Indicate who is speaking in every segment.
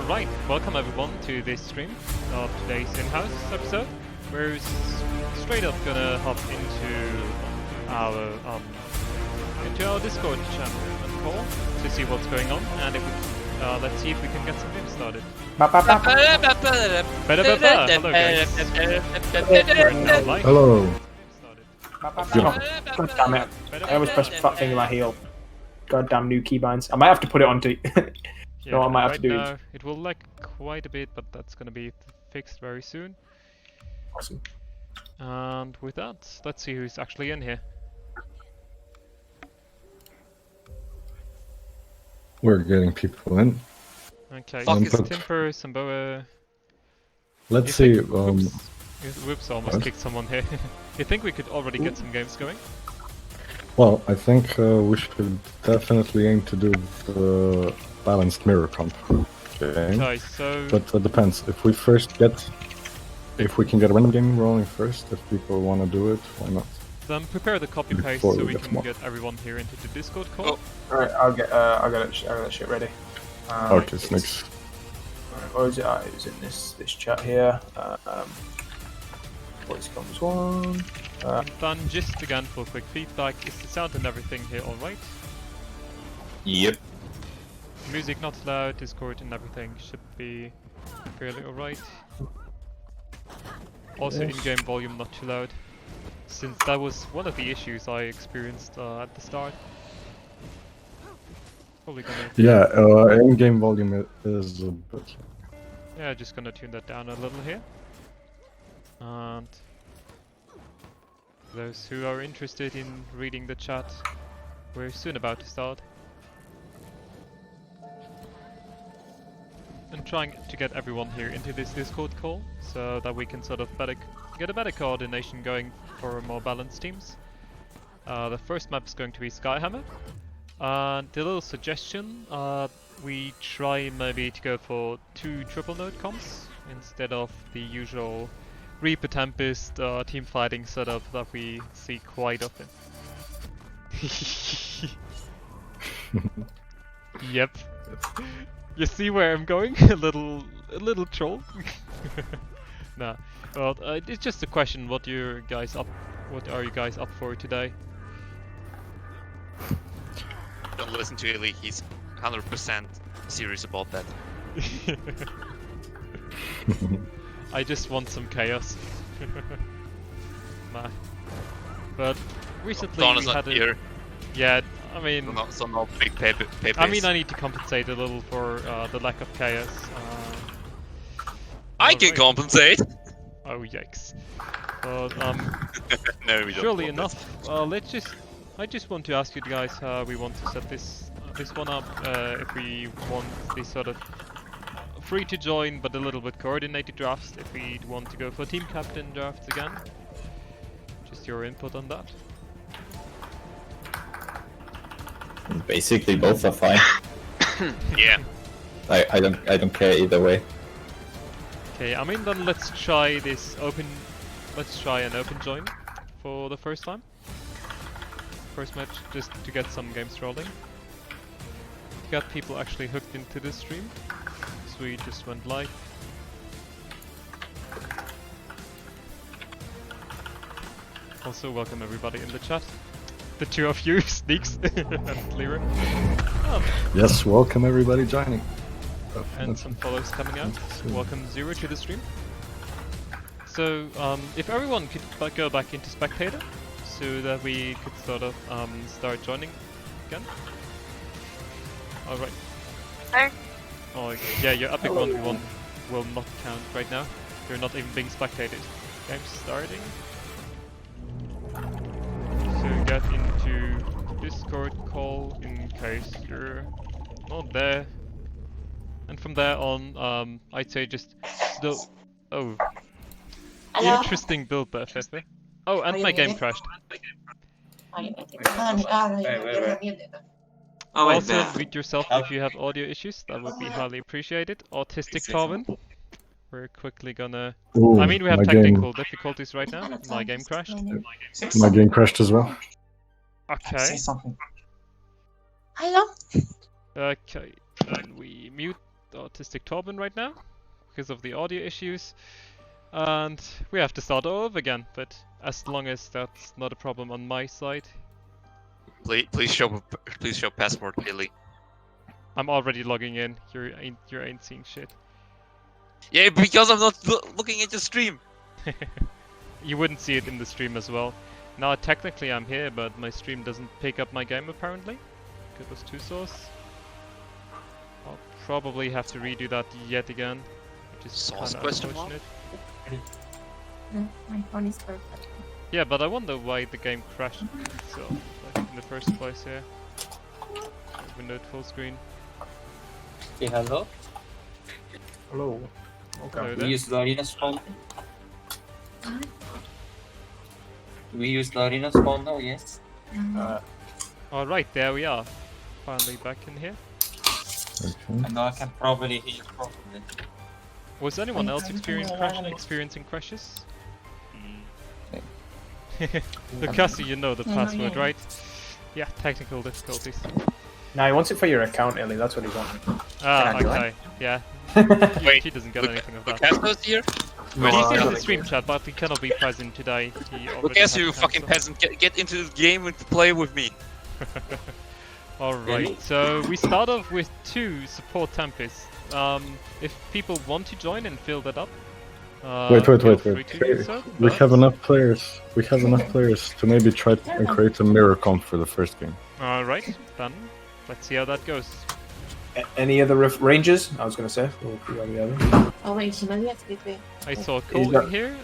Speaker 1: Alright, welcome everyone to this stream of today's Inhouse episode. We're straight up gonna hop into our Discord channel and call to see what's going on, and if we, let's see if we can get some games started. Hello guys. We're now live.
Speaker 2: Hello.
Speaker 3: God damn it. I always press the fat thing in my heel. Goddamn new keybinds. I might have to put it onto...
Speaker 1: Yeah,
Speaker 3: what I might have
Speaker 1: right
Speaker 3: to do
Speaker 1: now it will lag quite a bit, but that's gonna be fixed very soon.
Speaker 3: Awesome.
Speaker 1: And with that, let's see who's actually in here.
Speaker 2: We're getting people in.
Speaker 1: Okay,
Speaker 2: But-
Speaker 1: Timper, Samboa...
Speaker 2: Let's see.
Speaker 1: Whoops, almost
Speaker 2: what?
Speaker 1: kicked someone here. You think we could already get some games going?
Speaker 2: Well, I think we should definitely aim to do the balanced mirror comp game.
Speaker 1: Okay, so...
Speaker 2: But it depends. If we can get a random game rolling first, if people want to do it, why not?
Speaker 1: Then prepare the copy paste
Speaker 2: Before
Speaker 1: so
Speaker 2: we
Speaker 1: we
Speaker 2: get
Speaker 1: can
Speaker 2: more.
Speaker 1: get everyone here into the Discord call.
Speaker 3: Alright, I'll get that shit ready.
Speaker 2: Okay, Snakes.
Speaker 3: Alright, where is it? It was in this chat here. Voice comes one.
Speaker 1: Then just again for quick feedback, is the sound and everything here alright?
Speaker 4: Yep.
Speaker 1: Music not loud, Discord and everything should be fairly alright. Also in-game volume not too loud, since that was one of the issues I experienced at the start. Probably gonna...
Speaker 2: Yeah, in-game volume is a bit.
Speaker 1: Yeah, just gonna tune that down a little here. And those who are interested in reading the chat, we're soon about to start. And trying to get everyone here into this Discord call, so that we can sort of get a better coordination going for more balanced teams. The first map is going to be Skyhammer. The little suggestion, we try maybe to go for 2 triple node comps instead of the usual Reaper Tempest team fighting setup that we see quite often. Yep. You see where I'm going? a little troll. Nah. Well, it's just a question. What are you guys up for today?
Speaker 4: Don't listen to Illy, he's 100% serious about that.
Speaker 1: I just want some chaos. Nah. But recently
Speaker 4: Dawn is
Speaker 1: we
Speaker 4: not
Speaker 1: had
Speaker 4: here,
Speaker 1: yeah, I mean,
Speaker 4: so no big paper.
Speaker 1: I mean, I need to compensate a little for the lack of chaos.
Speaker 4: I can
Speaker 1: alright.
Speaker 4: compensate!
Speaker 1: Oh yikes! But
Speaker 4: No, we don't.
Speaker 1: surely enough, I just want to ask you guys how we want to set this one up. If we want this sort of free to join but a little bit coordinated drafts. If we want to go for team captain drafts again. Just your input on that.
Speaker 5: Basically, both are fine.
Speaker 4: Yeah.
Speaker 5: I don't care either way.
Speaker 1: Okay, I mean then let's try this open. Let's try an open join for the first time. First match, just to get some games rolling. Got people actually hooked into this stream. So we just went live. Also welcome everybody in the chat. The two of you, Sneaks and Lyra.
Speaker 2: Yes, welcome everybody joining.
Speaker 1: And some follows coming out. Welcome Zero to the stream. So, if everyone could go back into spectator, so that we could sort of start joining again. Alright.
Speaker 6: Hi.
Speaker 1: Oh yeah, your epic 1v1 will not count right now. You're not even being spectated. Game's starting. So get into Discord call in case you're not there. And from there on, I'd say just oh.
Speaker 6: Hello?
Speaker 1: Interesting build there, Fefe. Oh, and my game crashed.
Speaker 7: Oh, wait,
Speaker 1: Also,
Speaker 7: there.
Speaker 1: mute yourself if you have audio issues, that would be highly appreciated. Autistic Calvin. We're quickly gonna...
Speaker 2: Ooh,
Speaker 1: I mean, we have
Speaker 2: my
Speaker 1: technical difficulties right now. My game crashed.
Speaker 2: My game crashed as well.
Speaker 1: Okay.
Speaker 7: Say something.
Speaker 6: Hello?
Speaker 1: Okay. Then we mute Autistic Torben right now because of the audio issues, and we have to start all over again. But as long as that's not a problem on my side,
Speaker 4: Please show passport, Billy.
Speaker 1: I'm already logging in. You ain't seeing shit.
Speaker 4: Yeah, because I'm not looking at your stream.
Speaker 1: You wouldn't see it in the stream as well. Now technically I'm here, but my stream doesn't pick up my game apparently. It was 2 source. I'll probably have to redo that yet again, which is
Speaker 4: Source
Speaker 1: kind of
Speaker 4: question mark?
Speaker 1: unfortunate.
Speaker 6: My phone is perfect.
Speaker 1: Yeah, but I wonder why the game crashed itself like, in the first place here. Window at full screen.
Speaker 7: Okay, hello.
Speaker 3: Hello. Okay.
Speaker 1: Hello
Speaker 7: We
Speaker 1: there.
Speaker 7: use the arena spawn. We use the arena spawn now, yes.
Speaker 1: Alright, there we are. Finally back in here.
Speaker 2: Okay.
Speaker 7: I know I can probably hear you properly.
Speaker 1: Was anyone else experiencing crashes? Lucasi, you know the password, right? Yeah, technical difficulties.
Speaker 3: Now he wants it for your account, Ellie. That's what he wanted.
Speaker 1: Ah,
Speaker 7: Can I join?
Speaker 1: okay, yeah.
Speaker 4: Wait,
Speaker 1: He doesn't get anything of that.
Speaker 4: Lucas's here?
Speaker 1: He's in the stream chat, but he cannot be present today. He already
Speaker 4: Lucas,
Speaker 1: had
Speaker 4: you
Speaker 1: to
Speaker 4: fucking
Speaker 1: cancel.
Speaker 4: peasant, get into the game and play with me.
Speaker 1: Alright,
Speaker 7: Really?
Speaker 1: so we start off with 2 support tempests. If people want to join and fill that up,
Speaker 2: Wait.
Speaker 1: feel free to do so,
Speaker 2: We
Speaker 1: but-
Speaker 2: have enough players. We have enough players to maybe try and create a mirror comp for the first game.
Speaker 1: Alright, then let's see how that goes.
Speaker 3: Any other rangers? I was gonna say. We'll see what we have.
Speaker 6: Oh wait, she might have to be.
Speaker 1: I saw Cole
Speaker 3: that-
Speaker 1: in here.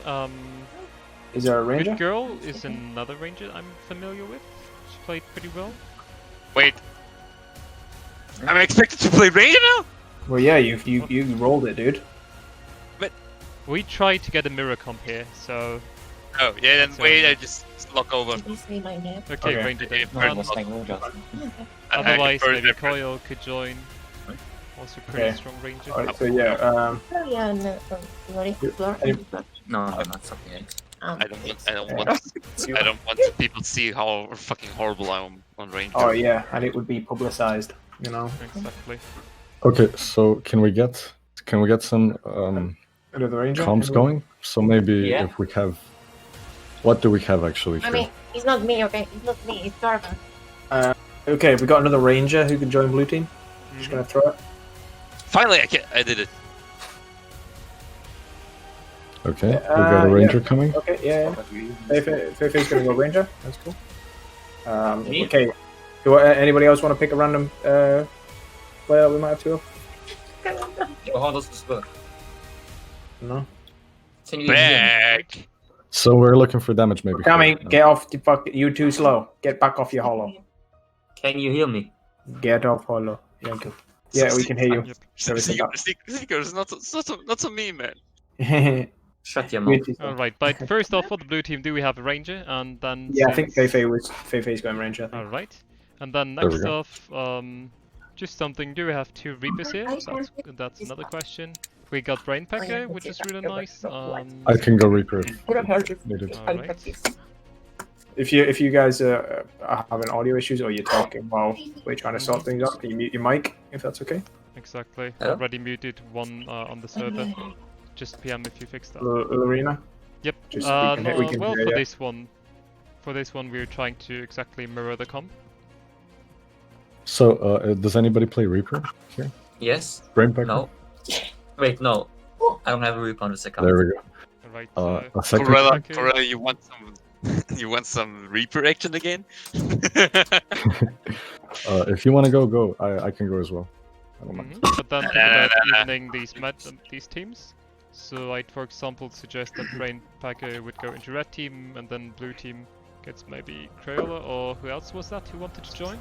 Speaker 3: Is there a
Speaker 1: Good
Speaker 3: ranger?
Speaker 1: Girl is another ranger I'm familiar with. She played pretty well.
Speaker 4: Wait. I'm expected to play Ranger now?
Speaker 3: Well, yeah, you rolled it, dude.
Speaker 1: We tried to get a mirror comp here, so
Speaker 4: Oh, yeah, then
Speaker 1: So-
Speaker 4: wait, I just lock over.
Speaker 6: Did you say my name?
Speaker 1: okay,
Speaker 3: Okay.
Speaker 1: ranger
Speaker 4: Yeah,
Speaker 1: then.
Speaker 7: No, it was like no just.
Speaker 1: Otherwise,
Speaker 4: I
Speaker 1: maybe
Speaker 4: prefer-
Speaker 1: Coil could join. Also pretty
Speaker 3: Okay.
Speaker 1: strong ranger.
Speaker 3: Alright, so yeah,
Speaker 6: Oh yeah, no, sorry. Floor.
Speaker 3: Any-
Speaker 7: No, no, not something else.
Speaker 4: I don't want people to see how fucking horrible I am on Ranger.
Speaker 3: Oh yeah, and it would be publicized, you know.
Speaker 1: Exactly.
Speaker 2: Okay, so can we get some
Speaker 3: Another ranger.
Speaker 2: comps
Speaker 3: Anyone?
Speaker 2: going? So maybe
Speaker 7: Yeah.
Speaker 2: if we have, what do we have actually?
Speaker 6: I
Speaker 2: For?
Speaker 6: mean, it's not me, okay? It's not me, it's Darva.
Speaker 3: Okay, we got another ranger who can join blue team. Just gonna throw it.
Speaker 4: Finally, I did it.
Speaker 2: Okay, we got a
Speaker 3: yeah.
Speaker 2: ranger coming.
Speaker 3: Okay, yeah. Feifei's gonna go ranger. That's cool.
Speaker 7: Me?
Speaker 3: Okay. Do anybody else want to pick a random player we might have to?
Speaker 7: So how does this work?
Speaker 3: No.
Speaker 7: Can you hear me?
Speaker 4: Back.
Speaker 2: So we're looking for damage maybe.
Speaker 3: Tommy,
Speaker 2: for-
Speaker 3: get off the fuck. You too slow. Get back off your hollow.
Speaker 7: Can you hear me?
Speaker 3: Get off hollow. Yeah, cool. Yeah, we can hear you.
Speaker 1: Yep.
Speaker 3: Everything up.
Speaker 4: Seekers, not so me, man.
Speaker 7: Shut your mouth.
Speaker 1: Alright, but first off, for the blue team, do we have a ranger? And then
Speaker 3: Yeah, I think
Speaker 1: since-
Speaker 3: Feifei's going ranger. I think.
Speaker 1: Alright. And then
Speaker 2: There we
Speaker 1: next
Speaker 2: go.
Speaker 1: off, just something. Do we have 2 Reapers here? That's another question. We got Brainpacker, which is really nice.
Speaker 2: I can go Reaper if needed.
Speaker 1: Alright.
Speaker 3: If you guys are having audio issues or you're talking while we're trying to sort things out, can you mute your mic if that's okay?
Speaker 1: Exactly.
Speaker 7: Hello?
Speaker 1: Already muted one on the server. Just PM if you fix that.
Speaker 3: Lorena?
Speaker 1: Yep.
Speaker 3: Just we can- we can
Speaker 1: well,
Speaker 3: hear
Speaker 1: for
Speaker 3: ya.
Speaker 1: this one, we're trying to exactly mirror the comp.
Speaker 2: So does anybody play Reaper here?
Speaker 7: Yes?
Speaker 2: Brainpacker?
Speaker 7: No? Wait, no. I don't have a reap on this account.
Speaker 2: There we go.
Speaker 1: Alright.
Speaker 2: A second.
Speaker 4: Corella, you want some Reaper action again?
Speaker 2: If you want to go. I can go as well. I don't mind.
Speaker 1: But then think about evening these teams. So I'd, for example, suggest that Brainpacker would go into red team, and then blue team gets maybe Crayola, or who else was that who wanted to join?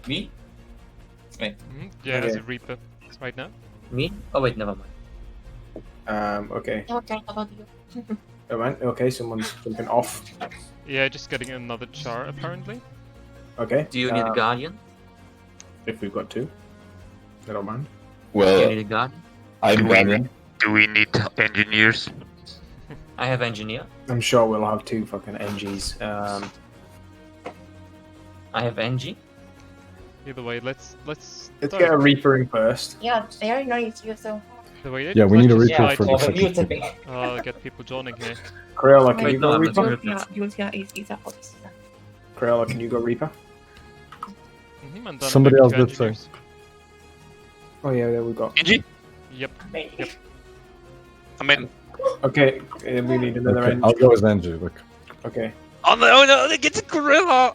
Speaker 7: Me?
Speaker 1: Yeah, as
Speaker 3: Okay.
Speaker 1: a Reaper right now.
Speaker 7: Me? Oh wait, never mind.
Speaker 3: Okay.
Speaker 6: No, care about you.
Speaker 3: Okay, someone's jumping off.
Speaker 1: Yeah, just getting another char apparently.
Speaker 3: Okay.
Speaker 7: Do you need a guardian?
Speaker 3: If we've got 2. I don't mind.
Speaker 7: Do you
Speaker 5: Well,
Speaker 7: need a guardian?
Speaker 5: I'm Guardian.
Speaker 4: Do we need engineers?
Speaker 7: I have engineer.
Speaker 3: I'm sure we'll have 2 fucking NGs.
Speaker 7: I have NG.
Speaker 1: Either way, let's
Speaker 3: Let's
Speaker 1: start.
Speaker 3: get a Reaper in first.
Speaker 6: Yeah, they are noise you, so.
Speaker 1: The way
Speaker 2: Yeah, we
Speaker 1: let's
Speaker 2: need a
Speaker 1: just
Speaker 2: Reaper
Speaker 1: try
Speaker 2: for
Speaker 1: to,
Speaker 2: the second team.
Speaker 1: get people joining here.
Speaker 3: Crayola, can
Speaker 7: Wait,
Speaker 3: you
Speaker 7: no,
Speaker 3: go
Speaker 7: I'm
Speaker 3: Reaper?
Speaker 7: not sure.
Speaker 6: Julia is a host.
Speaker 3: Crayola, can you go Reaper?
Speaker 1: And then
Speaker 2: Somebody
Speaker 1: maybe
Speaker 2: else
Speaker 1: two
Speaker 2: did say.
Speaker 1: engineers.
Speaker 3: Oh yeah, there we go.
Speaker 4: Angie?
Speaker 1: Yep.
Speaker 4: I'm in.
Speaker 3: Okay, we need another
Speaker 2: Okay,
Speaker 3: engine.
Speaker 2: I'll go as Angie. Look.
Speaker 3: Okay.
Speaker 4: Oh no, get the gorilla!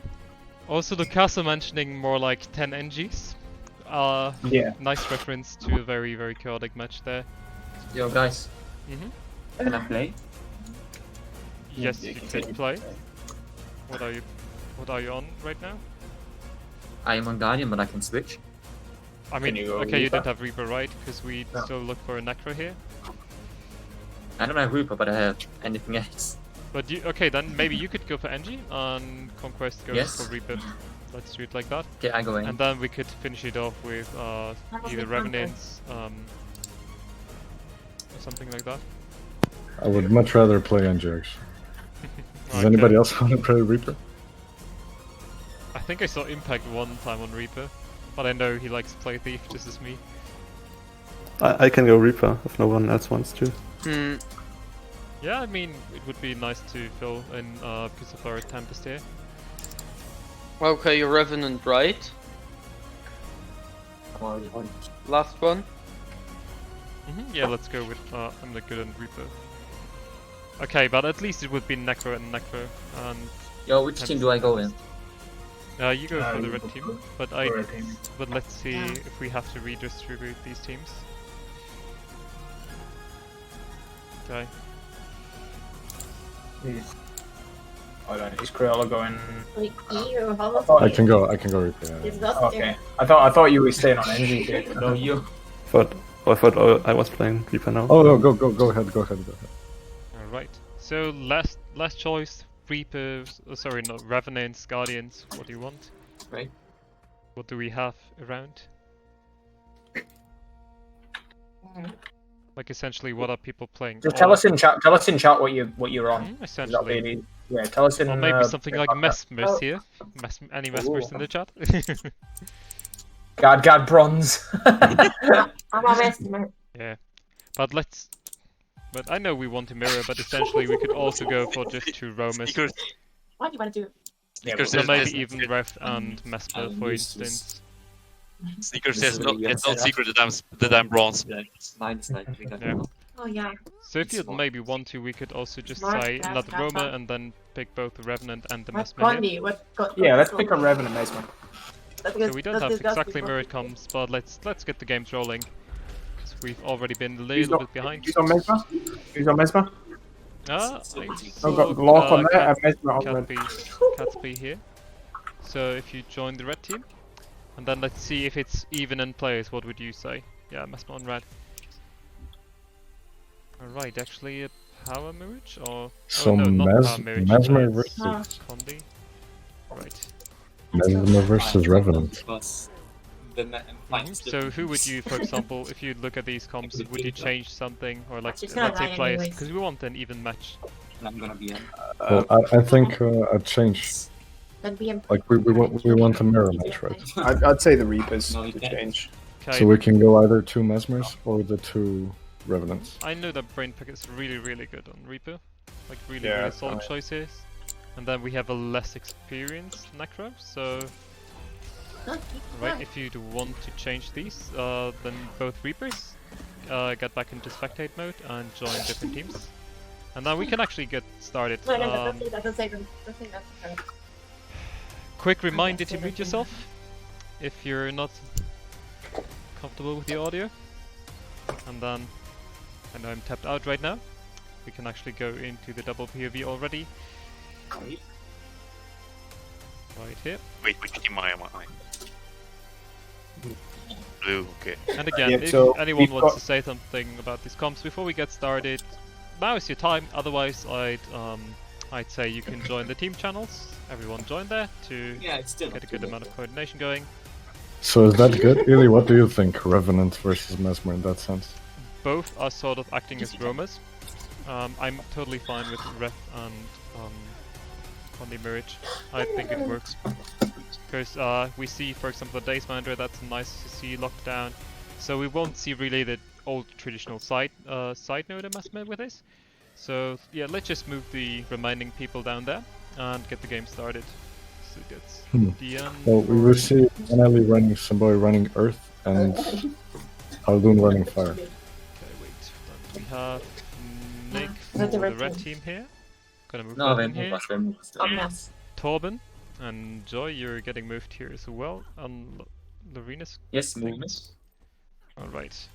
Speaker 1: Also, Lucasa mentioning more like 10 NGs.
Speaker 3: Yeah.
Speaker 1: Nice reference to a very, very chaotic match there.
Speaker 7: Yo, guys,
Speaker 1: Mm-hmm.
Speaker 7: can I play?
Speaker 1: Yes, you could play. What are you on right now?
Speaker 7: I am on Guardian, but I can switch.
Speaker 1: I mean,
Speaker 3: you go
Speaker 1: okay, you
Speaker 3: Reaper?
Speaker 1: don't have Reaper, right? Because we
Speaker 3: No.
Speaker 1: still look for a Necro here.
Speaker 7: I don't have Reaper, but I have anything else.
Speaker 1: But you, okay, then maybe you could go for Engie and Conquest goes
Speaker 7: Yes.
Speaker 1: for Reaper. Let's do it like that.
Speaker 7: Okay, I go in.
Speaker 1: And then we could finish it off with either Revenants, or something like that.
Speaker 2: I would much rather play Angie, actually. Does
Speaker 1: Okay.
Speaker 2: anybody else want to play Reaper?
Speaker 1: I think I saw Impact one time on Reaper, but I know he likes to play Thief just as me.
Speaker 8: I can go Reaper if no one else wants to.
Speaker 1: Yeah, I mean, it would be nice to fill in because of our Tempest here.
Speaker 9: Okay, you're Revenant, right?
Speaker 7: I'm already on.
Speaker 9: Last one.
Speaker 1: Yeah, let's go with I'm the good and Reaper. Okay, but at least it would be Necro and Necro, and
Speaker 7: Yo, which team do I go in?
Speaker 1: you go for the
Speaker 3: you
Speaker 1: red
Speaker 3: go
Speaker 1: team.
Speaker 3: for-
Speaker 1: But
Speaker 3: for red team.
Speaker 1: but let's see if we have to redistribute these teams. Okay.
Speaker 3: Hold on, is Crayola going?
Speaker 6: Like, you, how much?
Speaker 2: I can go Reaper. Yeah.
Speaker 6: It's not
Speaker 3: Okay. I thought you were staying on engine here.
Speaker 7: No, you.
Speaker 8: I thought I was playing Reaper now.
Speaker 2: Oh no, go ahead.
Speaker 1: All right. So last choice, Reapers. Sorry, not Revenants, Guardians. What do you want?
Speaker 7: Right.
Speaker 1: What do we have around? Like essentially, what are people playing?
Speaker 3: Just tell us in chat. Tell us in chat what you're on. Is that
Speaker 1: Essentially.
Speaker 3: really? Yeah, tell us in.
Speaker 1: Or maybe something like Mesmers
Speaker 6: Oh.
Speaker 1: here. Any Mesmers in the chat?
Speaker 3: God, bronze.
Speaker 6: I'm a mesmer.
Speaker 1: Yeah. But I know we want to mirror, but essentially we could also go for just two Roamers.
Speaker 4: Sneakers,
Speaker 6: What do you want to do?
Speaker 4: Sneakers,
Speaker 1: Or maybe
Speaker 4: there's-
Speaker 1: even Ref and Mesmer, for instance.
Speaker 4: Sneakers,
Speaker 7: This is
Speaker 4: there's no,
Speaker 7: really
Speaker 4: it's no
Speaker 7: upset.
Speaker 4: secret that I'm bronze.
Speaker 7: Mine is like
Speaker 1: Yeah.
Speaker 6: Oh yeah.
Speaker 1: So if you'd maybe want to, we could also just
Speaker 6: Mark,
Speaker 1: say
Speaker 6: that's
Speaker 1: let the
Speaker 6: not
Speaker 1: Roamer
Speaker 6: bad.
Speaker 1: and then pick both the Revenant and the
Speaker 6: What
Speaker 1: Mesmer here.
Speaker 6: Condi? What?
Speaker 3: Yeah, let's pick a Revenant Mesmer.
Speaker 1: So we don't have exactly where it comes, but let's get the games rolling. 'Cause we've already been a little bit behind.
Speaker 3: Who's on Mesmer? Who's on Mesmer?
Speaker 1: I
Speaker 3: I've
Speaker 1: saw,
Speaker 3: got Glock on there and Mesmer on red.
Speaker 1: Catby here. So if you join the red team, and then let's see if it's even in players, what would you say? Yeah, Mesmer on red. Alright, actually a power mirage or
Speaker 2: So
Speaker 1: oh, no, not power mirage,
Speaker 2: Mesmer
Speaker 1: it's
Speaker 2: versus
Speaker 1: Condi. Right.
Speaker 2: Mesmer versus Revenant.
Speaker 1: So who would you, for example, if you look at these comps, would you change something or like
Speaker 6: She's gonna
Speaker 1: let's say
Speaker 6: die
Speaker 1: players?
Speaker 6: anyways.
Speaker 1: Because we want an even match.
Speaker 7: I'm gonna be in.
Speaker 2: Well, I think I'd change.
Speaker 6: That'd be
Speaker 2: Like we want a mirror match, right?
Speaker 3: I'd say the Reapers to change.
Speaker 1: Okay.
Speaker 2: So we can go either two Mesmers or the two Revenants.
Speaker 1: I know that Brainpack is really, really good on Reaper. Like really,
Speaker 3: Yeah,
Speaker 1: really solid
Speaker 3: alright.
Speaker 1: choices. And then we have a less experienced Necro, so right, if you do want to change these, then both Reapers get back into spectate mode and join different teams. And then we can actually get started.
Speaker 6: No, don't say that. Don't say that. Don't say that.
Speaker 1: Quick reminder to mute yourself if you're not comfortable with the audio. And then, I know I'm tapped out right now. We can actually go into the double POV already. Right here.
Speaker 4: Wait, which team am I? Blue, okay.
Speaker 1: And again,
Speaker 3: Yeah,
Speaker 1: if
Speaker 3: so
Speaker 1: anyone
Speaker 3: we've
Speaker 1: wants
Speaker 3: got-
Speaker 1: to say something about these comps before we get started, now is your time. Otherwise, I'd say you can join the team channels. Everyone join there to get a good amount of coordination going.
Speaker 2: So is that good? Really, what do you think? Revenant versus Mesmer in that sense?
Speaker 1: Both are sort of acting as roamers. I'm totally fine with Ref and on the Mirage. I think it works. because we see, for example, the Days Manager, that's nice to see locked down. So we won't see really the old traditional side node, I must admit, with this. So yeah, let's just move the remaining people down there and get the game started. So that's the end.
Speaker 2: Well, we will see Anali running, Samboy running Earth, and Haldun running Fire.
Speaker 1: Okay, wait. Then we have Nick for
Speaker 6: That's the
Speaker 1: the
Speaker 6: red
Speaker 1: red
Speaker 6: team.
Speaker 1: team here. Gonna move
Speaker 7: No,
Speaker 1: Robin here.
Speaker 6: Oh, yes.
Speaker 1: Torben and Joy, you're getting moved here as well. And Lorena's
Speaker 7: Yes,
Speaker 1: thing.
Speaker 7: movement.
Speaker 1: Alright.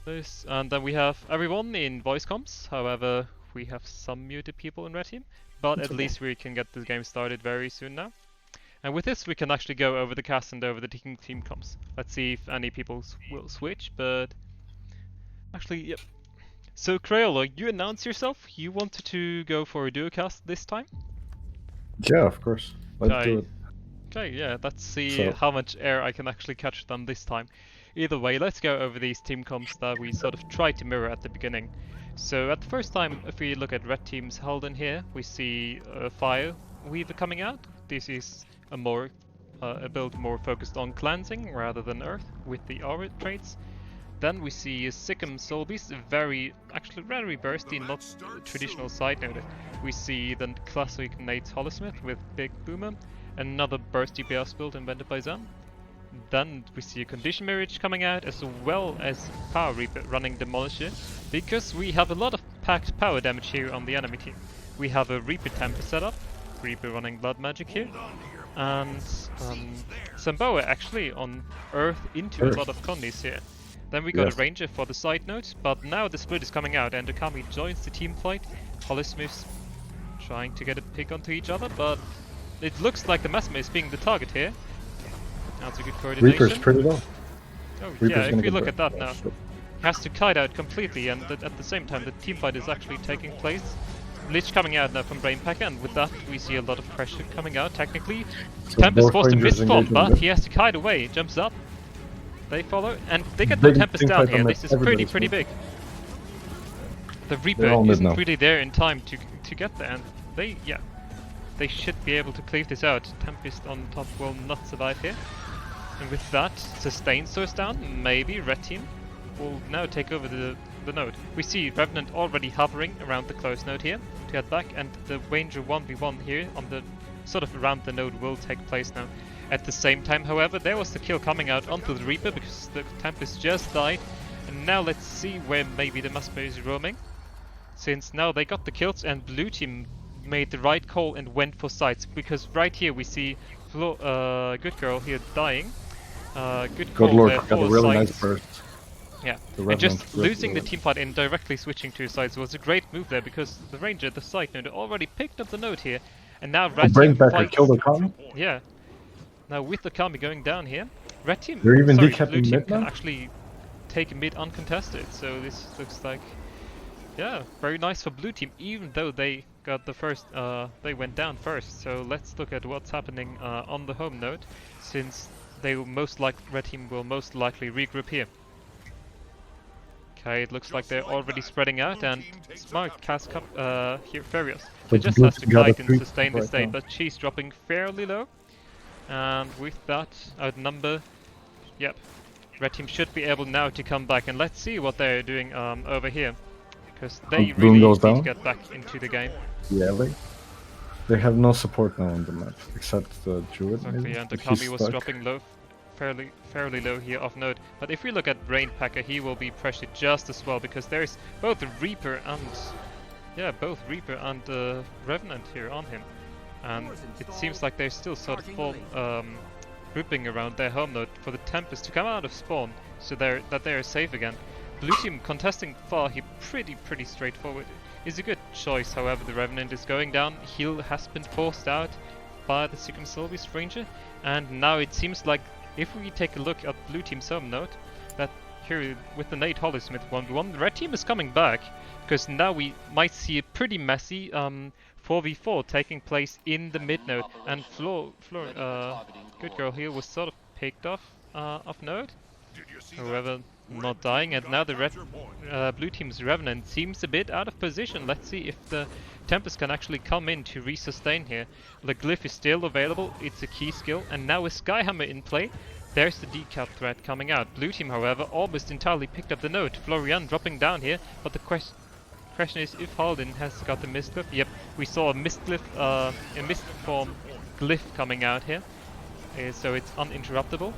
Speaker 1: This, and then we have everyone in voice comms. However, we have some muted people in red team, but at least we can get the game started very soon now. And with this, we can actually go over the cast and over the team comms. Let's see if any people will switch, but actually, yep. So Crayola, you announced yourself. You wanted to go for a duo cast this time.
Speaker 2: Yeah, of course. Let's do it.
Speaker 1: Okay, yeah, let's see
Speaker 2: So-
Speaker 1: how much air I can actually catch them this time. Either way, let's go over these team comps that we sort of tried to mirror at the beginning. So at the first time, if we look at red team's Halden here, we see Fire Weaver coming out. This is a build more focused on cleansing rather than earth with the aura traits. Then we see Sikkim Soul Beast, very bursty, not traditional side note. We see the classic Nate Hollowsmith with Big Boomer, another bursty BS build invented by Zen. Then we see a Condition Mirage coming out, as well as Power Reaper running Demolisher, because we have a lot of packed power damage here on the enemy team. We have a Reaper Temper setup, Reaper running Blood Magic here, and Samboa actually on Earth into a lot of Condis here. Then we got
Speaker 2: Yes.
Speaker 1: a Ranger for the side note, but now the split is coming out and Akami joins the team fight. Hollowsmiths trying to get a pick onto each other, but it looks like the Mesmer is being the target here. That's a good coordination.
Speaker 2: Reaper's pretty low.
Speaker 1: Oh
Speaker 2: Reaper's
Speaker 1: yeah, if
Speaker 2: gonna
Speaker 1: we
Speaker 2: get
Speaker 1: look
Speaker 2: burnt.
Speaker 1: at that now. Has to kite out completely, and at the same time the team fight is actually taking place. Lich coming out now from Brainpacker, and with that we see a lot of pressure coming out technically.
Speaker 2: So
Speaker 1: Tempest
Speaker 2: both
Speaker 1: forced to
Speaker 2: Rangers
Speaker 1: misform,
Speaker 2: engage on
Speaker 1: but
Speaker 2: mid.
Speaker 1: he has to kite away, jumps up. They follow, and they get the
Speaker 2: Big
Speaker 1: Tempest
Speaker 2: team
Speaker 1: down
Speaker 2: fight on
Speaker 1: here.
Speaker 2: mid.
Speaker 1: This is
Speaker 2: Everybody's
Speaker 1: pretty
Speaker 2: mid.
Speaker 1: big. The
Speaker 2: all
Speaker 1: Reaper
Speaker 2: mid
Speaker 1: isn't
Speaker 2: now.
Speaker 1: really there in time to get there, and they should be able to cleave this out. Tempest on top will not survive here. And with that, Sustain source down, maybe Red Team will now take over the node. We see Revenant already hovering around the close node here to get back, and the Ranger 1v1 here on the sort of around the node will take place now. At the same time, however, there was the kill coming out onto the Reaper because the Tempest just died. And now let's see where maybe the Musper is roaming. Since now they got the kills and blue team made the right call and went for sites, because right here we see Good Girl here dying. Good call
Speaker 2: Good lord,
Speaker 1: there
Speaker 2: got a
Speaker 1: for
Speaker 2: really
Speaker 1: sites.
Speaker 2: nice burst.
Speaker 1: Yeah,
Speaker 2: The
Speaker 1: and just
Speaker 2: Revenant
Speaker 1: losing the
Speaker 2: really-
Speaker 1: team fight and directly switching to sides was a great move there, because the Ranger, the side node, already picked up the node here, and now Red Team
Speaker 2: Brainpacker
Speaker 1: fights.
Speaker 2: killed Akami.
Speaker 1: Yeah. Now with the Kami going down here, Red Team,
Speaker 2: They're even
Speaker 1: sorry,
Speaker 2: decapping
Speaker 1: Blue Team
Speaker 2: mid
Speaker 1: can
Speaker 2: now?
Speaker 1: actually take mid uncontested, so this looks like, yeah, very nice for Blue Team, even though they got the first, they went down first. So let's look at what's happening on the home node, since they will Red Team will most likely regroup here. Okay, it looks like they're already spreading out, and Smart cast here Furious. She
Speaker 2: But
Speaker 1: just
Speaker 2: Blue
Speaker 1: has to
Speaker 2: Team got a
Speaker 1: kite and
Speaker 2: creep
Speaker 1: sustain the
Speaker 2: right
Speaker 1: state,
Speaker 2: now.
Speaker 1: but she's dropping fairly low. And with that outnumber, yep, Red Team should be able now to come back, and let's see what they're doing over here, because they
Speaker 2: Bloom
Speaker 1: really
Speaker 2: goes
Speaker 1: need to
Speaker 2: down.
Speaker 1: get back into the game.
Speaker 2: Yeah, they have no support now on the map except the Druid.
Speaker 1: Exactly,
Speaker 2: maybe,
Speaker 1: and
Speaker 2: but
Speaker 1: Akami
Speaker 2: he's
Speaker 1: was
Speaker 2: stuck.
Speaker 1: dropping low, fairly low here off node. But if we look at Brainpacker, he will be pressured just as well, because there's both Reaper and Revenant here on him, and it seems like they're still sort of grouping around their home node for the Tempest to come out of spawn, so that they are safe again. Blue team contesting far here, pretty straightforward. Is a good choice. However, the Revenant is going down. Heal has been forced out by the Secret Sylvie Ranger, and now it seems like if we take a look at Blue team's home node, that here with the Nate Hollowsmith 1v1, the Red team is coming back, because now we might see a pretty messy 4v4 taking place in the mid node, and Good Girl here was sort of picked off node. However, not dying, and now the blue team's Revenant seems a bit out of position. Let's see if the Tempest can actually come in to resustain here. The Glyph is still available, it's a key skill, and now with Skyhammer in play, there's the decap threat coming out. Blue team, however, almost entirely picked up the note. Florian dropping down here, but the question is if Halden has got the Mist Glyph. Yep, we saw a Mist Glyph, a Mist form Glyph coming out here, so it's uninterruptible.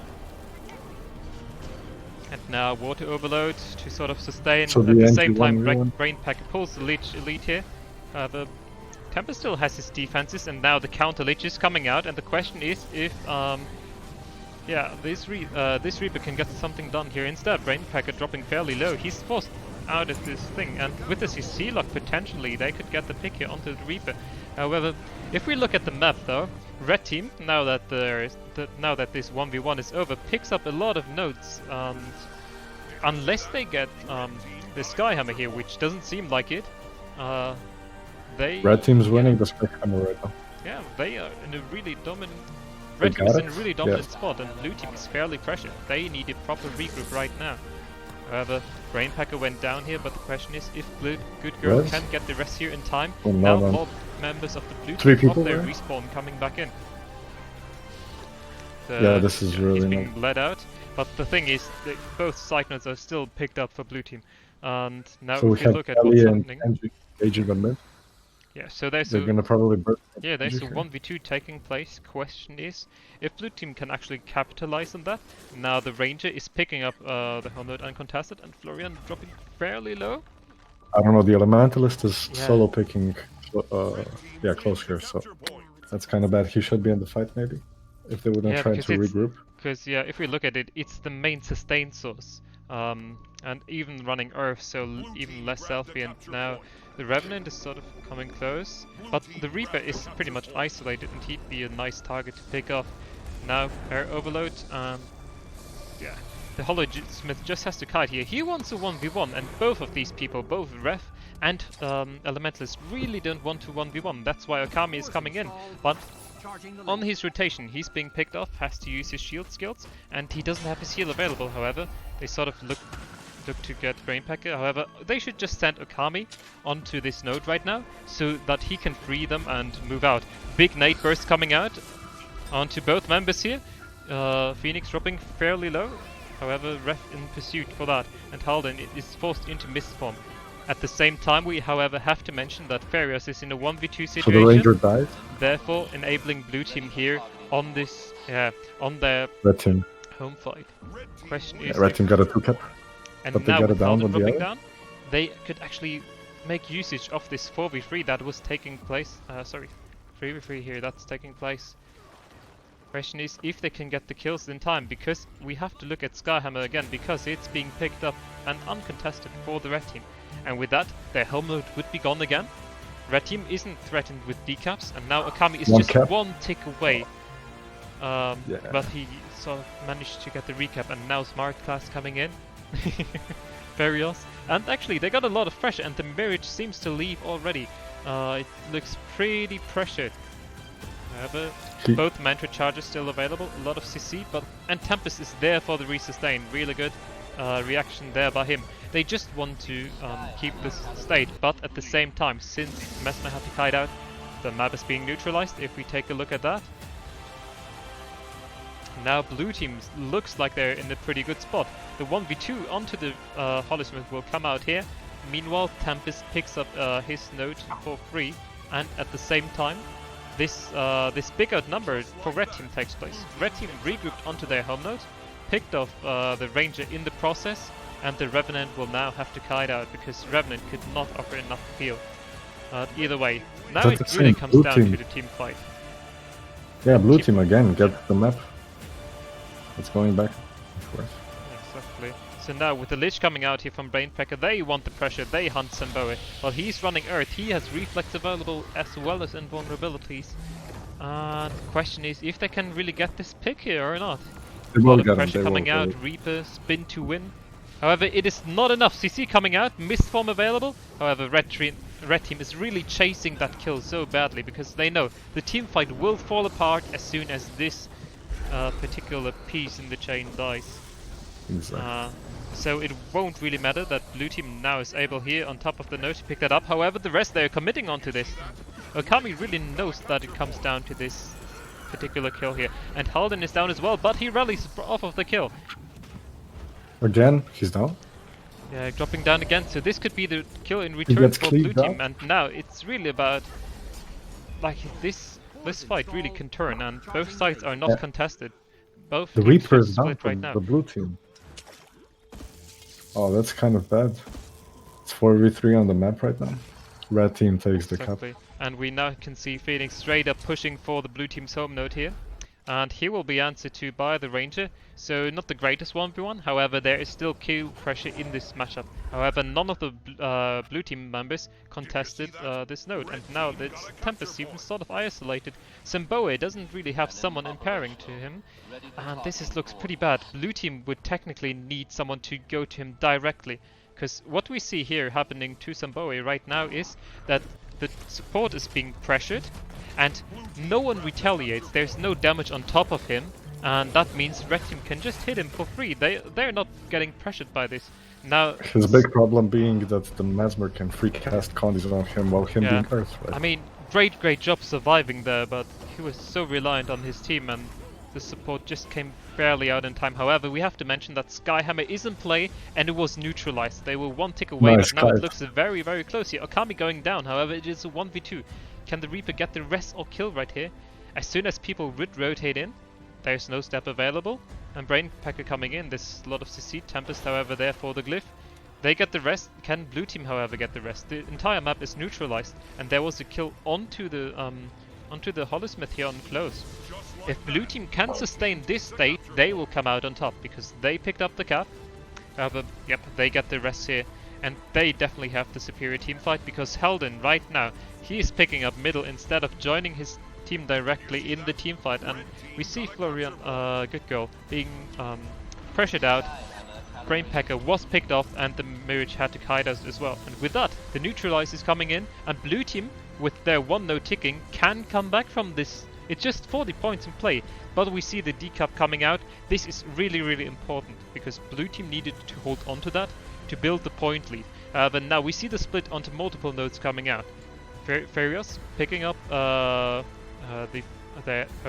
Speaker 1: And now Water Overload to sort of sustain.
Speaker 2: So
Speaker 1: At
Speaker 2: the
Speaker 1: the same time,
Speaker 2: anti-1v1.
Speaker 1: Brainpacker pulls the Lich Elite here. The Tempest still has his defenses, and now the counter Lich is coming out, and the question is if this Reaper can get something done here instead. Brainpacker dropping fairly low. He's forced out of this thing, and with the CC lock potentially they could get the pick here onto the Reaper. However, if we look at the map though, red team, now that this 1v1 is over, picks up a lot of nodes, unless they get the Skyhammer here, which doesn't seem like it.
Speaker 2: Red team's winning the Skyhammer right now.
Speaker 1: Yeah, they are in a really dominant. Red team is in a really dominant spot, and blue team is fairly pressured. They need a proper regroup right now. However, Brainpacker went down here, but the question is if Good Girl
Speaker 2: Res?
Speaker 1: can get the rest here in time.
Speaker 2: Oh,
Speaker 1: Now
Speaker 2: no.
Speaker 1: more members of the blue
Speaker 2: Three
Speaker 1: team
Speaker 2: people
Speaker 1: of their
Speaker 2: there?
Speaker 1: respawn coming back in.
Speaker 2: Yeah, this is really
Speaker 1: he's being
Speaker 2: nice.
Speaker 1: led out, but the thing is that both side nodes are still picked up for blue team. And now
Speaker 2: So we
Speaker 1: if you
Speaker 2: have
Speaker 1: look at what's
Speaker 2: Ellie and
Speaker 1: happening,
Speaker 2: Kenji engaging on mid.
Speaker 1: yeah, so there's
Speaker 2: They're
Speaker 1: a
Speaker 2: gonna probably burst.
Speaker 1: yeah, there's a
Speaker 2: Kenji here.
Speaker 1: 1v2 taking place. Question is if blue team can actually capitalize on that. Now the Ranger is picking up the helmet uncontested, and Florian dropping fairly low.
Speaker 2: I don't know, the Elementalist is
Speaker 1: Yeah.
Speaker 2: solo picking close here, so that's kind of bad. He should be in the fight maybe, if they wouldn't try
Speaker 1: because
Speaker 2: to regroup.
Speaker 1: Because yeah, if we look at it, it's the main sustain source, and even running Earth, so even less selfie. And now the Revenant is sort of coming close, but the Reaper is pretty much isolated, and he'd be a nice target to pick off. Now Air Overload, yeah, the Hollow Smith just has to kite here. He wants a 1v1, and both of these people, both Ref and Elementalist, really don't want to 1v1. That's why Okami is coming in, but on his rotation, he's being picked off, has to use his shield skills, and he doesn't have his heal available. However, they sort of look to get Brainpacker. However, they should just send Okami onto this node right now, so that he can free them and move out. Big nade burst coming out onto both members here. Phoenix dropping fairly low. However, Ref in pursuit for that, and Halden is forced into mist form. At the same time, we however have to mention that Farias is in a 1v2
Speaker 2: So
Speaker 1: situation.
Speaker 2: the Ranger dies.
Speaker 1: Therefore, enabling blue team here on this, on their
Speaker 2: Red team.
Speaker 1: home fight. Question is,
Speaker 2: Yeah, Red team got a 2-cap.
Speaker 1: and
Speaker 2: but they
Speaker 1: now
Speaker 2: got it
Speaker 1: with
Speaker 2: down
Speaker 1: Halden
Speaker 2: on the
Speaker 1: dropping
Speaker 2: other.
Speaker 1: down, they could actually make usage of this 4v3 that was taking place. 3v3 here that's taking place. Question is if they can get the kills in time, because we have to look at Skyhammer again, because it's being picked up and uncontested for the red team. And with that, their home load would be gone again. Red team isn't threatened with decaps, and now Okami is
Speaker 2: One
Speaker 1: just
Speaker 2: cap.
Speaker 1: one tick away. But he sort of managed to get the recap, and now Smart Class coming in. Farios. And actually, they got a lot of pressure, and the Mirage seems to leave already. It looks pretty pressured. However, both Mantra charges still available, a lot of CC, and Tempest is there for the resustain. Really good reaction there by him. They just want to keep this state, but at the same time, since Mesmer had to kite out, the map is being neutralized. If we take a look at that, now blue team looks like they're in a pretty good spot. The 1v2 onto the Hollowsmith will come out here. Meanwhile, Tempest picks up his node for free, and at the same time, this big outnumber for red team takes place. Red team regrouped onto their home node, picked off the Ranger in the process, and the Revenant will now have to kite out because Revenant could not offer enough appeal. Either way, now
Speaker 2: That's
Speaker 1: it
Speaker 2: the
Speaker 1: really
Speaker 2: same,
Speaker 1: comes
Speaker 2: blue
Speaker 1: down
Speaker 2: team.
Speaker 1: to the team fight.
Speaker 2: Yeah, blue team again, get the map. It's going back and forth.
Speaker 1: Exactly. So now with the Lich coming out here from Brainpacker, they want the pressure, they hunt Samboe. While he's running Earth, he has Reflex available as well as invulnerabilities. And the question is if they can really get this pick here or not.
Speaker 2: They
Speaker 1: A
Speaker 2: will
Speaker 1: lot of
Speaker 2: get him,
Speaker 1: pressure
Speaker 2: they
Speaker 1: coming
Speaker 2: will,
Speaker 1: out,
Speaker 2: they will.
Speaker 1: Reaper, spin to win. However, it is not enough. CC coming out, Mist form available. However, red team is really chasing that kill so badly because they know the team fight will fall apart as soon as this particular piece in the chain dies.
Speaker 2: Exactly.
Speaker 1: So it won't really matter that blue team now is able here on top of the node to pick that up. However, the rest they're committing onto this. Okami really knows that it comes down to this particular kill here. And Halden is down as well, but he rallies off of the kill.
Speaker 2: Again, he's down.
Speaker 1: Yeah, dropping down again. So this could be the kill in return
Speaker 2: gets
Speaker 1: for blue
Speaker 2: cleaved
Speaker 1: team.
Speaker 2: up.
Speaker 1: And now it's really about like this fight really can turn, and both sides are not
Speaker 2: Yeah.
Speaker 1: contested. Both
Speaker 2: The
Speaker 1: teams
Speaker 2: Reaper
Speaker 1: are
Speaker 2: is down
Speaker 1: split
Speaker 2: for
Speaker 1: right now.
Speaker 2: the blue team. Oh, that's kind of bad. It's 4v3 on the map right now. Red team takes the cap.
Speaker 1: Exactly. And we now can see Phoenix straight up pushing for the blue team's home node here. And he will be answered to by the Ranger. So not the greatest 1v1, however there is still kill pressure in this matchup. However, none of the blue team members contested this node. And now the Tempest even sort of isolated. Semboe doesn't really have someone in pairing to him. And looks pretty bad. Blue team would technically need someone to go to him directly. Because what we see here happening to Semboe right now is that the support is being pressured and no one retaliates. There's no damage on top of him, and that means red team can just hit him for free. They're not getting pressured by this. Now
Speaker 2: His big problem being that the Mesmer can free cast condies on him while him being Earth, right?
Speaker 1: I mean, great job surviving there, but he was so reliant on his team and the support just came barely out in time. However, we have to mention that Skyhammer is in play and it was neutralized. They were one tick away,
Speaker 2: Nice
Speaker 1: but now it
Speaker 2: kite.
Speaker 1: looks very close here. Okami going down, however, it is a 1v2. Can the Reaper get the rest or kill right here? As soon as people would rotate in, there's no step available. And Brainpacker coming in, there's a lot of CC. Tempest, however, there for the glyph. They get the rest. Can blue team, however, get the rest? The entire map is neutralized, and there was a kill onto the Holosmith here on close. If blue team can sustain this state, they will come out on top because they picked up the cap. However, yep, they get the rest here, and they definitely have the superior team fight because Halden right now, he is picking up middle instead of joining his team directly in the team fight, and we see Florian, good girl, being pressured out. Brainpacker was picked off and the Mirage had to kite us as well. And with that, the neutralize is coming in and blue team, with their 1 node ticking, can come back from this. It's just 40 points in play, but we see the decap coming out. This is really important because blue team needed to hold on to that to build the point lead. But now we see the split onto multiple nodes coming out. Farios picking up her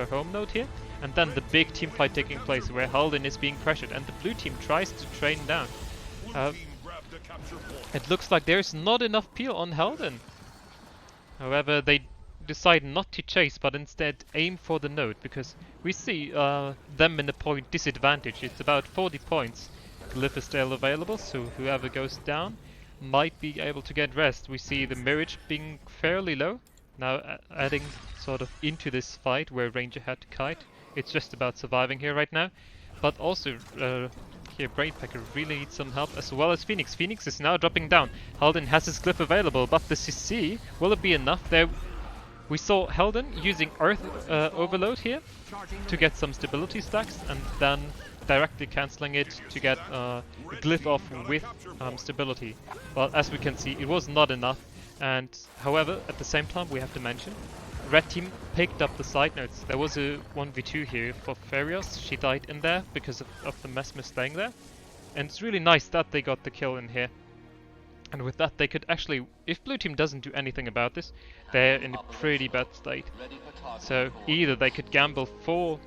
Speaker 1: home node here, and then the big team fight taking place where Halden is being pressured and the blue team tries to train down. It looks like there's not enough peel on Halden. However, they decide not to chase but instead aim for the node because we see them in a point disadvantage. It's about 40 points. Glyph is still available, so whoever goes down might be able to get rest. We see the Mirage being fairly low. Now adding sort of into this fight where Ranger had to kite. It's just about surviving here right now. But also here Brainpacker really needs some help as well as Phoenix. Phoenix is now dropping down. Halden has his glyph available, but the CC, will it be enough? There we saw Halden using Earth Overload here to get some stability stacks and then directly cancelling it to get glyph off with stability. But as we can see, it was not enough. And however, at the same time, we have to mention red team picked up the side nodes. There was a 1v2 here for Farios. She died in there because of the Mesmer staying there. And it's really nice that they got the kill in here. And with that, they could actually, if blue team doesn't do anything about this, they're in a pretty bad state. So either they could gamble for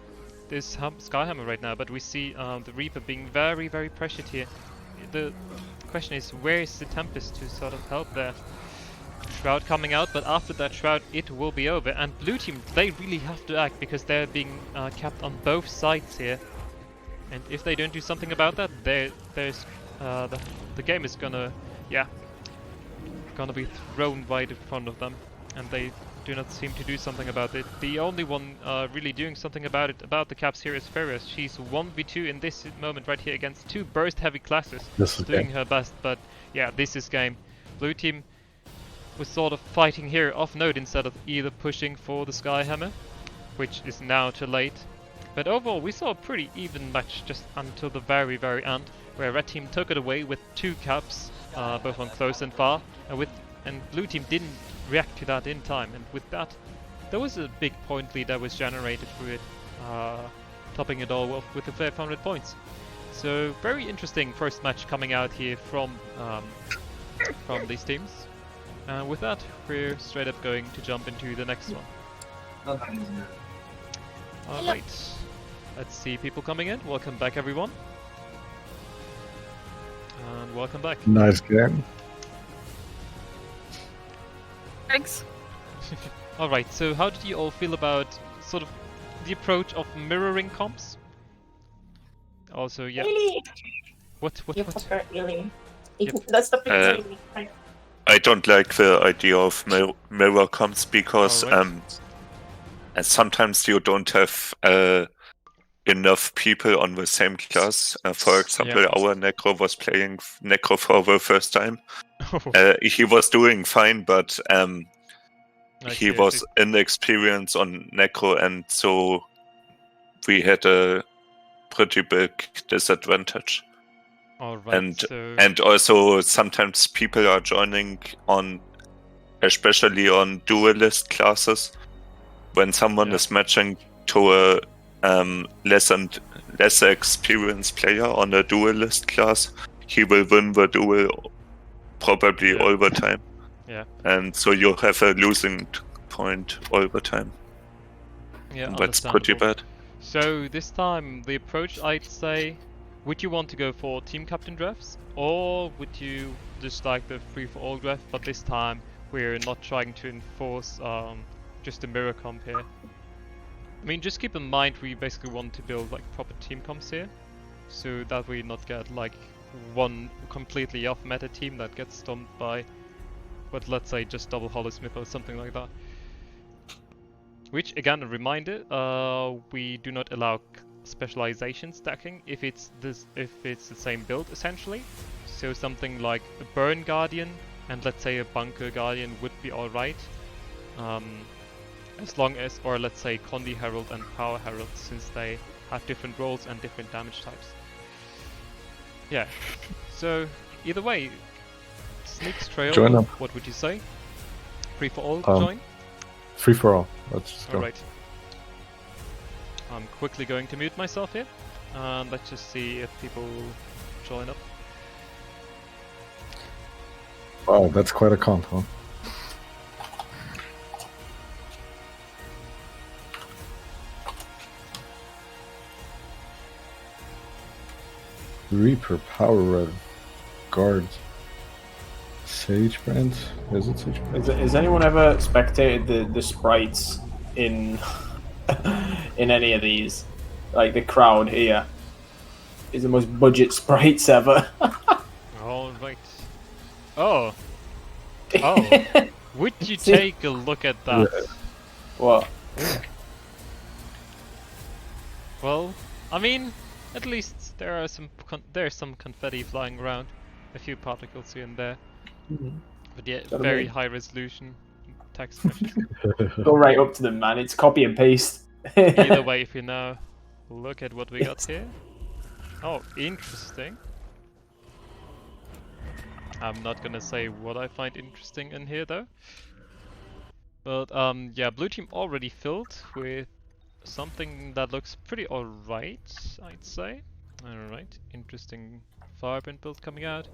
Speaker 1: this Skyhammer right now, but we see the Reaper being very pressured here. The question is, where is the Tempest to sort of help there? Shroud coming out, but after that Shroud it will be over, and blue team, they really have to act because they're being capped on both sides here, and if they don't do something about that, the game is gonna be thrown right in front of them, and they do not seem to do something about it. The only one really doing something about the caps here is Farios. She's 1v2 in this moment right here against 2 burst heavy classes, doing her best, but yeah, this is game. Blue team was sort of fighting here off node instead of either pushing for the Skyhammer, which is now too late. But overall we saw a pretty even match just until the very end, where red team took it away with 2 caps, both on close and far, and blue team didn't react to that in time, and with that there was a big point lead that was generated through it, topping it all off with the 500 points. So very interesting first match coming out here from these teams. And with that, we're straight up going to jump into the next one. Alright, let's see people coming in. Welcome back, everyone. And welcome back.
Speaker 2: Nice game.
Speaker 6: Thanks.
Speaker 1: Alright, so how did you all feel about sort of the approach of mirroring comps? Also, yeah.
Speaker 6: Really?
Speaker 1: What?
Speaker 6: Really?
Speaker 1: Yep.
Speaker 6: That's the thing.
Speaker 10: I don't like the idea of mirror comps because
Speaker 1: Alright.
Speaker 10: and sometimes you don't have enough people on the same class. For example, our Necro was playing Necro for the first time. He was doing fine, but he was inexperienced on Necro, and so we had a pretty big disadvantage.
Speaker 1: Alright,
Speaker 10: and also sometimes people are joining on, especially on duelist classes, when someone is matching to a lesser experienced player on a duelist class, he will win the duel probably all the time.
Speaker 1: Yeah.
Speaker 10: And so you have a losing point all the time.
Speaker 1: Yeah,
Speaker 10: that's pretty bad.
Speaker 1: So this time the approach, I'd say, would you want to go for team captain drafts, or would you just like the free for all draft? But this time we're not trying to enforce just a mirror comp here. I mean, just keep in mind we basically want to build like proper team comps here, so that we not get like one completely off meta team that gets stomped by, but let's say just double Hollow-Smith or something like that. Which again, a reminder, we do not allow specialization stacking if it's the same build essentially. So something like a Burn Guardian and let's say a Bunker Guardian would be alright. As long as, or let's say Condi Herald and Power Herald, since they have different roles and different damage types. Yeah, so either way, Sneaks Trail,
Speaker 2: Join up.
Speaker 1: what would you say? Free for all, join?
Speaker 2: Free for all. Let's just go.
Speaker 1: Alright. I'm quickly going to mute myself here, and let's just see if people join up.
Speaker 2: Wow, that's quite a comp, huh? Reaper, Power Red, Guard, Sage Brand? Is it Sage Brand?
Speaker 3: Has anyone ever spectated the sprites in in any of these? Like the crowd here is the most budget sprites ever.
Speaker 1: Alright. Oh. Oh. Would you take a look at that?
Speaker 3: What?
Speaker 1: Well, I mean, at least there are there's some confetti flying around, a few particles here and there. But yeah, very high resolution text messages.
Speaker 3: Go right up to them, man. It's copy and paste.
Speaker 1: Either way, if you now look at what we got here. Oh, interesting. I'm not gonna say what I find interesting in here though. But yeah, blue team already filled with something that looks pretty alright, I'd say. Alright, interesting Firebrand build coming out.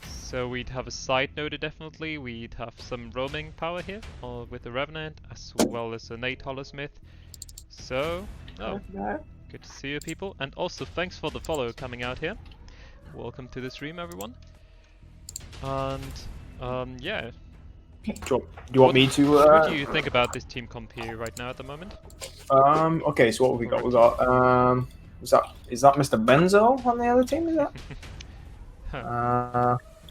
Speaker 1: So we'd have a side noder definitely, we'd have some roaming power here with the Revenant, as well as a Nate Hollow-Smith. So, good to see you people, and also thanks for the follow coming out here. Welcome to the stream, everyone. And yeah.
Speaker 3: Do you want me to?
Speaker 1: What do you think about this team comp here right now at the moment?
Speaker 3: Okay, so what have we got? We got is that Mr. Benzo on the other team? Is that?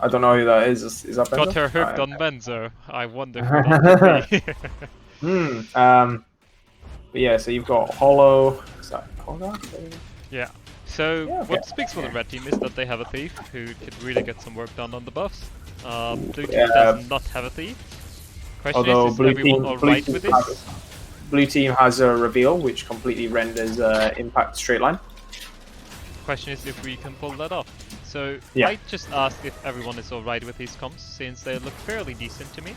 Speaker 3: I don't know who that is. Is that Benzo?
Speaker 1: Got her hooked on Benzo. I wonder who that could be.
Speaker 3: But yeah, so you've got Hollow. Is that Hollow?
Speaker 1: Yeah. So
Speaker 3: okay.
Speaker 1: what speaks for the red team is that they have a thief who could really get some work done on the buffs. Blue team does not have a thief. Question is everyone alright with this?
Speaker 3: Blue team has a reveal which completely renders impact straight line.
Speaker 1: Question is if we can pull that off. So
Speaker 3: yeah.
Speaker 1: I just asked if everyone is alright with these comps, since they look fairly decent to me.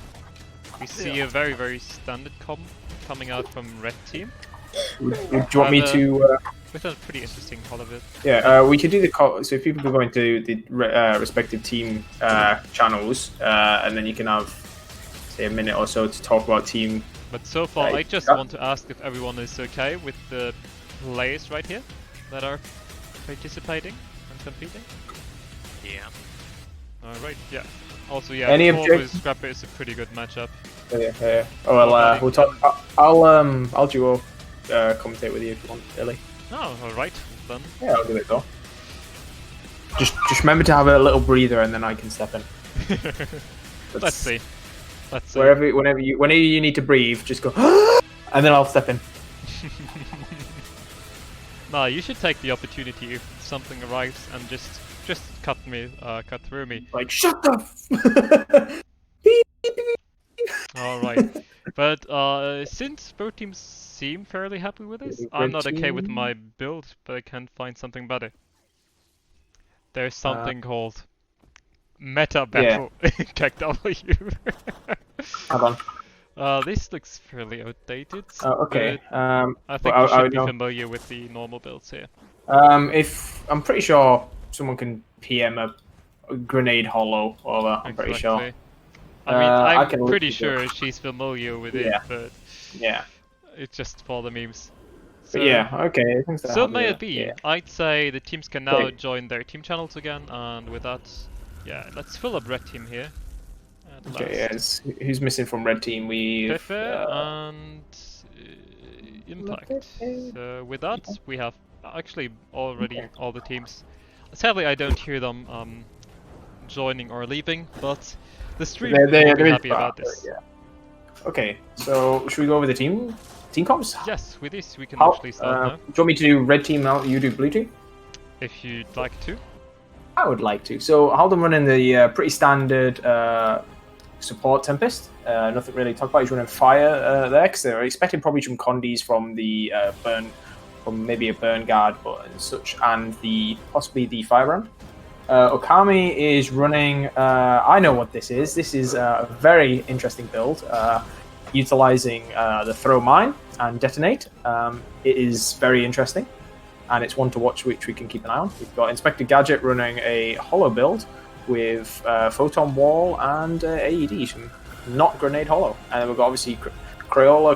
Speaker 1: We see a very, very standard comp coming out from red team.
Speaker 3: Do you want me to?
Speaker 1: With a pretty interesting holo build.
Speaker 3: Yeah, we could do the call. So if people go into the respective team channels, and then you can have say a minute or so to talk about team.
Speaker 1: But so far, I just want to ask if everyone is okay with the players right here that are participating and competing.
Speaker 4: Yeah.
Speaker 1: Alright, yeah. Also, yeah,
Speaker 3: Any
Speaker 1: Scrapper is a pretty good matchup.
Speaker 3: Yeah. Oh well, we'll talk. I'll duo commentate with you if you want, Billy.
Speaker 1: Oh, alright, then.
Speaker 3: Yeah, I'll do it though. Just remember to have a little breather, and then I can step in.
Speaker 1: Let's see.
Speaker 3: Whenever you need to breathe, just go, and then I'll step in.
Speaker 1: Nah, you should take the opportunity if something arrives and just cut through me.
Speaker 3: Like, shut the.
Speaker 1: Alright, but since both teams seem fairly happy with this, I'm not okay with my build, but I can find something better. There's something called Meta Battle GW2.
Speaker 3: Hold on.
Speaker 1: This looks fairly outdated.
Speaker 3: Okay.
Speaker 1: I think you should be familiar with the normal builds here.
Speaker 3: If I'm pretty sure someone can PM a grenade holo over. I'm pretty sure.
Speaker 1: I mean, I'm pretty sure she's familiar with it, but
Speaker 3: yeah,
Speaker 1: it's just for the memes.
Speaker 3: So, but yeah, okay. I think
Speaker 1: so may it be. Yeah. I'd say the teams can now join their team channels again, and with that, yeah, let's fill up red team here.
Speaker 3: Okay, yes. Who's missing from red team?
Speaker 1: Pepe and Impact. So with that, we have actually already all the teams. Sadly, I don't hear them joining or leaving, but the stream will be happy about this.
Speaker 3: Yeah. Okay, so should we go over the team comps?
Speaker 1: Yes, with this we can actually start now.
Speaker 3: Do you want me to do red team now? You do blue team?
Speaker 1: If you'd like to.
Speaker 3: I would like to. So Haldon running the pretty standard support Tempest. Nothing really to talk about. He's running fire there because they're expecting probably some condies from the from maybe a burn guard, but and such, and possibly the fire brand. Okami is running. I know what this is. This is a very interesting build, utilizing the throw mine and detonate. It is very interesting, and it's one to watch, which we can keep an eye on. We've got Inspector Gadget running a holo build with photon wall and AED, not grenade holo. And we've got obviously Crayola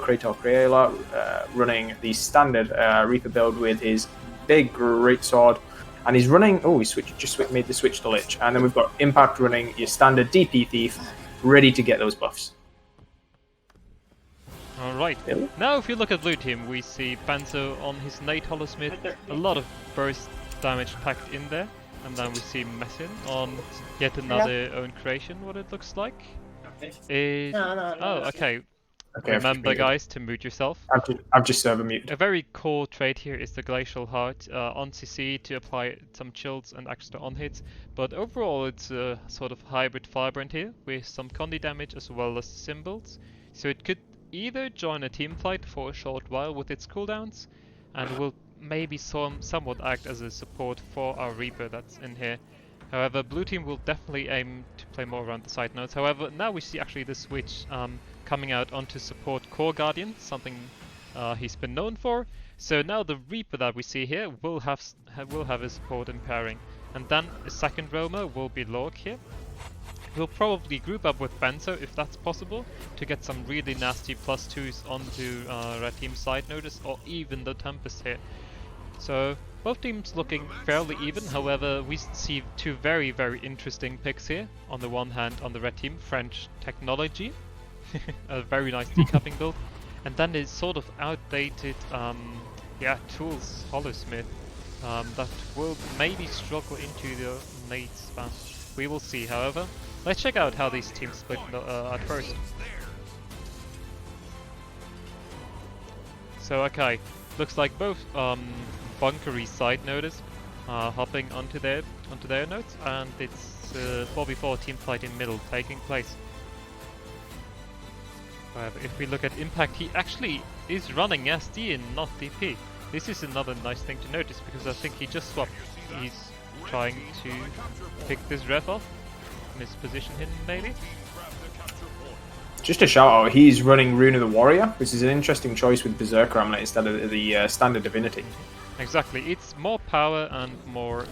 Speaker 3: running the standard Reaper build with his big great sword. And he's running. Oh, made the switch to Lich. And then we've got Impact running your standard DP Thief, ready to get those buffs.
Speaker 1: Alright. Now, if you look at blue team, we see Banzo on his Nate Holosmith, a lot of burst damage packed in there. And then we see Messin on yet another own creation, what it looks like. Oh, okay. Remember, guys, to mute yourself.
Speaker 3: I've just server muted.
Speaker 1: A very core trait here is the Glacial Heart on CC to apply some chills and extra on hits, but overall it's a sort of hybrid firebrand here with some condi damage as well as symbols. So it could either join a team fight for a short while with its cooldowns, and will maybe somewhat act as a support for our Reaper that's in here. However, blue team will definitely aim to play more around the side nodes. However, now we see actually the switch coming out onto support Core Guardian, something he's been known for. So now the Reaper that we see here will have a support in pairing, and then a second roamer will be Lork here. We'll probably group up with Benzo if that's possible to get some really nasty +2s onto red team's side notice, or even the Tempest here. So both teams looking fairly even. However, we see two very, very interesting picks here. On the one hand, on the red team, French Technology, a very nice decupping build, and then this sort of outdated, Tools Holosmith that will maybe struggle into the nade spam. We will see. However, let's check out how these teams split at first. So okay, looks like both bunkery side nodes hopping onto their nodes, and it's 4v4 team fight in middle taking place. However, if we look at Impact, he actually is running SD and not DP. This is another nice thing to notice, because I think he just swapped. He's trying to pick this ref off in his position hidden maybe.
Speaker 3: just a shout out, he's running Rune of the Warrior, which is an interesting choice with Berserker Amulet instead of the standard Divinity.
Speaker 1: Exactly, it's more power and more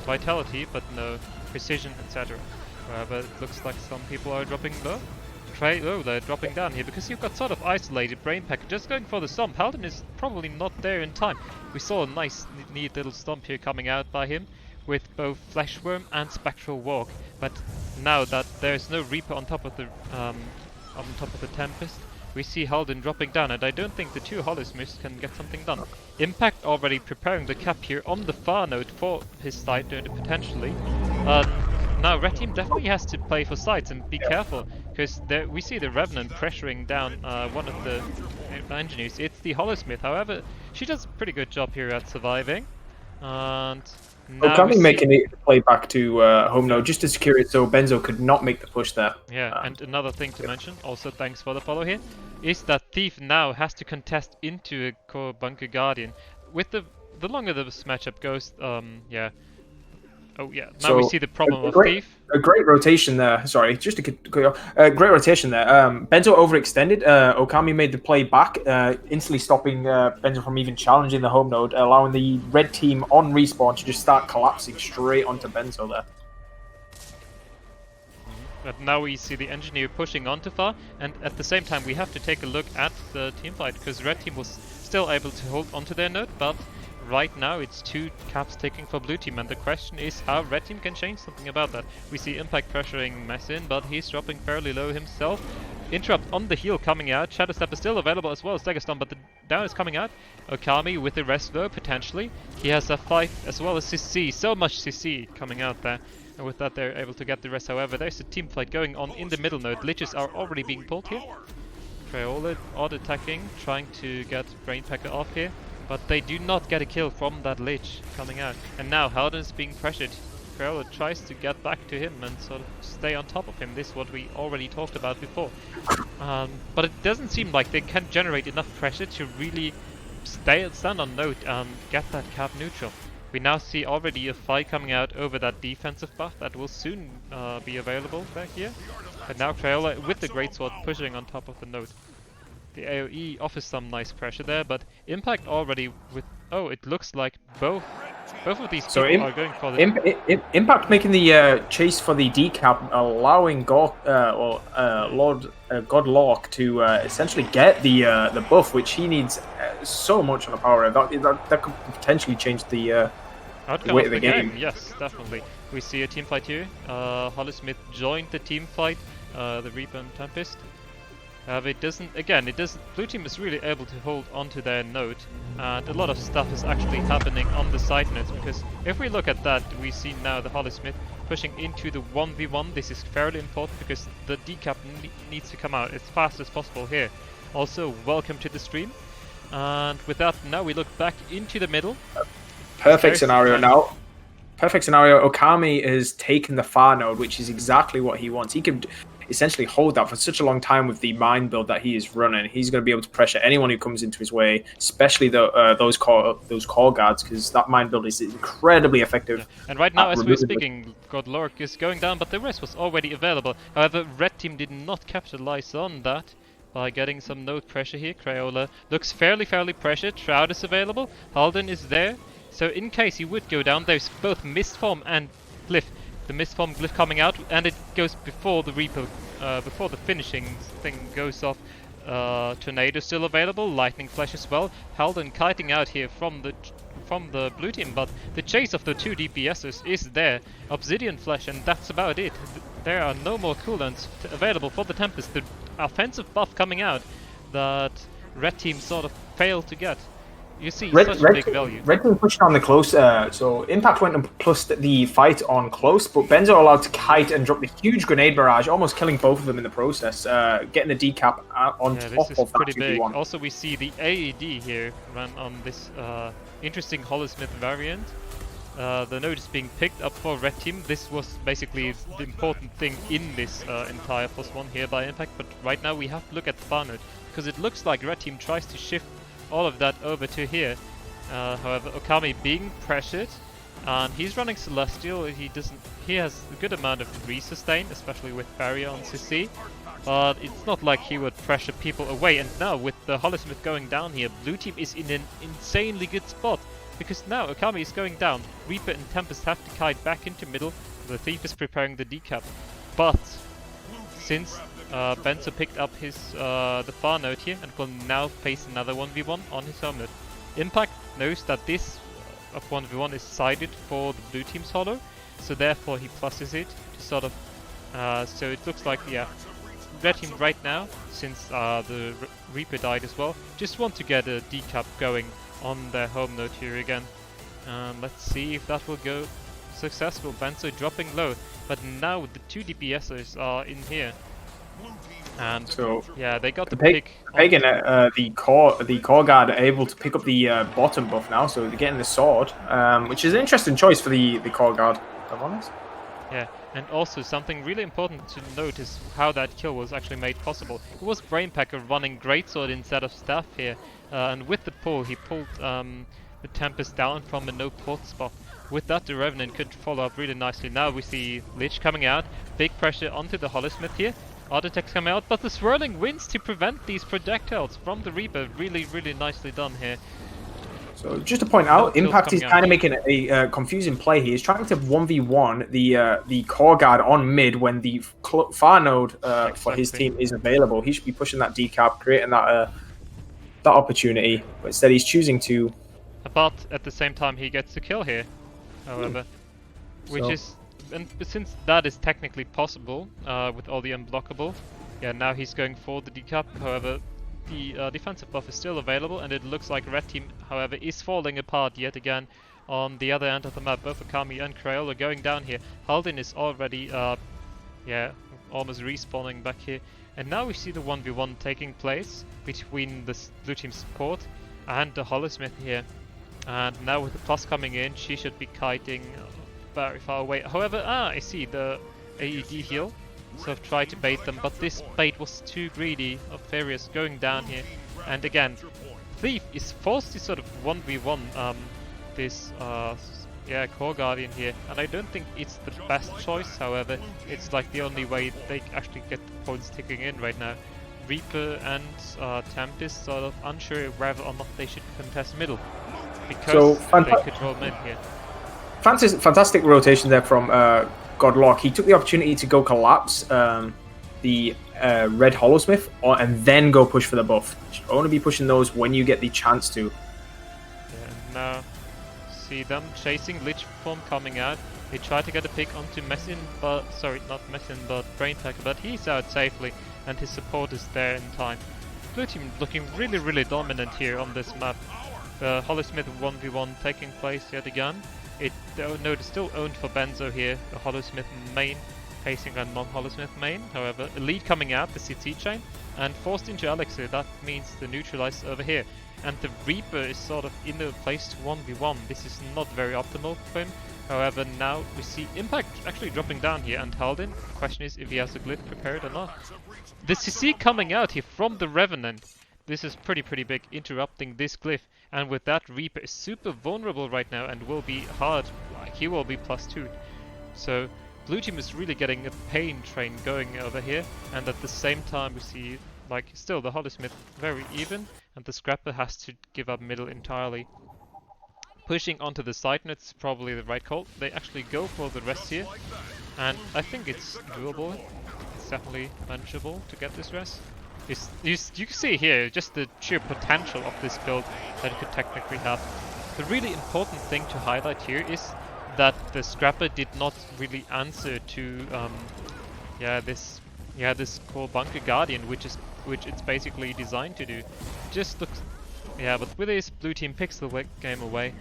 Speaker 1: vitality, but no precision, etc. But it looks like some people are dropping low. They're dropping down here because you've got sort of isolated Brain Pack just going for the stomp. Halden is probably not there in time. We saw a nice, neat little stomp here coming out by him with both Fleshworm and Spectral Walk. But now that there's no Reaper on top of the Tempest, we see Halden dropping down, and I don't think the two Holosmiths can get something done. Impact already preparing the cap here on the far node for his side node potentially. Now Red Team definitely has to play for sides and be careful, because we see the Revenant pressuring down one of the engineers. It's the Holosmith, however, she does a pretty good job here at surviving. And now
Speaker 3: Can we make a play back to home node just to secure it so Benzo could not make the push there?
Speaker 1: Yeah, and another thing to mention, also thanks for the follow here, is that Thief now has to contest into a core Bunker Guardian. With the longer this matchup goes, yeah. Oh yeah, now we see the problem of Thief.
Speaker 3: A great rotation there. Sorry, just to cut great rotation there. Benzo overextended. Okami made the play back, instantly stopping Benzo from even challenging the home node, allowing the red team on respawn to just start collapsing straight onto Benzo there.
Speaker 1: But now we see the engineer pushing onto far, and at the same time we have to take a look at the team fight, because red team was still able to hold onto their node, but right now it's two caps taking for blue team, and the question is how red team can change something about that. We see Impact pressuring Messin, but he's dropping fairly low himself. Interrupt on the heal coming out. Shadow Step is still available as well as Dagger Stun, but the down is coming out. Okami with the rest though, potentially. He has a 5 as well as CC. So much CC coming out there. And with that they're able to get the rest. However, there's a team fight going on in the middle node. Liches are already being pulled here. Crayola odd attacking, trying to get Brainpacker off here. But they do not get a kill from that Lich coming out. And now Halden is being pressured. Crayola tries to get back to him and sort of stay on top of him. This is what we already talked about before. But it doesn't seem like they can generate enough pressure to really stand on node and get that cap neutral. We now see already a fight coming out over that defensive buff that will soon be available back here. And now Crayola with the Greatsword pushing on top of the node. The AoE offers some nice pressure there, but Impact already with... Oh, it looks like both of these people are going for the...
Speaker 3: Impact making the chase for the decap, allowing Lord Godlork to essentially get the buff, which he needs so much on the power. That could potentially change the way of the game.
Speaker 1: Yes, definitely. We see a team fight here. Holosmith joined the team fight, the Reaper and Tempest. It doesn't. Blue team is really able to hold onto their node, and a lot of stuff is actually happening on the side nodes. Because if we look at that, we see now the Holosmith pushing into the 1v1. This is fairly important because the decap needs to come out as fast as possible here. Also, welcome to the stream. And with that, now we look back into the middle.
Speaker 3: Perfect scenario now. Perfect scenario. Okami has taken the far node, which is exactly what he wants. He could essentially hold that for such a long time with the mine build that he is running. He's going to be able to pressure anyone who comes into his way, especially those core guards, because that mine build is incredibly effective.
Speaker 1: Yeah. And right now, as we're speaking, Godlork is going down, but the rest was already available. However, red team did not capitalize on that by getting some node pressure here. Crayola looks fairly pressured. Shroud is available. Halden is there. So in case he would go down, there's both Mistform and Glyph. The Mistform Glyph coming out, and it goes before the Reaper, before the finishing thing goes off. Tornado still available, Lightning Flash as well. Halden kiting out here from the blue team, but the chase of the two DPSers is there. Obsidian Flash, and that's about it. There are no more cooldowns available for the Tempest. The offensive buff coming out that red team sort of failed to get. You see such a big value.
Speaker 3: Red team pushed on the close, so Impact went and plus the fight on close, but Benzo allowed to kite and drop the huge grenade barrage, almost killing both of them in the process, getting the decap on top of that
Speaker 1: pretty big.
Speaker 3: 2v1.
Speaker 1: Also, we see the AED here run on this interesting Holosmith variant. The node is being picked up for red team. This was basically the important thing in this entire +1 here by Impact, but right now we have to look at the far node, because it looks like red team tries to shift all of that over to here. However, Okami being pressured, and he's running Celestial. He has a good amount of re-sustain, especially with barrier on CC. but it's not like he would pressure people away. And now with the Holosmith going down here, blue team is in an insanely good spot, because now Okami is going down, Reaper and Tempest have to kite back into middle, the Thief is preparing the decap. But since Benzo picked up his the far node here and will now face another 1v1 on his home node, Impact knows that this 1v1 is sided for the blue team's holo, so therefore he pluses it to sort of so it looks like, yeah, red team right now, since the Reaper died as well, just want to get a decap going on their home node here again. Let's see if that will go successful. Benzo dropping low, but now the 2 DPSers are in here. And
Speaker 3: So
Speaker 1: yeah, they got the
Speaker 3: Pagan,
Speaker 1: pick.
Speaker 3: the core guard are able to pick up the bottom buff now, so they're getting the sword, which is an interesting choice for the core guard, if I'm honest.
Speaker 1: Yeah, and also something really important to note is how that kill was actually made possible. It was Brainpacker running Greatsword instead of Staff here, and with the pull he pulled the Tempest down from a no port spot. With that, the Revenant could follow up really nicely. Now we see Lich coming out, big pressure onto the Holosmith here. Architects come out, but the Swirling Winds to prevent these projectiles from the Reaper. Really, really nicely done here.
Speaker 3: So just to point out,
Speaker 1: Kills
Speaker 3: Impact is
Speaker 1: coming
Speaker 3: kind
Speaker 1: out.
Speaker 3: of making a confusing play here. He's trying to 1v1 the core guard on mid when the far node for his
Speaker 1: Exactly.
Speaker 3: team is available. He should be pushing that decap, creating that that opportunity, but instead he's choosing to.
Speaker 1: But at the same time he gets the kill here, however. Which
Speaker 3: So-
Speaker 1: is, and since that is technically possible with all the unblockable, yeah, now he's going for the decap. However, the defensive buff is still available, and it looks like red team, however, is falling apart yet again on the other end of the map. Both Akami and Crayola going down here. Haldin is already, yeah, almost respawning back here. And now we see the 1v1 taking place between the blue team support and the Holosmith here. And now with the plus coming in, she should be kiting very far away. However, I see the AED heal. So I've tried to bait them, but this bait was too greedy of Farius going down here. And again, Thief is forced to sort of 1v1 this yeah, Core Guardian here. And I don't think it's the best choice, however. It's like the only way they actually get the points ticking in right now. Reaper and Tempest sort of unsure whether or not they should contest middle, because they could roll mid here.
Speaker 3: Fantastic rotation there from Godlock. He took the opportunity to go collapse the red Holosmith and then go push for the buff. You should only be pushing those when you get the chance to.
Speaker 1: Yeah, now see them chasing Lich form coming out. They try to get a pick onto Messin, but sorry, not Messin, but Brainpacker, but he's out safely and his support is there in time. Blue team looking really, really dominant here on this map. Holosmith 1v1 taking place yet again. The node is still owned for Benzo here, the Holosmith main facing a non-Holosmith main. However, a lead coming out, the CT chain, and forced into Elixir. That means the neutralize over here. And the Reaper is sort of in a place to 1v1. This is not very optimal for him. However, now we see Impact actually dropping down here, and Haldin. The question is if he has a glyph prepared or not. The CC coming out here from the Revenant. This is pretty big, interrupting this glyph. And with that, Reaper is super vulnerable right now and will be hard, like he will be +2. So blue team is really getting a pain train going over here, and at the same time we see like still the Holosmith very even, and the Scrapper has to give up middle entirely. Pushing onto the side nodes is probably the right call. They actually go for the rest here, and I think it's doable. It's definitely manageable to get this rest. You can see here just the sheer potential of this build that it could technically have. The really important thing to highlight here is that the Scrapper did not really answer to this core Bunker Guardian, which it's basically designed to do. Just looks, yeah, but with this, blue team picks the game away.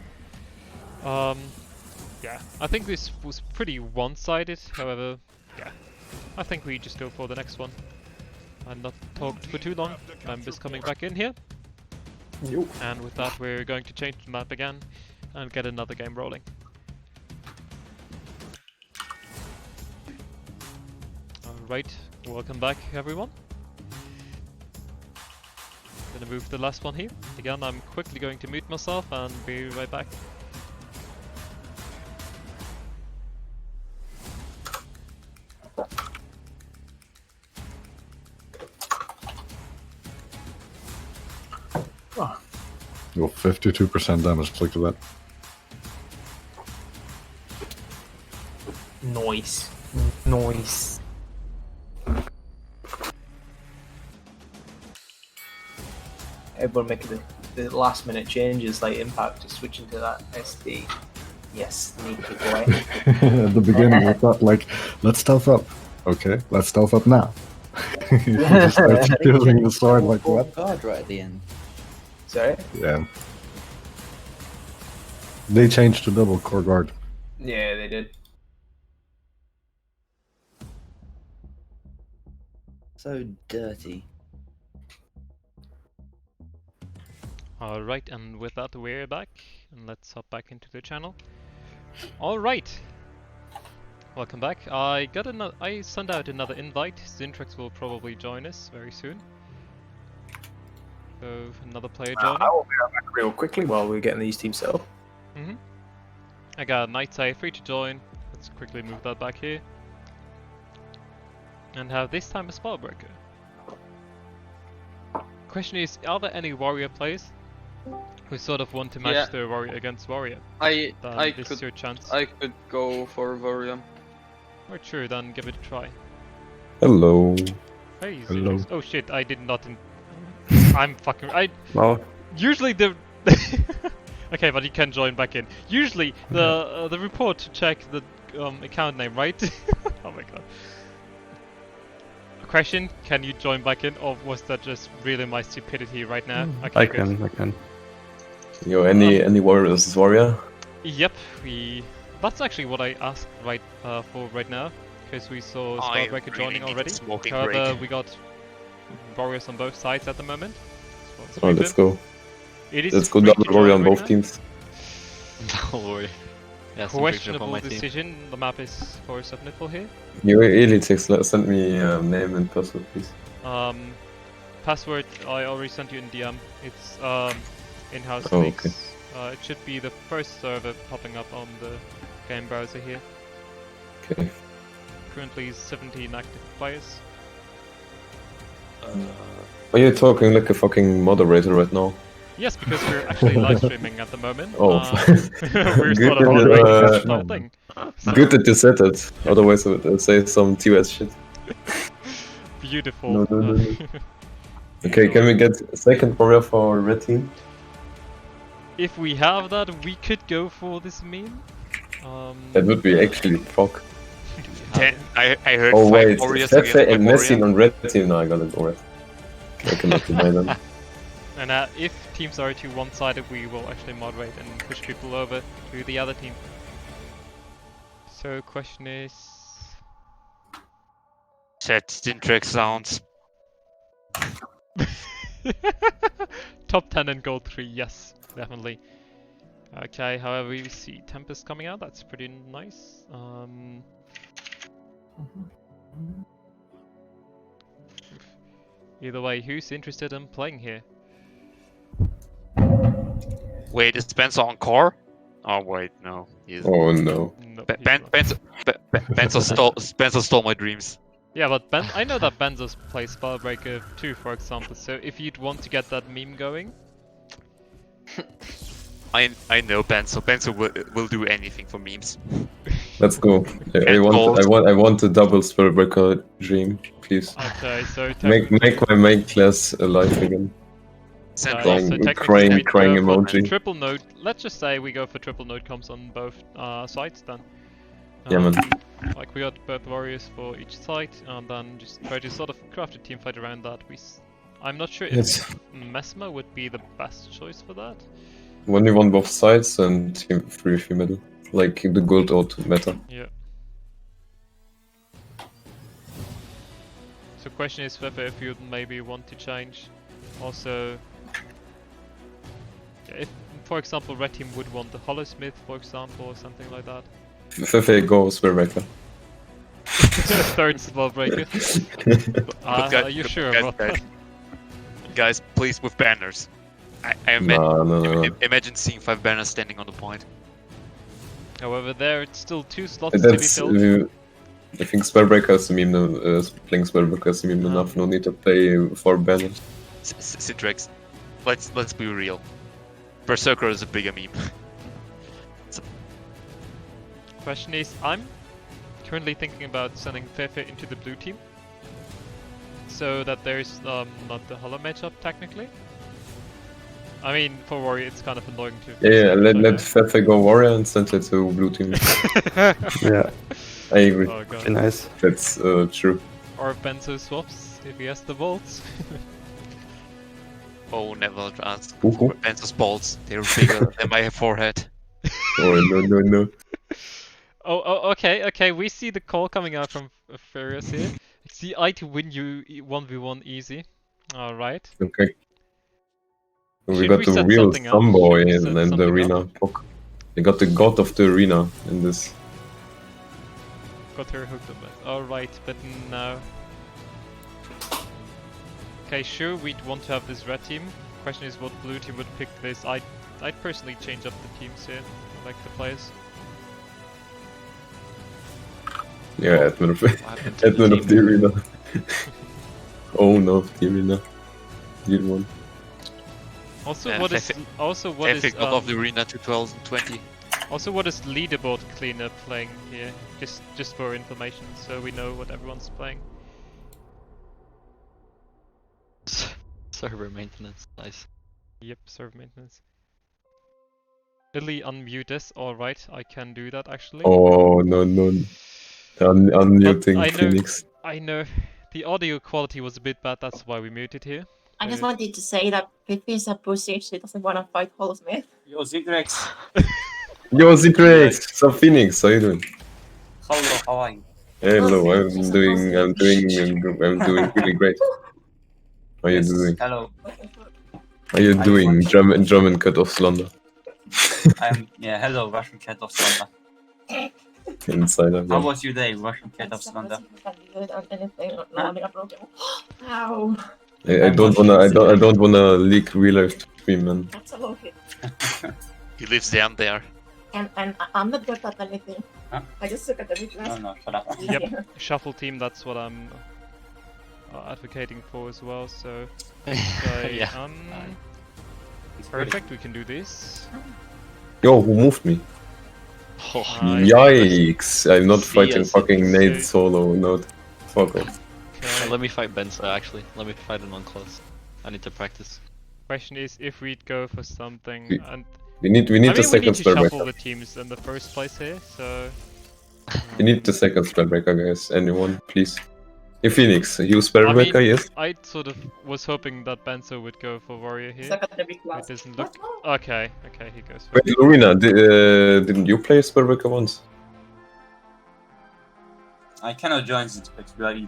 Speaker 1: Yeah, I think this was pretty one-sided. However, yeah, I think we just go for the next one. And not talked for too long. Members coming back in here.
Speaker 3: Yo.
Speaker 1: And with that, we're going to change the map again and get another game rolling. Alright, welcome back everyone. Gonna move the last one here. Again, I'm quickly going to mute myself and be right back.
Speaker 2: Well, 52% damage, look at that.
Speaker 3: Noise. Noise. Everyone making the last minute changes like Impact, just switching to that SD. Yes, need to go away.
Speaker 2: At the beginning, I thought, like, let's stealth up. Okay, let's stealth up now. You just start using the sword, like, what?
Speaker 11: Guard right at the end.
Speaker 3: Sorry?
Speaker 2: Yeah. They changed to double core guard.
Speaker 3: Yeah, they did.
Speaker 11: So dirty.
Speaker 1: Alright, and with that we're back, and let's hop back into the channel. Alright! Welcome back. I sent out another invite. Zintrax will probably join us very soon. So, another player joining.
Speaker 3: I will be right back real quickly while we're getting these teams set up.
Speaker 1: I got Knights A free to join. Let's quickly move that back here. And have this time a Spellbreaker. Question is, are there any warrior players who sort of want to match their warrior against warrior?
Speaker 9: I
Speaker 1: This is your chance.
Speaker 9: I could go for Warrior.
Speaker 1: Or true, then give it a try.
Speaker 2: Hello.
Speaker 1: Hey,
Speaker 2: Hello.
Speaker 1: Zintrax. Oh shit, I did not I'm fucking...
Speaker 8: Wow.
Speaker 1: Usually the... Okay, but you can join back in. Usually the report to check the account name, right? Oh my god. Question, can you join back in, or was that just really my stupidity right now? Okay,
Speaker 8: I
Speaker 1: good.
Speaker 8: can.
Speaker 5: Yo, any warrior versus warrior?
Speaker 1: Yep, that's actually what I asked for right now, because we saw Spellbreaker joining already. However, we got warriors on both sides at the moment. So
Speaker 5: Oh, let's go.
Speaker 1: Let's
Speaker 5: go double warrior on both teams.
Speaker 4: Don't worry. Yeah,
Speaker 1: Questionable decision. The map is for subnipple here.
Speaker 5: Yo, Elitix, send me name and password, please.
Speaker 1: Password I already sent you in DM. It's Inhouse
Speaker 5: Oh,
Speaker 1: Leaks.
Speaker 5: okay.
Speaker 1: It should be the first server popping up on the game browser here.
Speaker 5: Okay.
Speaker 1: Currently 17 active players.
Speaker 5: Are you talking like a fucking moderator right now?
Speaker 1: Yes, because we're actually live streaming at the moment.
Speaker 5: Oh.
Speaker 1: We're
Speaker 5: Good
Speaker 1: sort of
Speaker 5: that,
Speaker 1: moderating this whole thing. So,
Speaker 5: Good that you said it, otherwise I would say some TOS shit.
Speaker 1: beautiful.
Speaker 5: No. Okay, can we get a second warrior for red team?
Speaker 1: If we have that, we could go for this meme.
Speaker 5: That would be actually fuck.
Speaker 4: I heard
Speaker 5: Oh
Speaker 4: 5
Speaker 5: wait,
Speaker 4: warriors
Speaker 5: Fefe
Speaker 4: against
Speaker 5: and
Speaker 4: my
Speaker 5: Messi
Speaker 4: warrior.
Speaker 5: on red team. No, I got it alright. I cannot deny them.
Speaker 1: And if teams are too one-sided, we will actually moderate and push people over to the other team. So, question is...
Speaker 4: Set Zintrax sounds.
Speaker 1: Top 10 and gold 3, yes, definitely. Okay, however, we see Tempest coming out, that's pretty nice. Either way, who's interested in playing here?
Speaker 4: Wait, is Spencer on core? Oh wait, no. He isn't.
Speaker 5: Oh no.
Speaker 1: No, he's not.
Speaker 4: Spencer stole my dreams.
Speaker 1: Yeah, but I know that Benzos plays Spellbreaker 2, for example, so if you'd want to get that meme going...
Speaker 4: I know Benzo. Benzo will do anything for memes.
Speaker 5: Let's go. I want a double Spellbreaker dream, please.
Speaker 1: Okay, so...
Speaker 5: Make my main class alive again. Crying emoji.
Speaker 1: Triple node. Let's just say we go for triple node comps on both sides then.
Speaker 5: Yeah, man.
Speaker 1: Like we got both warriors for each side, and then just try to sort of craft a team fight around that. I'm not sure if Mesmer would be the best choice for that.
Speaker 5: 1v1 both sides and team 3 middle. Like the gold out meta.
Speaker 1: Yeah. So question is Fefe if you'd maybe want to change. Also, if for example red team would want the Hollow Smith, for example, or something like that.
Speaker 5: Fefe go Spellbreaker.
Speaker 1: Third Spellbreaker. Are you sure about that?
Speaker 4: Guys, please with banners. Imagine seeing 5 banners standing on the point.
Speaker 1: However, there it's still 2 slots to be filled.
Speaker 5: I think Spellbreaker is the meme. Playing Spellbreaker is the meme enough. No need to play 4 banners.
Speaker 4: Citrix, let's be real. Berserker is a bigger meme.
Speaker 1: Question is, I'm currently thinking about sending Fefe into the blue team, so that there's not the hollow matchup technically. I mean, for Warrior, it's kind of annoying to.
Speaker 5: Yeah, let Fefe go Warrior and send it to blue team.
Speaker 8: Yeah,
Speaker 5: I agree.
Speaker 1: Oh god.
Speaker 8: be nice.
Speaker 5: That's true.
Speaker 1: Or Benzo swaps if he has the bolts.
Speaker 4: Oh, never ask
Speaker 5: Who?
Speaker 4: for Benzo's balls. They're bigger than my forehead.
Speaker 5: Oh no.
Speaker 1: Oh, okay. We see the call coming out from Furious here. See, I to win you 1v1 easy. All right.
Speaker 5: Okay. We
Speaker 1: Should
Speaker 5: got
Speaker 1: we
Speaker 5: the
Speaker 1: set
Speaker 5: real
Speaker 1: something up?
Speaker 5: Thumboy
Speaker 1: Should we
Speaker 5: in
Speaker 1: set
Speaker 5: the
Speaker 1: something
Speaker 5: arena.
Speaker 1: up?
Speaker 5: Fuck. They got the god of the arena in this.
Speaker 1: Got her hooked up. All right, but now. Okay, sure, we'd want to have this red team. Question is, what blue team would pick this? I'd personally change up the teams here, like the players.
Speaker 5: Yeah, admin of the arena. Oh no, the arena. Good one.
Speaker 1: Also,
Speaker 4: And
Speaker 1: what is
Speaker 4: God of the Arena 2020.
Speaker 1: also what is leaderboard cleaner playing here? Just for information, so we know what everyone's playing.
Speaker 12: Server maintenance, nice.
Speaker 1: Yep, server maintenance. Lily, unmute us. All right, I can do that actually.
Speaker 5: Oh no. Unmuting Phoenix.
Speaker 1: I know. The audio quality was a bit bad. That's why we muted here.
Speaker 6: I just wanted to say that Pippi is a pussy. She doesn't want to fight Holosmith.
Speaker 3: Yo, Zigrex.
Speaker 5: Yo, Zigrex! So Phoenix, how you doing?
Speaker 3: Hello, how are you?
Speaker 5: Hello, I'm doing really great. How you doing?
Speaker 3: Hello.
Speaker 5: How you doing, German cut of Slaughter?
Speaker 3: Hello, Russian cat of Slaughter.
Speaker 5: Insider.
Speaker 3: How was your day, Russian cat of Slaughter?
Speaker 6: Ow.
Speaker 5: I don't wanna leak real life stream, man.
Speaker 6: Absolutely.
Speaker 4: He lives down there.
Speaker 6: And I'm not good at anything.
Speaker 3: Huh?
Speaker 6: I just look at the weakness.
Speaker 3: No, shut up.
Speaker 1: Yep, shuffle team. That's what I'm advocating for as well. So, okay,
Speaker 12: Yeah.
Speaker 1: Perfect. We can do this.
Speaker 5: Yo, who moved me?
Speaker 12: Oh,
Speaker 5: Yikes! I'm not fighting
Speaker 12: CS.
Speaker 5: fucking Nate solo. No, fuck off.
Speaker 1: Okay.
Speaker 12: let me fight Benz, actually. Let me fight him on close. I need to practice.
Speaker 1: Question is if we'd go for something,
Speaker 5: We-
Speaker 1: and
Speaker 5: We need
Speaker 1: I mean,
Speaker 5: the
Speaker 1: we
Speaker 5: second
Speaker 1: need to
Speaker 5: spell
Speaker 1: shuffle
Speaker 5: breaker.
Speaker 1: the teams in the first place here. So
Speaker 5: We need the second spell breaker, guys. Anyone, please. Hey, Phoenix, you spell
Speaker 1: I
Speaker 5: breaker,
Speaker 1: mean,
Speaker 5: yes?
Speaker 1: I sort of was hoping that Benzo would go for warrior here.
Speaker 6: Look at the big
Speaker 1: It
Speaker 6: glass.
Speaker 1: doesn't look. Okay, he goes for.
Speaker 5: Wait, Lorena, didn't you play spell breaker once?
Speaker 3: I cannot join this particularity.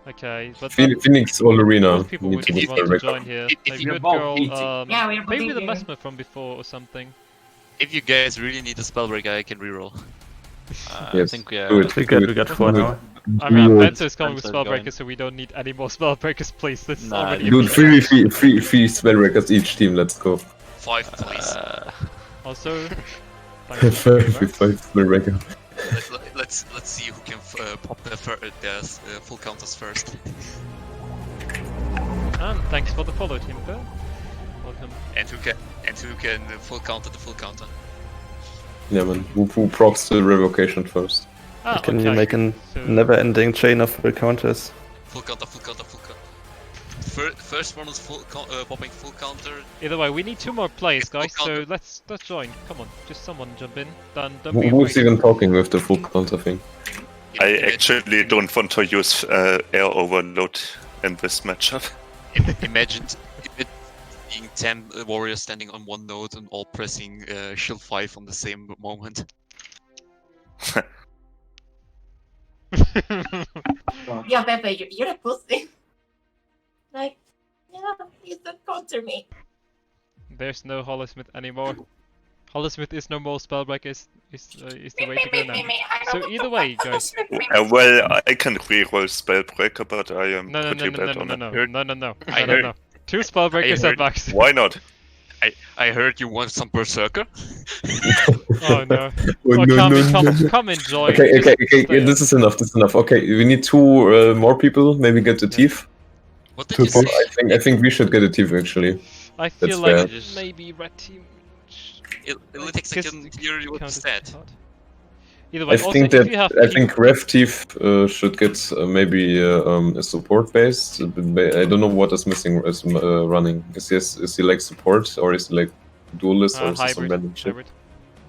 Speaker 1: Okay, but
Speaker 5: Phoenix or Lorena
Speaker 1: both people
Speaker 5: need
Speaker 1: would
Speaker 5: to be
Speaker 1: want
Speaker 5: spell
Speaker 1: to
Speaker 5: breaker.
Speaker 1: join here.
Speaker 4: If
Speaker 1: Like
Speaker 4: you're
Speaker 1: good
Speaker 3: both
Speaker 1: girl,
Speaker 3: eating.
Speaker 6: Yeah, we're
Speaker 1: maybe the
Speaker 6: both eating.
Speaker 1: Mesmer from before or something.
Speaker 4: If you guys really need a spellbreaker, I can reroll.
Speaker 12: I
Speaker 5: Yes,
Speaker 12: think
Speaker 5: do it.
Speaker 8: We got 4 now.
Speaker 1: I mean,
Speaker 5: Dude.
Speaker 1: Benzo is coming with
Speaker 12: Benzo's
Speaker 1: spellbreakers,
Speaker 12: going.
Speaker 1: so we don't need any more spellbreakers, please. This is
Speaker 12: Nah,
Speaker 1: already a
Speaker 5: Dude,
Speaker 1: bit-
Speaker 5: three spell breakers each team, let's go.
Speaker 4: 5, please.
Speaker 1: Also, thanks for the feedback.
Speaker 5: 5 spell breaker.
Speaker 4: Let's see who can pop their full counters first.
Speaker 1: And thanks for the follow, Timber. Welcome.
Speaker 4: And who can full counter the full counter.
Speaker 5: Yeah, man. Who procs the revocation first?
Speaker 1: Ah,
Speaker 8: Can
Speaker 1: okay.
Speaker 8: you make a
Speaker 1: So-
Speaker 8: never-ending chain of counters?
Speaker 4: Full counter. First one is popping full counter.
Speaker 1: Either way, we need 2 more players,
Speaker 4: It's full
Speaker 1: guys. So
Speaker 4: counter.
Speaker 1: let's join. Come on, just someone jump in. Don't be
Speaker 5: Who's
Speaker 1: afraid.
Speaker 5: even talking with the full counter thing?
Speaker 10: I actually don't want to use air overload in this matchup.
Speaker 4: Imagine being 10 warriors standing on one node and all pressing shield 5 on the same moment.
Speaker 6: Yeah, Pepe, you're a pussy. Like, yeah, you don't counter me.
Speaker 1: There's no Holosmith anymore. Holosmith is no more spellbreaker. Is the way to go now. So either way, guys.
Speaker 10: Well, I can reroll Spellbreaker, but I am
Speaker 1: No,
Speaker 10: pretty bad on it.
Speaker 1: no.
Speaker 4: I heard-
Speaker 1: No. 2 spellbreakers
Speaker 4: I
Speaker 1: at max.
Speaker 10: Why not?
Speaker 4: I heard you want some berserker.
Speaker 1: Oh no.
Speaker 5: Oh,
Speaker 1: Oh,
Speaker 5: no.
Speaker 1: come enjoy.
Speaker 5: Okay,
Speaker 1: Just stay
Speaker 5: this is enough. Okay, we need 2 more people, maybe get the thief.
Speaker 4: What did
Speaker 5: To
Speaker 4: you say?
Speaker 5: I think we should get a thief actually.
Speaker 1: I feel
Speaker 5: fair.
Speaker 1: like maybe red team.
Speaker 4: It'll take a second to hear what you said.
Speaker 1: Either way,
Speaker 5: I
Speaker 1: also,
Speaker 5: think
Speaker 1: if you have
Speaker 5: that Ref Thief should get maybe a support base. I don't know what is missing is running. Is he like support or is he like duelist or is he some
Speaker 1: hybrid.
Speaker 5: random shit?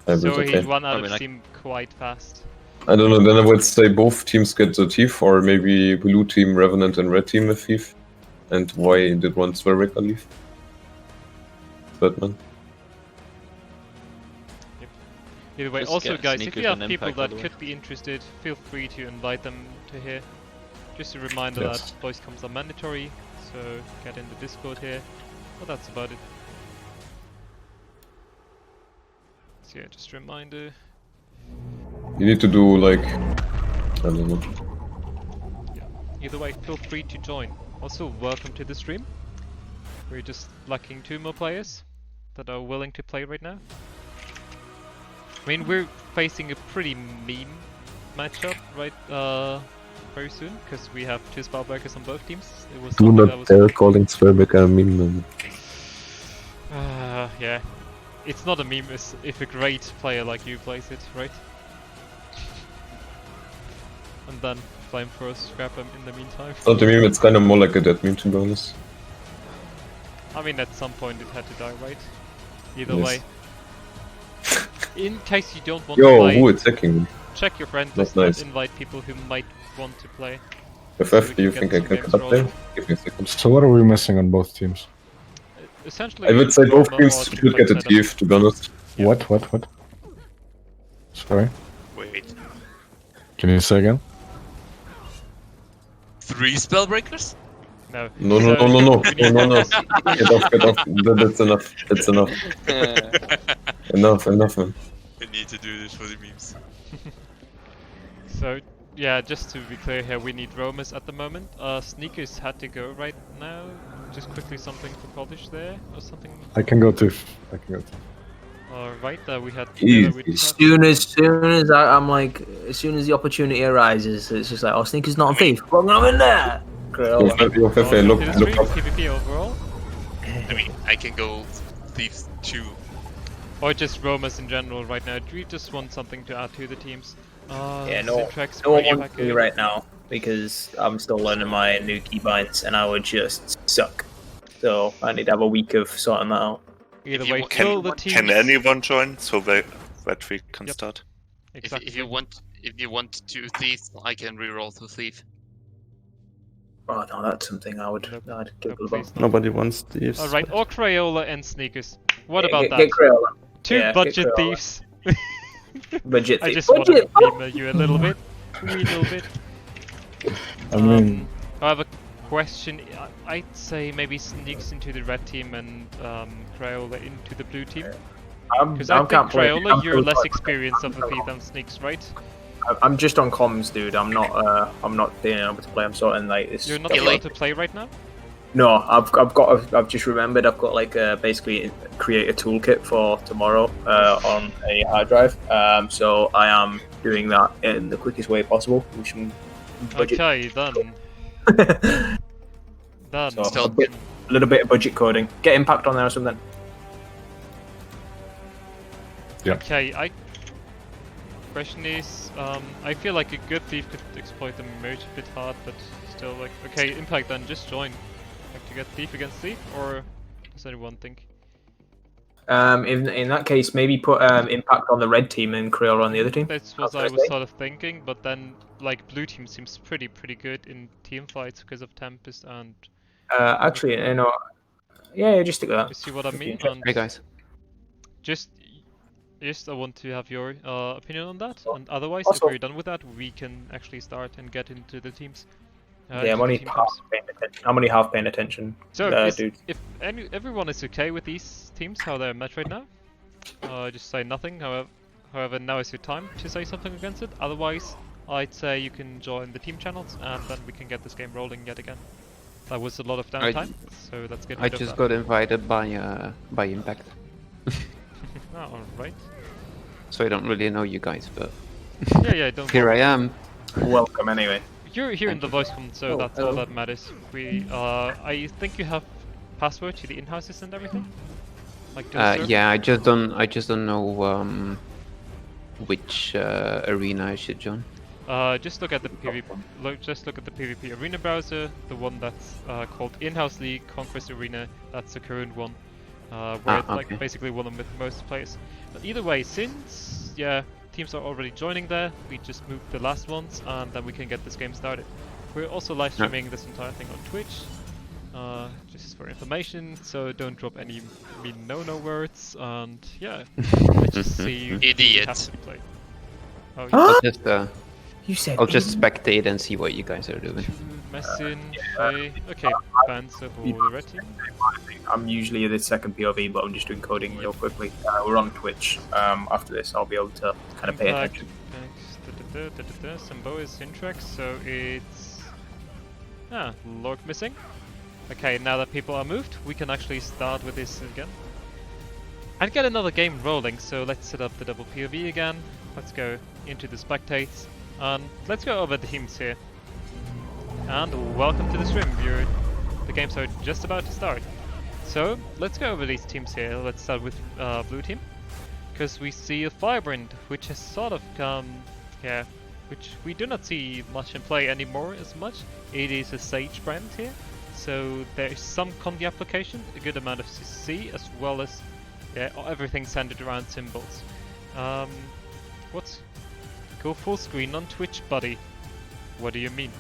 Speaker 1: Hybrid, so
Speaker 5: okay.
Speaker 1: he'd run out of steam quite fast.
Speaker 5: I don't know. Then I would say both teams get the Thief, or maybe blue team Revenant and red team a Thief. And why did one Sverrika leave? Batman.
Speaker 1: Either way,
Speaker 12: Just
Speaker 1: also
Speaker 12: get
Speaker 1: guys, if you
Speaker 12: sneakers
Speaker 1: have
Speaker 12: and
Speaker 1: people
Speaker 12: impact, by
Speaker 1: that
Speaker 12: the
Speaker 1: could be interested, feel free to invite them to here. Just a reminder
Speaker 2: Yes.
Speaker 1: that voice comms are mandatory, so get in the Discord here. Well, that's about it. So yeah, just a reminder.
Speaker 5: You need to do like, I don't know.
Speaker 1: Yeah. Either way, feel free to join. Also, welcome to the stream. We're just lacking 2 more players that are willing to play right now. I mean, we're facing a pretty meme matchup, right? Very soon, because we have 2 spellbreakers on both teams. It was
Speaker 5: Do
Speaker 1: something that
Speaker 5: not
Speaker 1: was
Speaker 5: dare calling Sverrika a meme, man.
Speaker 1: yeah. It's not a meme if a great player like you plays it, right? And then Flamethrower scrap them in the meantime.
Speaker 5: It's not a meme, it's kind of more like a dead meme, to be honest.
Speaker 1: I mean, at some point it had to die, right? Either
Speaker 5: Yes.
Speaker 1: way. In case you don't want
Speaker 5: Yo,
Speaker 1: to play,
Speaker 5: who attacking me?
Speaker 1: check your friend
Speaker 5: That's
Speaker 1: list and
Speaker 5: nice.
Speaker 1: invite people who might want to play.
Speaker 5: FF, do you
Speaker 1: get
Speaker 5: think I
Speaker 1: some
Speaker 5: can
Speaker 1: games
Speaker 5: cut there?
Speaker 1: rolling.
Speaker 5: Give me a second.
Speaker 2: So what are we missing on both teams?
Speaker 1: Essentially,
Speaker 5: I would say both
Speaker 1: normal
Speaker 5: teams
Speaker 1: or
Speaker 5: should get a
Speaker 1: setup.
Speaker 5: Thief, to be honest.
Speaker 1: Yeah.
Speaker 2: What? Sorry.
Speaker 4: Wait.
Speaker 2: Can you say again?
Speaker 4: 3 spellbreakers?
Speaker 1: No.
Speaker 5: No. Get off. That's enough. That's enough. Enough, man.
Speaker 4: I need to do this for the memes.
Speaker 1: So, yeah, just to be clear here, we need roamers at the moment. Sneakers had to go right now. Just quickly something for college there, or something.
Speaker 2: I can go to.
Speaker 1: Alright, we had...
Speaker 5: Easy.
Speaker 3: Soon as I'm like, as soon as the opportunity arises, it's just like, oh, Sneaker's not a thief. Well, I'm in there.
Speaker 5: Yo, Fefe, look up.
Speaker 1: PvP overall?
Speaker 4: I mean, I can go Thieves 2.
Speaker 1: Or just roamers in general right now. Do you just want something to add to the teams?
Speaker 3: Yeah, no
Speaker 1: Syntrax
Speaker 3: one
Speaker 1: Spray
Speaker 3: wants me
Speaker 1: Packet.
Speaker 3: right now because I'm still learning my new keybinds and I would just suck. So I need to have a week of sorting that out.
Speaker 1: Either
Speaker 4: If
Speaker 1: way,
Speaker 4: you
Speaker 1: kill the teams.
Speaker 10: Can anyone join so that we can
Speaker 1: Yep.
Speaker 10: start?
Speaker 1: Exactly.
Speaker 4: If you want 2 Thieves, I can reroll to Thief.
Speaker 3: Oh no, that's something I'd
Speaker 1: Nope,
Speaker 3: giggle
Speaker 1: please
Speaker 3: about.
Speaker 1: not.
Speaker 8: Nobody wants thieves.
Speaker 1: Alright, or Crayola and Sneakers. What
Speaker 3: Yeah,
Speaker 1: about
Speaker 3: get,
Speaker 1: that?
Speaker 3: Get Crayola.
Speaker 1: 2
Speaker 3: Yeah, get
Speaker 1: budget
Speaker 3: Crayola.
Speaker 1: thieves.
Speaker 3: Budget
Speaker 1: I
Speaker 3: thief.
Speaker 1: just want to
Speaker 3: Budget.
Speaker 1: meme you a little bit. Wee little bit.
Speaker 2: I mean,
Speaker 1: However, question, I'd say maybe Sneaks into the red team and Crayola into the blue team. Because I think Crayola, you're less experienced of a thief than Sneaks, right?
Speaker 3: I'm just on comms, dude. I'm not being able to play. I'm sorting like this.
Speaker 1: You're not allowed to play right now?
Speaker 3: No, I've just remembered. I've got like basically create a toolkit for tomorrow on a hard drive. So I am doing that in the quickest way possible. With some budget.
Speaker 1: Okay, done. Done.
Speaker 3: So a little bit of budget coding. Get impact on there or something.
Speaker 2: Yeah.
Speaker 1: Okay, question is, I feel like a good thief could exploit the merge a bit hard, but still like, okay, impact then, just join. Like to get thief against thief, or does anyone think?
Speaker 3: In that case, maybe put impact on the red team and Crayola on the other team.
Speaker 1: That's what I was sort of thinking, but then like blue team seems pretty good in team fights because of Tempest and...
Speaker 3: Actually, you know, yeah, just stick with that.
Speaker 1: You see what I mean?
Speaker 13: Hey guys.
Speaker 1: Just I want to have your opinion on that, and otherwise,
Speaker 3: Also-
Speaker 1: if we're done with that, we can actually start and get into the teams.
Speaker 3: Yeah, I'm only half paying attention. I'm only half paying attention.
Speaker 1: So,
Speaker 3: Dude.
Speaker 1: if everyone is okay with these teams, how they're met right now, just say nothing. However, now is your time to say something against it. Otherwise, I'd say you can join the team channels, and then we can get this game rolling yet again. That was a lot of downtime, so let's get rid
Speaker 13: I
Speaker 1: of
Speaker 13: just
Speaker 1: that.
Speaker 13: got invited by Impact.
Speaker 1: Oh, alright.
Speaker 13: So I don't really know you guys, but
Speaker 1: Yeah, don't
Speaker 13: here
Speaker 1: worry.
Speaker 13: I am.
Speaker 3: Welcome anyway.
Speaker 1: You're here in the voice comm, so that's all that matters. I think you have password to the in-houses and everything? Like to the server?
Speaker 13: Yeah, I just don't know which arena I should join.
Speaker 1: Just look at the PvP. Just look at the PvP arena browser, the one that's called Inhouse League Conquest Arena. That's the current one, where it's like basically one with most players. But either way, since teams are already joining there, we just move the last ones, and then we can get this game started. We're also live streaming this entire thing on Twitch, just for information. So don't drop any mean no words, and yeah, let's just see.
Speaker 4: Idiot.
Speaker 1: Has to be played. Oh,
Speaker 3: You said
Speaker 13: I'll just spectate and see what you guys are doing.
Speaker 1: Messin, Shay. Okay, fans for the red team.
Speaker 3: I'm usually the second POV, but I'm just doing coding real quickly. We're on Twitch. After this, I'll be able to kind of pay attention.
Speaker 1: Sambo is in track, so it's Lord missing. Okay, now that people are moved, we can actually start with this again. And get another game rolling, so let's set up the double POV again. Let's go into the spectates. And let's go over the teams here. And welcome to the stream. The games are just about to start. So let's go over these teams here. Let's start with blue team, because we see a Firebrand, which has sort of come, which we do not see much in play anymore as much. It is a Sage brand here, so there is some combi application, a good amount of CC, as well as everything centered around symbols. Go full screen on Twitch, buddy. What do you mean?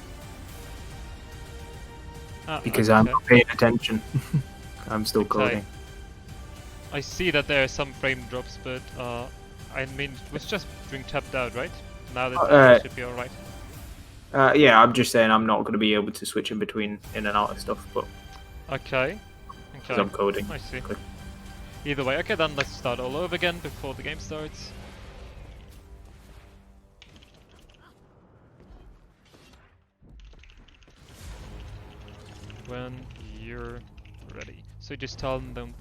Speaker 3: Because I'm paying attention. I'm still coding.
Speaker 1: I see that there are some frame drops, but I mean, it was just being tapped out, right? Now that it should be alright.
Speaker 3: Yeah, I'm just saying I'm not going to be able to switch in and out of stuff, but...
Speaker 1: Okay.
Speaker 3: Because I'm coding.
Speaker 1: I see. Either way, okay, then let's start all over again before the game starts. When you're ready. So just telling them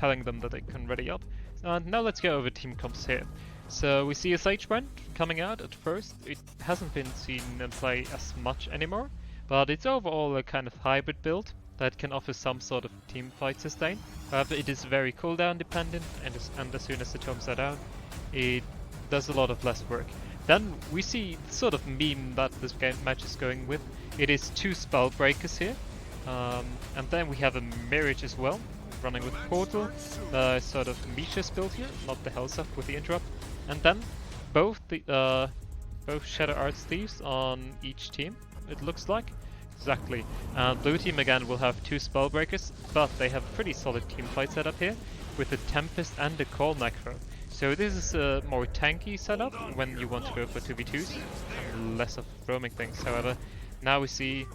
Speaker 1: that they can ready up. And now let's go over team comps here. So we see a Sage brand coming out at first. It hasn't been seen in play as much anymore, but it's overall a kind of hybrid build that can offer some sort of team fight sustain. However, it is very cooldown dependent, and as soon as the tomes are down, it does a lot of less work. Then we see the sort of meme that this match is going with. It is 2 spell breakers here. And then we have a Mirage as well, running with Portal, sort of Misha's build here, not the Hellsaf with the interrupt. And then both Shadow Arts Thieves on each team, it looks like. Exactly. Blue team again will have 2 Spellbreakers, but they have a pretty solid team fight setup here, with the Tempest and the Call Necro. So this is a more tanky setup when you want to go for 2v2s, and less of roaming things. However, now we see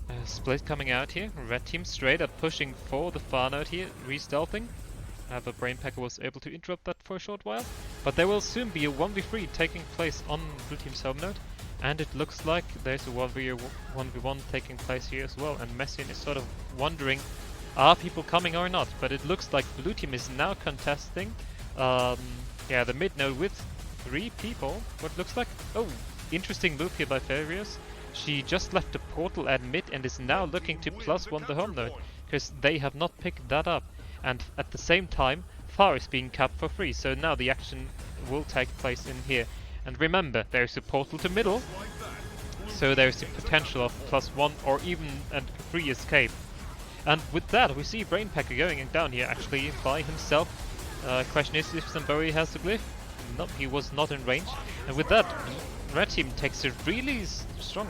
Speaker 1: a split coming out here. Red team straight up pushing for the far node here, re-stealthing. However, Brainpacker was able to interrupt that for a short while. But there will soon be a 1v3 taking place on blue team's home node. And it looks like there's a 1v1 taking place here as well. And Messian is sort of wondering, are people coming or not? But it looks like blue team is now contesting the mid node with 3 people. What looks like, interesting move here by Farius. She just left the portal at mid and is now looking to +1 the home node, because they have not picked that up. And at the same time, Far is being capped for free, so now the action will take place in here. And remember, there's a portal to middle, so there's the potential of +1 or even a free escape. And with that, we see Brainpacker going down here actually by himself. Question is if Zambori has the glyph. No, he was not in range. And with that, Red team takes a really strong,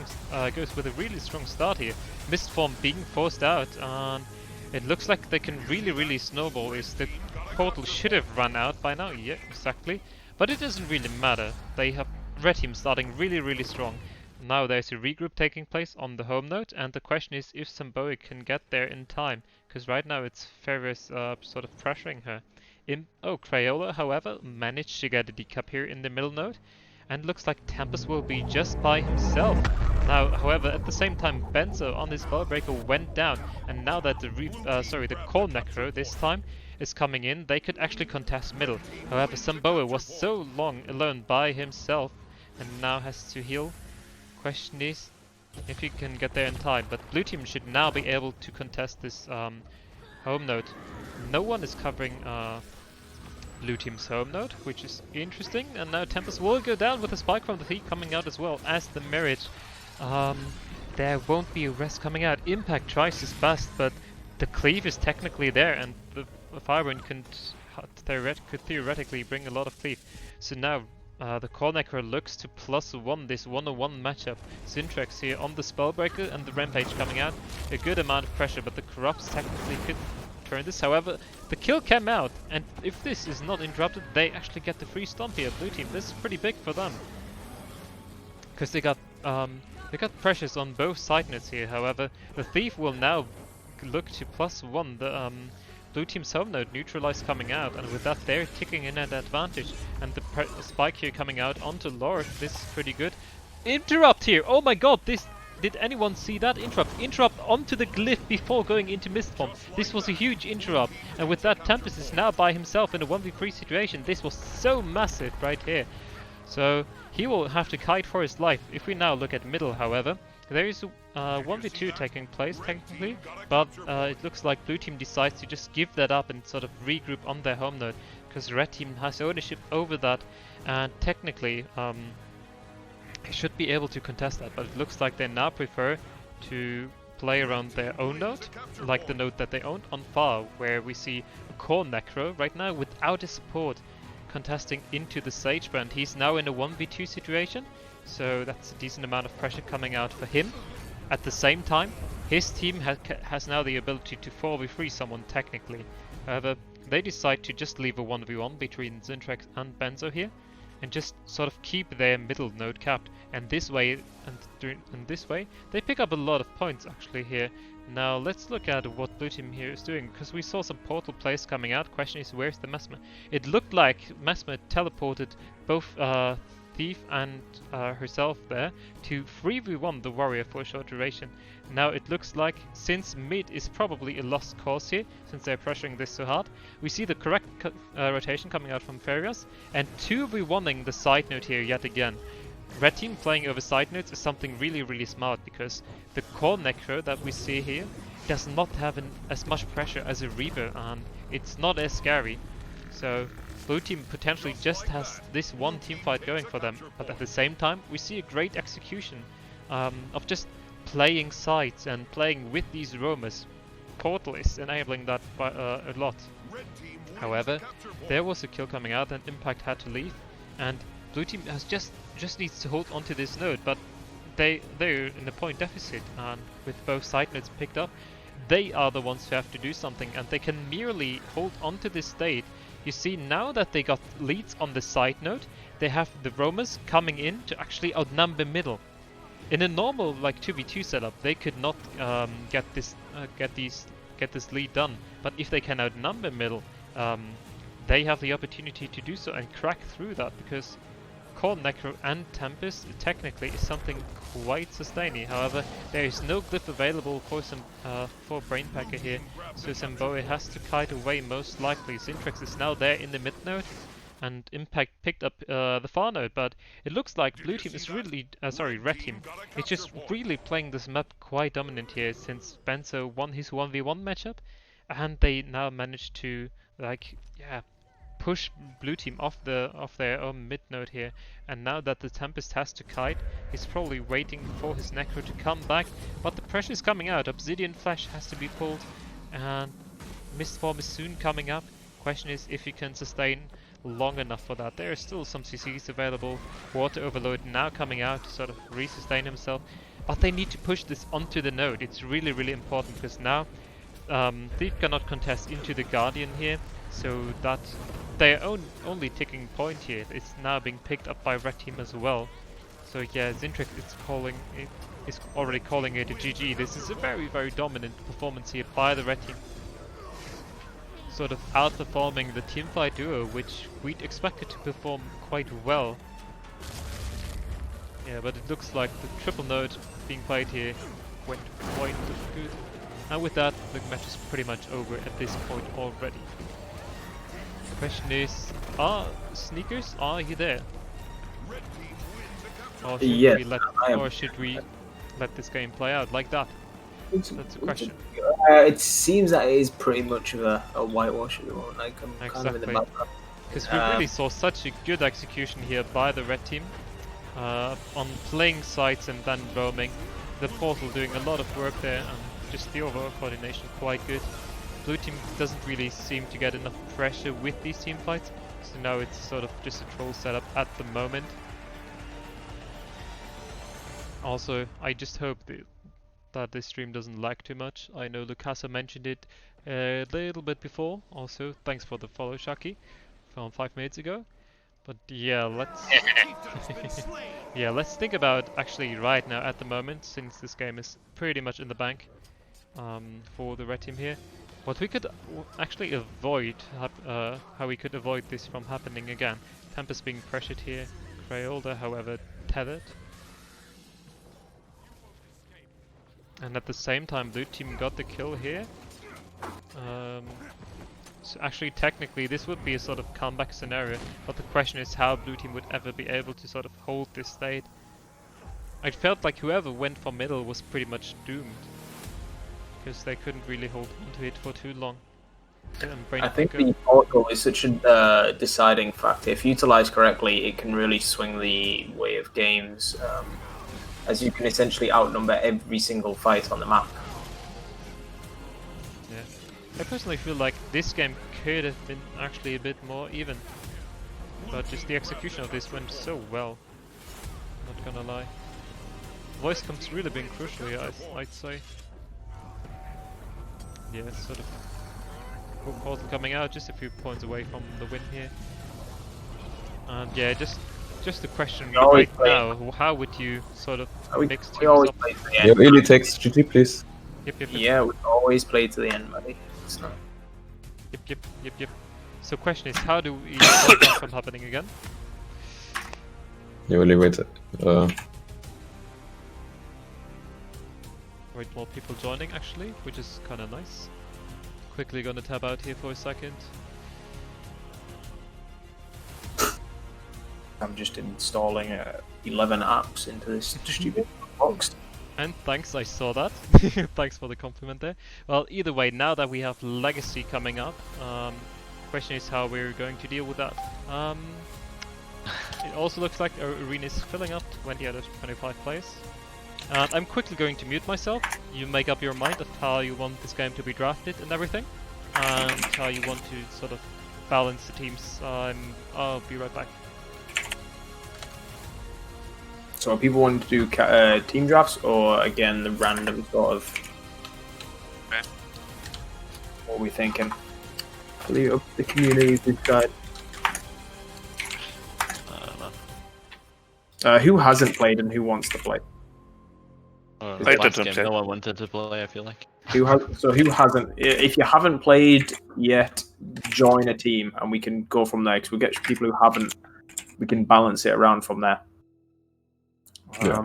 Speaker 1: goes with a really strong start here. Mistform being forced out, and it looks like they can really snowball. Is the portal should have run out by now? Yeah, exactly. But it doesn't really matter. They have Red team starting really strong. Now there's a regroup taking place on the home node, and the question is if Samboe can get there in time, because right now it's Ferris sort of pressuring her. Crayola, however, managed to get a decap here in the middle node, and looks like Tempest will be just by himself. Now, however, at the same time, Benzo on his Spellbreaker went down, and now that the Call Necro this time is coming in, they could actually contest middle. However, Samboe was so long alone by himself, and now has to heal. Question is if he can get there in time, but blue team should now be able to contest this home node. No one is covering blue team's home node, which is interesting, and now Tempest will go down with a spike from the Thief coming out as well as the Mirage. There won't be a rest coming out. Impact tries his best, but the cleave is technically there, and the Firewind could theoretically bring a lot of cleave. So now the Core Necro looks to +1 this 1-on-1 matchup. Syntrex here on the Spellbreaker and the Rampage coming out. A good amount of pressure, but the Corrupts technically could turn this. However, the kill came out, and if this is not interrupted, they actually get the free stomp here. Blue team, this is pretty big for them, because they got pressures on both side nodes here. However, the Thief will now look to +1 the blue team's home node neutralized coming out, and with that they're ticking in at advantage. And the spike here coming out onto Lord, this is pretty good. Interrupt here! Oh my god, this... Did anyone see that interrupt? Interrupt onto the glyph before going into Mistbomb. This was a huge interrupt, and with that Tempest is now by himself in a 1v3 situation. This was so massive right here. So he will have to kite for his life. If we now look at middle, however, there is a 1v2 taking place technically, but it looks like blue team decides to just give that up and sort of regroup on their home node, because red team has ownership over that, and technically should be able to contest that, but it looks like they now prefer to play around their own node, like the node that they own on far, where we see a Core Necro right now without a support contesting into the Sagebrand. He's now in a 1v2 situation, so that's a decent amount of pressure coming out for him. At the same time, his team has now the ability to 4v3 someone technically. However, they decide to just leave a 1v1 between Zintrax and Benzo here, and just sort of keep their middle node capped, and this way they pick up a lot of points actually here. Now let's look at what blue team here is doing, because we saw some portal plays coming out. Question is, where's the Mesmer? It looked like Mesmer teleported both Thief and herself there to 3v1 the warrior for a short duration. Now it looks like, since mid is probably a lost cause here, since they're pressuring this so hard, we see the correct rotation coming out from Farias, and 2v1ing the side node here yet again. Red team playing over side nodes is something really smart, because the Core Necro that we see here does not have as much pressure as a Reaver, and it's not as scary. So blue team potentially just has this one team fight going for them, but at the same time we see a great execution of just playing sides and playing with these roamers. Portal is enabling that by, a lot. However, there was a kill coming out and Impact had to leave, and blue team has just needs to hold onto this node, but they're in a point deficit, and with both side nodes picked up, they are the ones who have to do something, and they can merely hold onto this state. You see, now that they got leads on the side node, they have the roamers coming in to actually outnumber middle. In a normal like 2v2 setup, they could not get this lead done. But if they can outnumber middle, they have the opportunity to do so and crack through that, because Core Necro and Tempest technically is something quite sustaining. However, there is no glyph available for Brainpacker here, so Samboe has to kite away most likely. Zintrax is now there in the mid node, and Impact picked up the far node, but it looks like blue team is really, red team, it's just really playing this map quite dominant here, since Benzo won his 1v1 matchup, and they now managed to, like, yeah, push blue team off their own mid node here. And now that the Tempest has to kite, he's probably waiting for his Necro to come back, but the pressure is coming out. Obsidian Flash has to be pulled, and Mistform is soon coming up. Question is if he can sustain long enough for that. There are still some CCs available. Water Overload now coming out to sort of resustain himself, but they need to push this onto the node. It's really important, because now Thief cannot contest into the Guardian here, so that their only ticking point here is now being picked up by red team as well. So yeah, Zintrax is already calling it a GG. This is a very dominant performance here by the red team, sort of outperforming the teamfight duo, which we'd expected to perform quite well. Yeah, but it looks like the triple node being played here went quite good. And with that, the match is pretty much over at this point already. The question is, Sneakers, are you there? Or should we let this game play out like that? That's a question.
Speaker 3: It seems that it is pretty much of a whitewash at the moment. Like, I'm kind of in the
Speaker 1: Exactly. Because we really saw such a good execution here by the red team on playing sites and then roaming. The portal doing a lot of work there, and just the overall coordination quite good. Blue team doesn't really seem to get enough pressure with these team fights, so now it's sort of just a troll setup at the moment. Also, I just hope that this stream doesn't lag too much. I know Lucasa mentioned it a little bit before. Also, thanks for the follow, Shaki, from 5 minutes ago. But yeah, let's let's think about actually right now at the moment, since this game is pretty much in the bank for the red team here. What we could actually avoid, how we could avoid this from happening again. Tempest being pressured here, Craolda, however, tethered. And at the same time, blue team got the kill here. So actually, technically, this would be a sort of comeback scenario, but the question is how blue team would ever be able to sort of hold this state. I felt like whoever went for middle was pretty much doomed, because they couldn't really hold onto it for too long.
Speaker 3: I think the portal is such a deciding factor. If utilized correctly, it can really swing the way of games, as you can essentially outnumber every single fight on the map.
Speaker 1: Yeah, I personally feel like this game could have been actually a bit more even, but just the execution of this went so well. Not gonna lie, voice comes really being crucial here, I'd say. Yeah, sort of portal coming out, just a few points away from the win here. And yeah, just the question right now, how would you sort of mix teams up?
Speaker 5: Yeah, Eli takes GG, please.
Speaker 1: Yep.
Speaker 3: Yeah, we always play to the end, buddy. It's not...
Speaker 1: Yep. So question is, how do we stop that from happening again?
Speaker 5: Yeah, Eli, wait.
Speaker 1: Wait, more people joining actually, which is kind of nice. Quickly gonna tab out here for a second.
Speaker 3: I'm just installing 11 apps into this stupid box.
Speaker 1: And thanks, I saw that. Thanks for the compliment there. Well, either way, now that we have Legacy coming up, question is how we're going to deal with that. It also looks like our arena is filling up, 20 out of 25 players. I'm quickly going to mute myself. You make up your mind of how you want this game to be drafted and everything, and how you want to sort of balance the teams. I'll be right back.
Speaker 3: So are people wanting to do team drafts, or again the random sort of...
Speaker 4: Okay.
Speaker 3: What are we thinking? Leave up the community to decide.
Speaker 12: I don't know.
Speaker 3: Who hasn't played and who wants to play?
Speaker 12: Last game, no one wanted to play, I feel like.
Speaker 3: Who hasn't? If you haven't played yet, join a team and we can go from there, because we get people who haven't, we can balance it around from there.
Speaker 5: Yeah.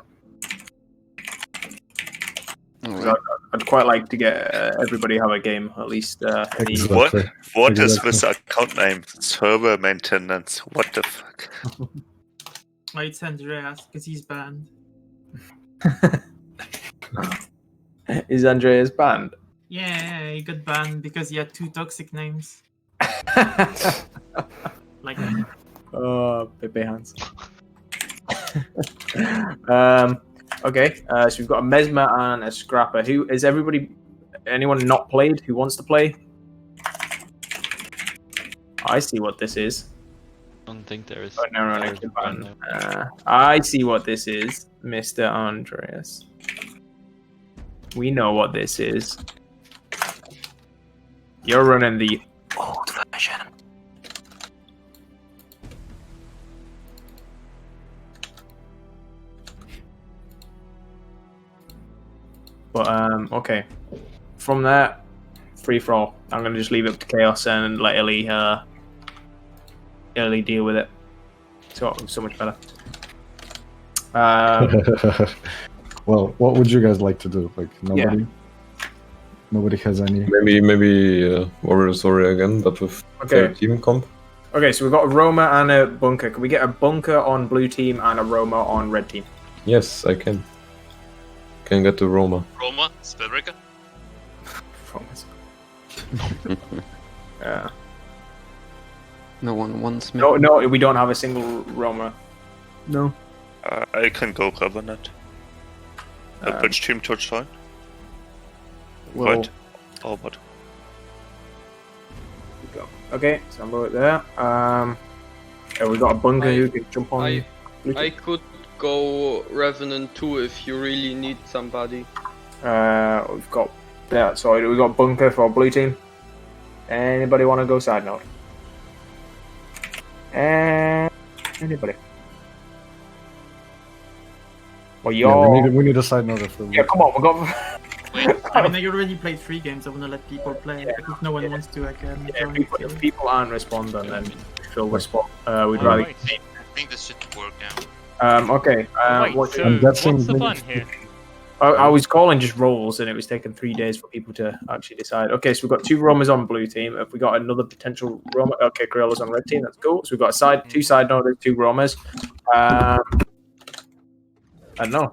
Speaker 3: I'd quite like to get everybody have a game, at least.
Speaker 10: What is this account name? Server maintenance. What the fuck?
Speaker 14: Oh, it's Andreas, because he's banned.
Speaker 3: Is Andreas banned?
Speaker 14: Yeah, he got banned because he had 2 toxic names. Like that.
Speaker 3: Oh, Pepe hands. Okay, so we've got a Mesmer and a Scrapper. Who is everybody? Anyone not played who wants to play? I see what this is.
Speaker 12: I don't think there is.
Speaker 3: Oh, no, I see what this is, Mr. Andreas. We know what this is. You're running the old version. But okay. From there, free for all. I'm gonna just leave it up to Chaos and let Ellie deal with it. So much better.
Speaker 2: Well, what would you guys like to do? Like nobody, nobody has any.
Speaker 5: Maybe Warriors Warrior again, but with team comp.
Speaker 3: Okay, so we've got a Roma and a bunker. Can we get a bunker on blue team and a Roma on red team?
Speaker 5: Yes, I can. Can get the Roma.
Speaker 4: Roma, Spellbreaker.
Speaker 3: Yeah.
Speaker 13: No one wants me.
Speaker 3: No, we don't have a single Roma. No.
Speaker 10: I can go Revenant. Which team to join?
Speaker 3: Well,
Speaker 10: Right. Oh, what?
Speaker 3: go. Okay, so I'm right there. Yeah, we got a bunker who can jump on.
Speaker 9: I could go Revenant too if you really need somebody.
Speaker 3: We've got we got bunker for blue team. Anybody want to go side note? Anybody? Well,
Speaker 2: Yeah, we need a side note for.
Speaker 3: Yeah, come on, we got.
Speaker 14: I mean, I already played 3 games. I want to let people play. But if no one wants to, I can.
Speaker 3: If people aren't responding, then fill the spot. We'd
Speaker 1: Oh,
Speaker 3: rather.
Speaker 1: right.
Speaker 4: I think this should work now.
Speaker 3: Okay.
Speaker 1: Right,
Speaker 3: What,
Speaker 1: so
Speaker 2: I'm
Speaker 1: what's
Speaker 2: guessing
Speaker 1: the fun here?
Speaker 3: I was calling just rolls, and it was taking 3 days for people to actually decide. Okay, so we've got 2 Romas on blue team. If we got another potential Roma, okay, Corilla's on red team. That's cool. So we've got a 2 side nodes, 2 Romas. I don't know.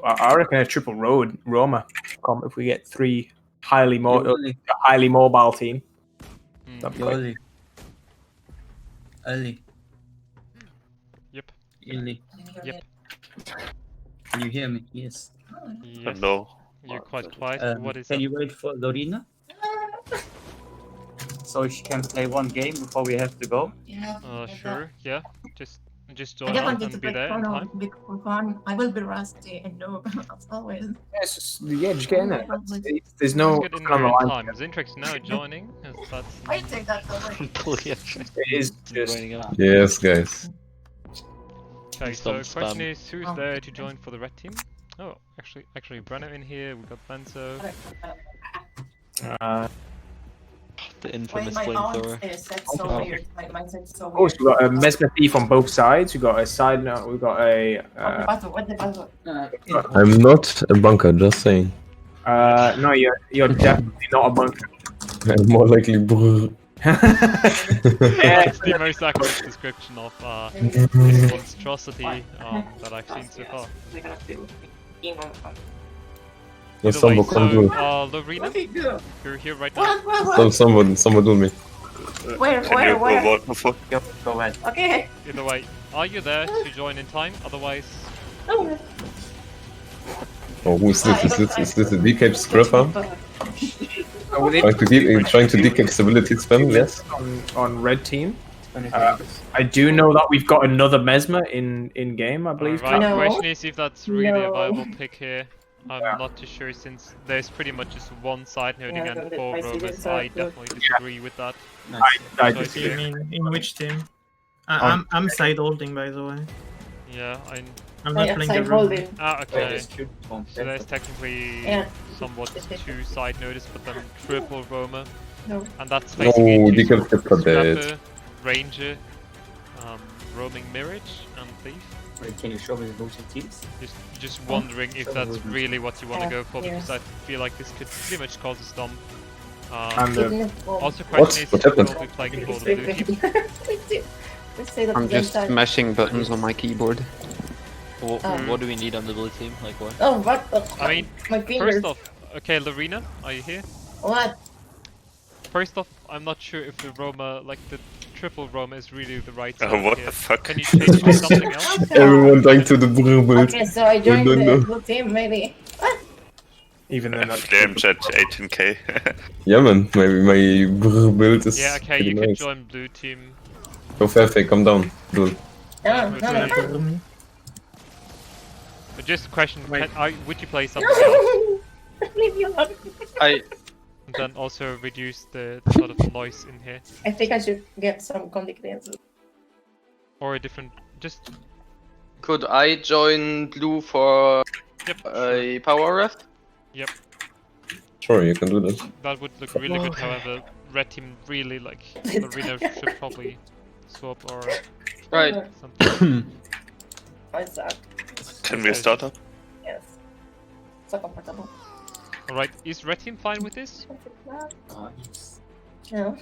Speaker 3: I reckon a triple Roma come if we get 3 highly mobile team. That'd be quite-
Speaker 11: Early.
Speaker 1: Yep.
Speaker 11: Early.
Speaker 1: Yep.
Speaker 11: Can you hear me? Yes.
Speaker 1: Yes.
Speaker 10: No.
Speaker 1: You're quite quiet. What is
Speaker 11: Can
Speaker 1: it?
Speaker 11: you wait for Lorena? So she can play 1 game before we have to go?
Speaker 6: Yeah.
Speaker 1: Sure. Yeah. Just
Speaker 6: I
Speaker 1: join
Speaker 6: just
Speaker 1: up
Speaker 6: wanted to
Speaker 1: and be
Speaker 6: play
Speaker 1: there in time.
Speaker 6: fun. I will be rusty and no, as always.
Speaker 3: Yeah, just get in there. There's no
Speaker 1: Let's get in
Speaker 3: on
Speaker 1: there
Speaker 3: the
Speaker 1: in
Speaker 3: line.
Speaker 1: time. Is Intrix now joining? That's
Speaker 6: I take that over.
Speaker 3: It is just.
Speaker 5: Yes, guys.
Speaker 1: Okay, so
Speaker 12: Some
Speaker 1: question
Speaker 12: spam.
Speaker 1: is, who's there to join for the red team? Oh, actually, Brenner in here. We got Benzo.
Speaker 12: The infamous
Speaker 6: My
Speaker 12: flamethrower.
Speaker 6: is set so weird. My mindset's so
Speaker 3: Of course,
Speaker 6: weird.
Speaker 3: we've got a Mesmer thief on both sides. We've got a side note. We've got a.
Speaker 6: What the puzzle?
Speaker 5: I'm not a bunker, just saying.
Speaker 3: No, you're definitely not a bunker.
Speaker 5: I'm more likely. Brr.
Speaker 1: That's the most accurate description of this monstrosity that I've seen so far.
Speaker 5: No,
Speaker 1: Either way,
Speaker 5: someone come do.
Speaker 1: Lorena, you're here right
Speaker 6: What?
Speaker 1: now.
Speaker 5: Someone do me.
Speaker 6: Where?
Speaker 10: before?
Speaker 11: Go ahead.
Speaker 6: Okay.
Speaker 1: Either way, are you there to join in time? Otherwise,
Speaker 6: Oh.
Speaker 5: Oh, who is this? Is this a DK scrapper?
Speaker 3: Oh,
Speaker 5: Trying to decap stability spam? Yes.
Speaker 3: On red team. I do know that we've got another Mesmer in game. I believe.
Speaker 1: right.
Speaker 6: No.
Speaker 1: Question is if that's really a
Speaker 6: No.
Speaker 1: viable pick here. I'm not too sure since there's pretty much just 1 side noding
Speaker 6: Yeah,
Speaker 1: and
Speaker 6: the
Speaker 1: 4
Speaker 6: spicy
Speaker 1: rovers.
Speaker 6: bits
Speaker 1: I
Speaker 6: are good.
Speaker 1: definitely disagree with that.
Speaker 3: I
Speaker 1: So
Speaker 3: disagree.
Speaker 14: You mean in which team? I'm side holding, by the way.
Speaker 1: Yeah,
Speaker 14: I'm not playing the
Speaker 6: Side
Speaker 14: room.
Speaker 6: holding.
Speaker 1: okay. So there's technically
Speaker 6: Yeah.
Speaker 1: somewhat 2 side notice, but then triple Roma.
Speaker 6: No.
Speaker 1: And that's
Speaker 5: No,
Speaker 1: basically
Speaker 5: decap skipper dead.
Speaker 1: Scrapper, Ranger, roaming Mirage, and Thief.
Speaker 11: Can you show me the voting teams?
Speaker 1: Just wondering if that's really what you want to
Speaker 6: Yeah,
Speaker 1: go for,
Speaker 6: yeah.
Speaker 1: because I feel like this could pretty much cause a stomp.
Speaker 3: And
Speaker 1: Also,
Speaker 5: What?
Speaker 1: question is
Speaker 5: What
Speaker 1: if
Speaker 5: happened?
Speaker 1: you'll be playing for the blue team.
Speaker 6: Let's say that
Speaker 13: I'm
Speaker 6: at the same
Speaker 13: just
Speaker 6: time.
Speaker 13: smashing buttons on my keyboard.
Speaker 12: What do we need on the blue team? Like what?
Speaker 6: Oh, what the?
Speaker 1: I mean,
Speaker 6: my fingers.
Speaker 1: first off, okay, Lorena, are you here?
Speaker 6: What?
Speaker 1: First off, I'm not sure if the Roma, like the triple Roma, is really the right
Speaker 10: Oh,
Speaker 1: side
Speaker 10: what
Speaker 1: here.
Speaker 10: the fuck?
Speaker 1: Can you change to something else?
Speaker 5: Everyone dying to the Brr build.
Speaker 6: Okay, so I joined
Speaker 5: no,
Speaker 6: the
Speaker 5: no.
Speaker 6: blue team, maybe. What?
Speaker 3: even then, that's
Speaker 10: Flames at 18k.
Speaker 5: Yeah, man. My Brr build is.
Speaker 1: Yeah, okay,
Speaker 5: pretty
Speaker 1: you can
Speaker 5: nice.
Speaker 1: join blue team.
Speaker 5: Go Fefe, come down. Dude.
Speaker 6: No, no.
Speaker 1: But just a question,
Speaker 14: Wait.
Speaker 1: would you play something else?
Speaker 6: Leave me alone.
Speaker 1: And then also reduce the sort of noise in here?
Speaker 6: I think I should get some consequences.
Speaker 1: Or a different, just...
Speaker 9: Could I join blue for a power ref?
Speaker 1: Yep.
Speaker 5: Sure, you can do this.
Speaker 1: That would look really good, however, red team really, like, Lorena should probably swap or
Speaker 9: Right.
Speaker 1: something.
Speaker 6: I suck.
Speaker 10: Can we start up?
Speaker 6: Yes. So comfortable.
Speaker 1: Alright, is red team fine with this?
Speaker 6: No.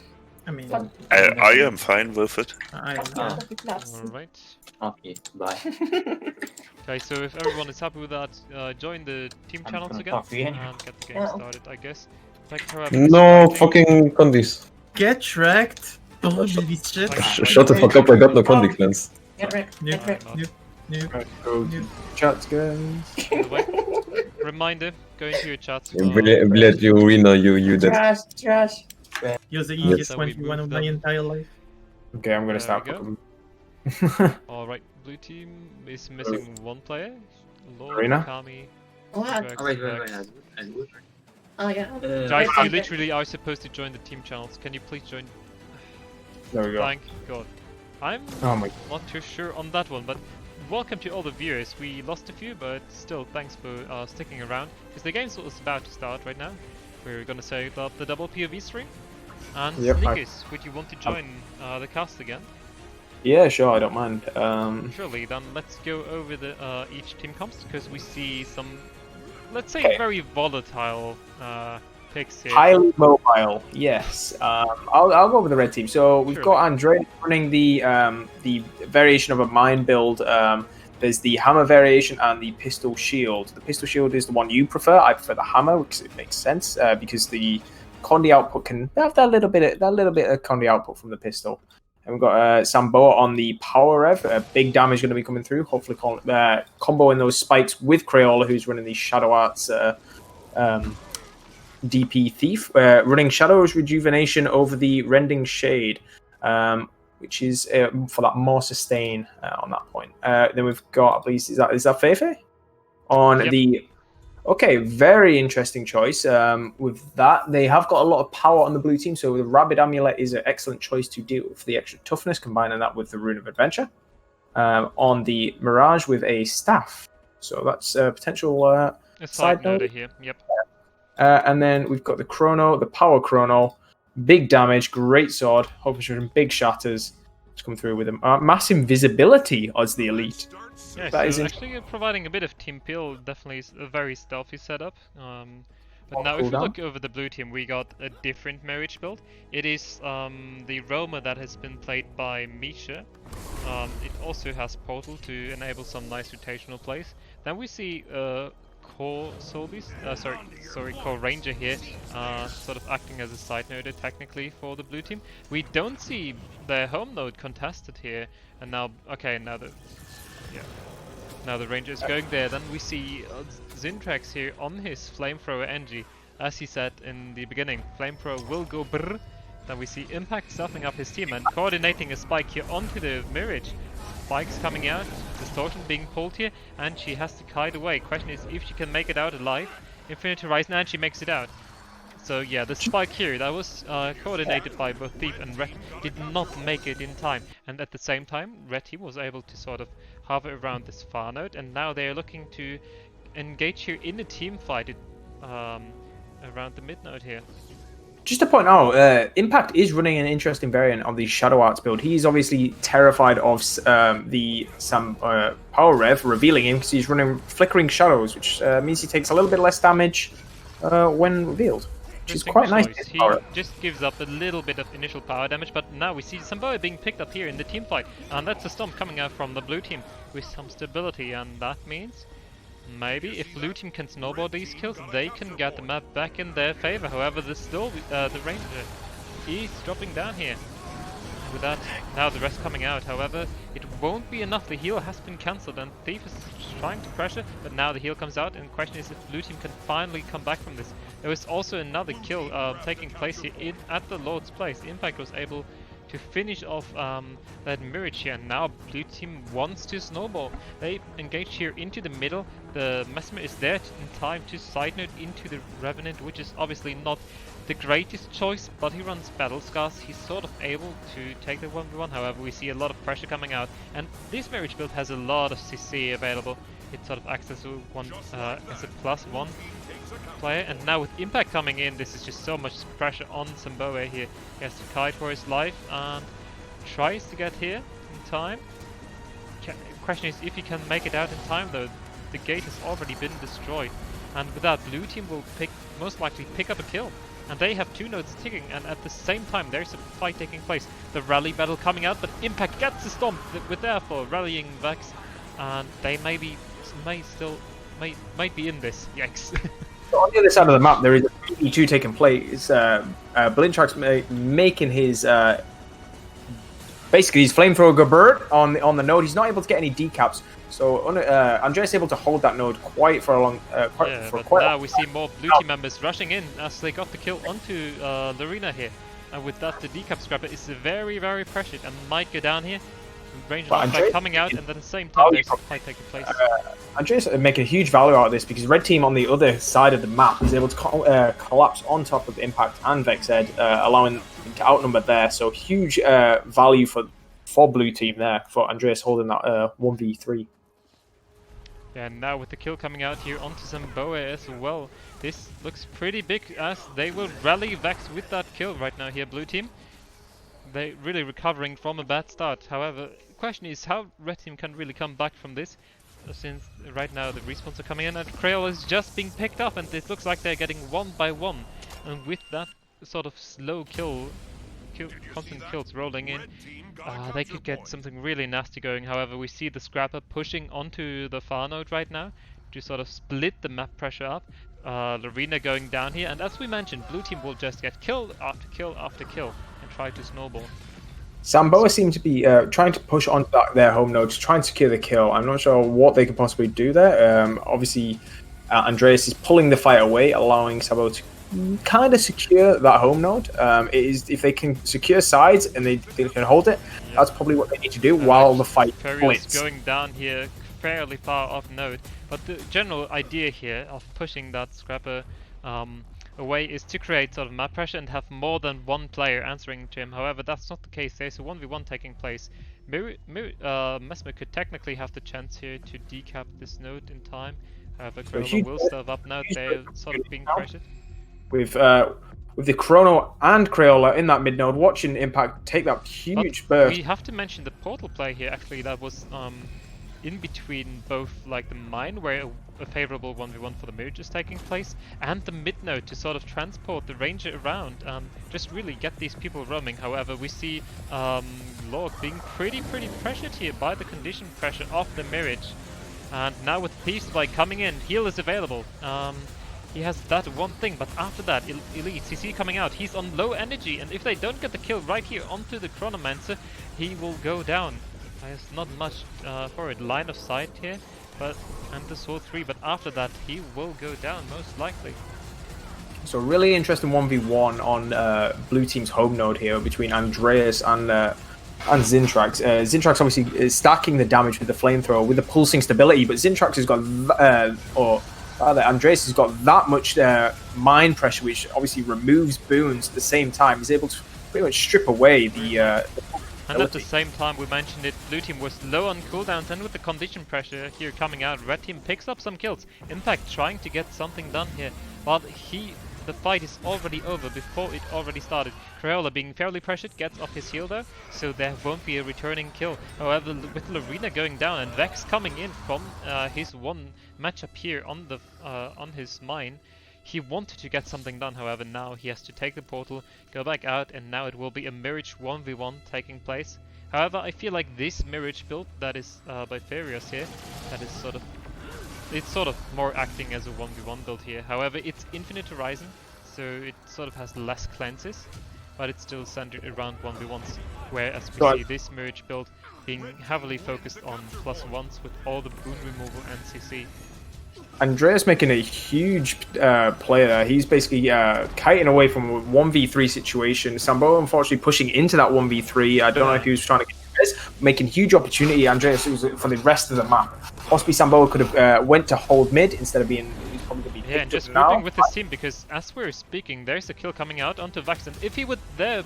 Speaker 14: I mean,
Speaker 10: I am fine with it.
Speaker 14: I
Speaker 1: Alright.
Speaker 11: Okay, bye.
Speaker 1: Okay, so if everyone is happy with that, join the team
Speaker 11: I'm
Speaker 1: channels
Speaker 11: gonna
Speaker 1: again
Speaker 11: talk again.
Speaker 1: and get the game
Speaker 6: Yeah.
Speaker 1: started, I guess. Thank you for having
Speaker 5: No
Speaker 1: us.
Speaker 5: fucking condis.
Speaker 14: Get wrecked. Holy shit.
Speaker 5: Shut the fuck up, I got no condi cleanse.
Speaker 6: Get wrecked.
Speaker 14: Nuke,
Speaker 6: Get wrecked.
Speaker 14: nuke, nuke,
Speaker 3: Right, go to
Speaker 14: nuke.
Speaker 3: chat, guys.
Speaker 1: By the way, reminder, go into your chat.
Speaker 5: Bled, you Arena, you dead.
Speaker 6: Trash, trash.
Speaker 14: You're the
Speaker 5: Yes.
Speaker 14: easiest
Speaker 1: Then we
Speaker 14: 21
Speaker 1: move
Speaker 14: of my
Speaker 1: them.
Speaker 14: entire life.
Speaker 3: Okay, I'm gonna
Speaker 1: There
Speaker 3: start
Speaker 1: we go.
Speaker 3: putting.
Speaker 1: Alright, blue team is missing one player. Lord,
Speaker 3: Arena?
Speaker 1: Kami,
Speaker 6: What?
Speaker 1: Rex,
Speaker 11: Oh, wait,
Speaker 1: Vex.
Speaker 6: Oh yeah.
Speaker 1: Guys,
Speaker 6: Okay.
Speaker 1: you literally are supposed to join the team channels. Can you please join?
Speaker 3: There we go.
Speaker 1: Thank God. I'm
Speaker 3: Oh my.
Speaker 1: not too sure on that one, but welcome to all the viewers. We lost a few, but still thanks for sticking around, because the game was about to start right now. We're gonna set up the double POV stream. And
Speaker 3: Yep,
Speaker 1: Snickers, would you want to join the cast again?
Speaker 3: Yeah, sure, I don't mind.
Speaker 1: Surely, then let's go over the each team comps, because we see some, let's say,
Speaker 3: Okay.
Speaker 1: very volatile picks here.
Speaker 3: Highly mobile, yes. I'll go with the red team. So we've got Andre running the variation of a mine build. There's the hammer variation and the pistol shield. The pistol shield is the one you prefer. I prefer the hammer because it makes sense because the condi output can have that little bit of condi output from the pistol. And we've got Samboa on the power rev. Big damage going to be coming through. Hopefully, comboing those spikes with Crayola, who's running the Shadow Arts DP Thief, running Shadow's Rejuvenation over the Rending Shade, which is for that more sustain on that point. Then we've got, I believe, is that Feifei? On the... Okay, very interesting choice. With that, they have got a lot of power on the blue team, so the Rabid Amulet is an excellent choice to deal with the extra toughness, combining that with the Rune of Adventure. On the Mirage with a Staff. So that's a potential
Speaker 1: A
Speaker 3: side note
Speaker 1: here, yep.
Speaker 3: And then we've got the Chrono, the Power Chrono, big damage, great sword, hoping for big shatters to come through with them. Mass invisibility as the elite.
Speaker 1: Yeah,
Speaker 3: That is
Speaker 1: so actually providing a bit of team peel, definitely is a very stealthy setup. But now if we
Speaker 3: cooldown?
Speaker 1: look over the blue team, we got a different marriage build. It is the Roma that has been played by Misha. It also has Portal to enable some nice rotational plays. Then we see Core Solbeast, Core Ranger here, sort of acting as a side noder technically for the blue team. We don't see their home node contested here, and now, okay, now the Ranger is going there. Then we see Zintrax here on his Flamethrower NG. As he said in the beginning, Flamethrower will go brrr. Then we see Impact stuffing up his team and coordinating a spike here onto the Mirage. Spikes coming out, Distortion being pulled here, and she has to kite away. Question is if she can make it out alive. Infinity Horizon, and she makes it out. So yeah, the spike here, that was coordinated by both Thief and Red, did not make it in time. And at the same time, Red Team was able to sort of hover around this far node, and now they are looking to engage here in a team fight around the mid node here.
Speaker 3: Just to point out, Impact is running an interesting variant of the Shadow Arts build. He's obviously terrified of the Power Rev, revealing him because he's running Flickering Shadows, which means he takes a little bit less damage when revealed, which is quite nice.
Speaker 1: He just gives up a little bit of initial power damage, but now we see Samboa being picked up here in the team fight, and that's a stomp coming out from the blue team with some stability, and that means maybe if blue team can snowball these kills, they can get the map back in their favor. However, there's still the Ranger is dropping down here. With that, now the rest coming out. However, it won't be enough. The heal has been cancelled, and Thief is trying to pressure, but now the heal comes out, and the question is if blue team can finally come back from this. There was also another kill taking place here at the Lord's place. Impact was able to finish off that Mirage here, and now blue team wants to snowball. They engage here into the middle. The Mesmer is there in time to side note into the Revenant, which is obviously not the greatest choice, but he runs Battle Scars. He's sort of able to take the 1v1. However, we see a lot of pressure coming out, and this Mirage build has a lot of CC available. It sort of acts as a +1 player, and now with Impact coming in, this is just so much pressure on Samboa here. He has to kite for his life and tries to get here in time. Question is if he can make it out in time though. The gate has already been destroyed, and with that, blue team will most likely pick up a kill. And they have two nodes ticking, and at the same time there's a fight taking place. The rally battle coming out, but Impact gets the stomp with therefore rallying Vex, and they may be Vex might be in this. Yikes.
Speaker 3: So on the other side of the map, there is a GW2 taking place. Blintrax making his basically his flamethrower bird on the node. He's not able to get any decaps, so Andreas able to hold that node quite for a long.
Speaker 1: Now we see more blue team members rushing in as they got the kill onto Lorena here, and with that the decap scrapper is very pressured and might go down here. Range of coming out, and at the same time there's a fight taking place.
Speaker 3: Andreas making a huge value out of this because red team on the other side of the map is able to collapse on top of Impact and Vexed, allowing them to outnumber there. So huge value for blue team there, for Andreas holding that 1v3.
Speaker 1: Yeah, and now with the kill coming out here onto Zamboa as well, this looks pretty big as they will rally Vex with that kill right now here, blue team. They're really recovering from a bad start. However, the question is how red team can really come back from this, since right now the respawns are coming in and Crayola is just being picked up, and it looks like they're getting one by one. And with that sort of slow constant kills rolling in, they could get something really nasty going. However, we see the scrapper pushing onto the far node right now to sort of split the map pressure up. Lorena going down here, and as we mentioned, blue team will just get kill after kill after kill and try to snowball.
Speaker 3: Zamboa seem to be trying to push on their home node to try and secure the kill. I'm not sure what they could possibly do there. Obviously, Andreas is pulling the fight away, allowing Zamboa to kind of secure that home node. If they can secure sides and they can hold it, that's probably what they need to do while the fight splits.
Speaker 1: Going down here fairly far off node, but the general idea here of pushing that scrapper away is to create sort of map pressure and have more than one player answering to him. However, that's not the case. There's a 1v1 taking place. Mesmer could technically have the chance here to decap this node in time. However, Crayola will still have up now. They're sort of being pressured.
Speaker 3: With the Chrono and Crayola in that mid node, watching Impact take that huge burst.
Speaker 1: We have to mention the portal play here. Actually, that was in between both like the mine, where a favorable 1v1 for the Mirage is taking place, and the mid node to sort of transport the ranger around, just really get these people roaming. However, we see Lord being pretty pressured here by the condition pressure of the Mirage, and now with Peace Spike coming in, heal is available. He has that one thing, but after that, Elite CC coming out, he's on low energy, and if they don't get the kill right here onto the Chronomancer, he will go down. There's not much for it, line of sight here, and the Sword 3, but after that he will go down most likely.
Speaker 3: So really interesting 1v1 on blue team's home node here between Andreas and Zintrax. Zintrax obviously is stacking the damage with the flamethrower with the pulsing stability, but Zintrax has got Andreas has got that much mine pressure, which obviously removes boons at the same time. He's able to pretty much strip away the
Speaker 1: and at the same time, we mentioned it, blue team was low on cooldowns, and with the condition pressure here coming out, red team picks up some kills. Impact trying to get something done here, but the fight is already over before it already started. Crayola being fairly pressured gets off his heal though, so there won't be a returning kill. However, with Lorena going down and Vex coming in from his one matchup here on his mine, he wanted to get something done. However, now he has to take the portal, go back out, and now it will be a Mirage 1v1 taking place. However, I feel like this Mirage build that is by Farius here, that is sort of more acting as a 1v1 build here. However, it's Infinite Horizon, so it sort of has less cleanses, but it's still centered around 1v1s, whereas we see this Mirage build being heavily focused on +1s with all the boon removal and CC.
Speaker 3: Andreas making a huge play there. He's basically kiting away from a 1v3 situation. Zamboa unfortunately pushing into that 1v3. I don't know if he was trying to get this, making huge opportunity. Andreas for the rest of the map. Possibly Zamboa could have went to hold mid instead of being. He's probably going to be
Speaker 1: and just grouping with his team, because as we're speaking, there's a kill coming out onto Vax, and if he would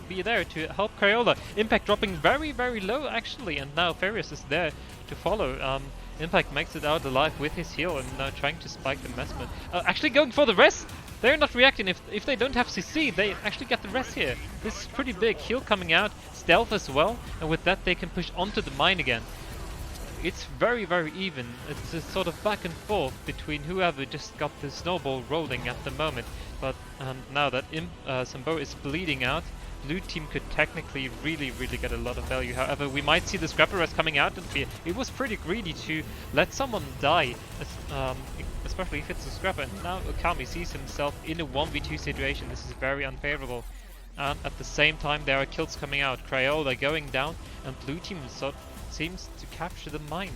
Speaker 1: be there to help Crayola, Impact dropping very low actually, and now Farius is there to follow. Impact makes it out alive with his heal and now trying to spike the Mesmer. Actually going for the res! They're not reacting. If they don't have CC, they actually get the res here. This is pretty big. Heal coming out, stealth as well, and with that they can push onto the mine again. It's very even. It's a sort of back and forth between whoever just got the snowball rolling at the moment. But now that Sambo is bleeding out, blue team could technically really get a lot of value. However, we might see the Scrapper Rest coming out, and it was pretty greedy to let someone die, especially if it's a Scrapper. And now Okami sees himself in a 1v2 situation. This is very unfavorable. And at the same time, there are kills coming out. Crayola going down, and blue team seems to capture the mine.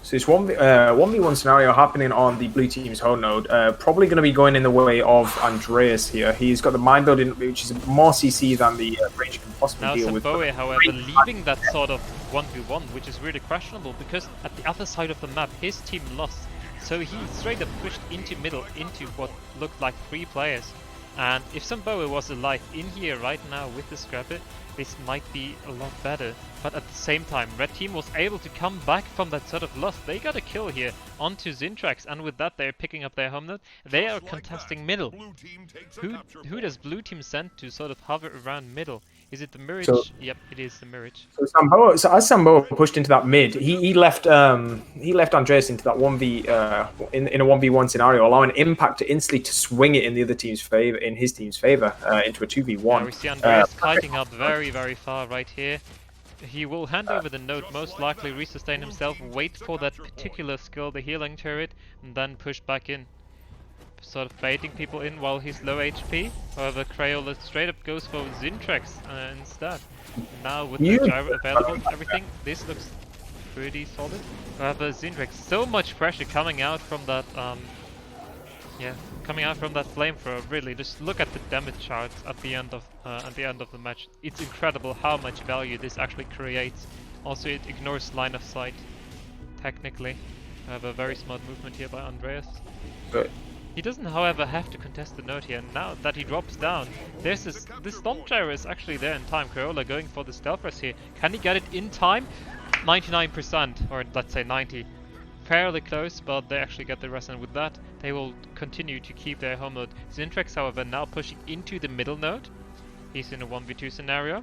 Speaker 3: So it's 1v1 scenario happening on the blue team's home node. Probably going to be going in the way of Andreas here. He's got the mine building, which is more CC than the Ranger can possibly
Speaker 1: now
Speaker 3: deal with.
Speaker 1: Now Samboe, however, leaving that sort of 1v1, which is really questionable, because at the other side of the map, his team lost. So he straight up pushed into middle, into what looked like 3 players. And if Samboe was alive in here right now with the Scrapper, this might be a lot better. But at the same time, red team was able to come back from that sort of loss. They got a kill here onto Zintrax, and with that they're picking up their home node. They are contesting middle. Who does blue team send to sort of hover around middle? Is it the Mirage?
Speaker 3: So,
Speaker 1: yep, it is the Mirage.
Speaker 3: So as Samboe pushed into that mid, he left Andreas into that 1v in a 1v1 scenario, allowing Impact to instantly to swing it in the other team's favor, in his team's favor, into a 2v1.
Speaker 1: Now we see Andreas kiting up very far right here. He will hand over the node, most likely resustain himself, wait for that particular skill, the healing turret, and then push back in. Sort of baiting people in while he's low HP. However, Crayola straight up goes for Zintrax instead. Now with the gyro available and everything, this looks pretty solid. However, Zintrax, so much pressure coming out from that flamethrower. Really, just look at the damage charts at the end of the match. It's incredible how much value this actually creates. Also, it ignores line of sight. Technically, I have a very smart movement here by Andreas.
Speaker 3: Good.
Speaker 1: He doesn't, however, have to contest the node here. Now that he drops down, there's this Stomp Gyro is actually there in time. Crayola going for the Stealth Rest here. Can he get it in time? 99%, or let's say 90. Fairly close, but they actually get the rest, and with that, they will continue to keep their home node. Zintrax, however, now pushing into the middle node. He's in a 1v2 scenario.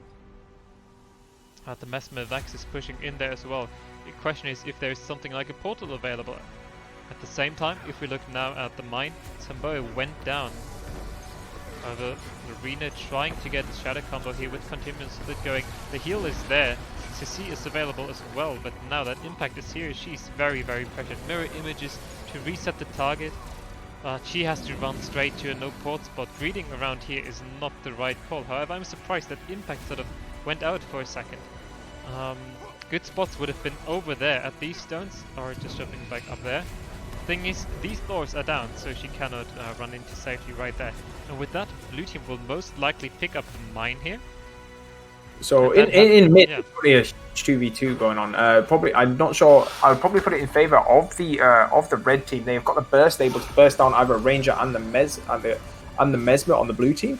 Speaker 1: The Mesmer Vex is pushing in there as well. The question is if there's something like a portal available. At the same time, if we look now at the mine, Samboe went down. However, Arena trying to get the shadow combo here with continuous split going. The heal is there. CC is available as well, but now that Impact is here, she's very pressured. Mirror images to reset the target. She has to run straight to a no port spot. Greeting around here is not the right call. However, I'm surprised that Impact sort of went out for a second. Good spots would have been over there at these stones, or just jumping back up there. Thing is, these doors are down, so she cannot run into safety right there. And with that, blue team will most likely pick up the mine here.
Speaker 3: So in mid, there's probably a 2v2 going on. Probably, I'm not sure. I would probably put it in favor of the red team. They've got the burst, able to burst down either a ranger and the Mesmer on the blue team,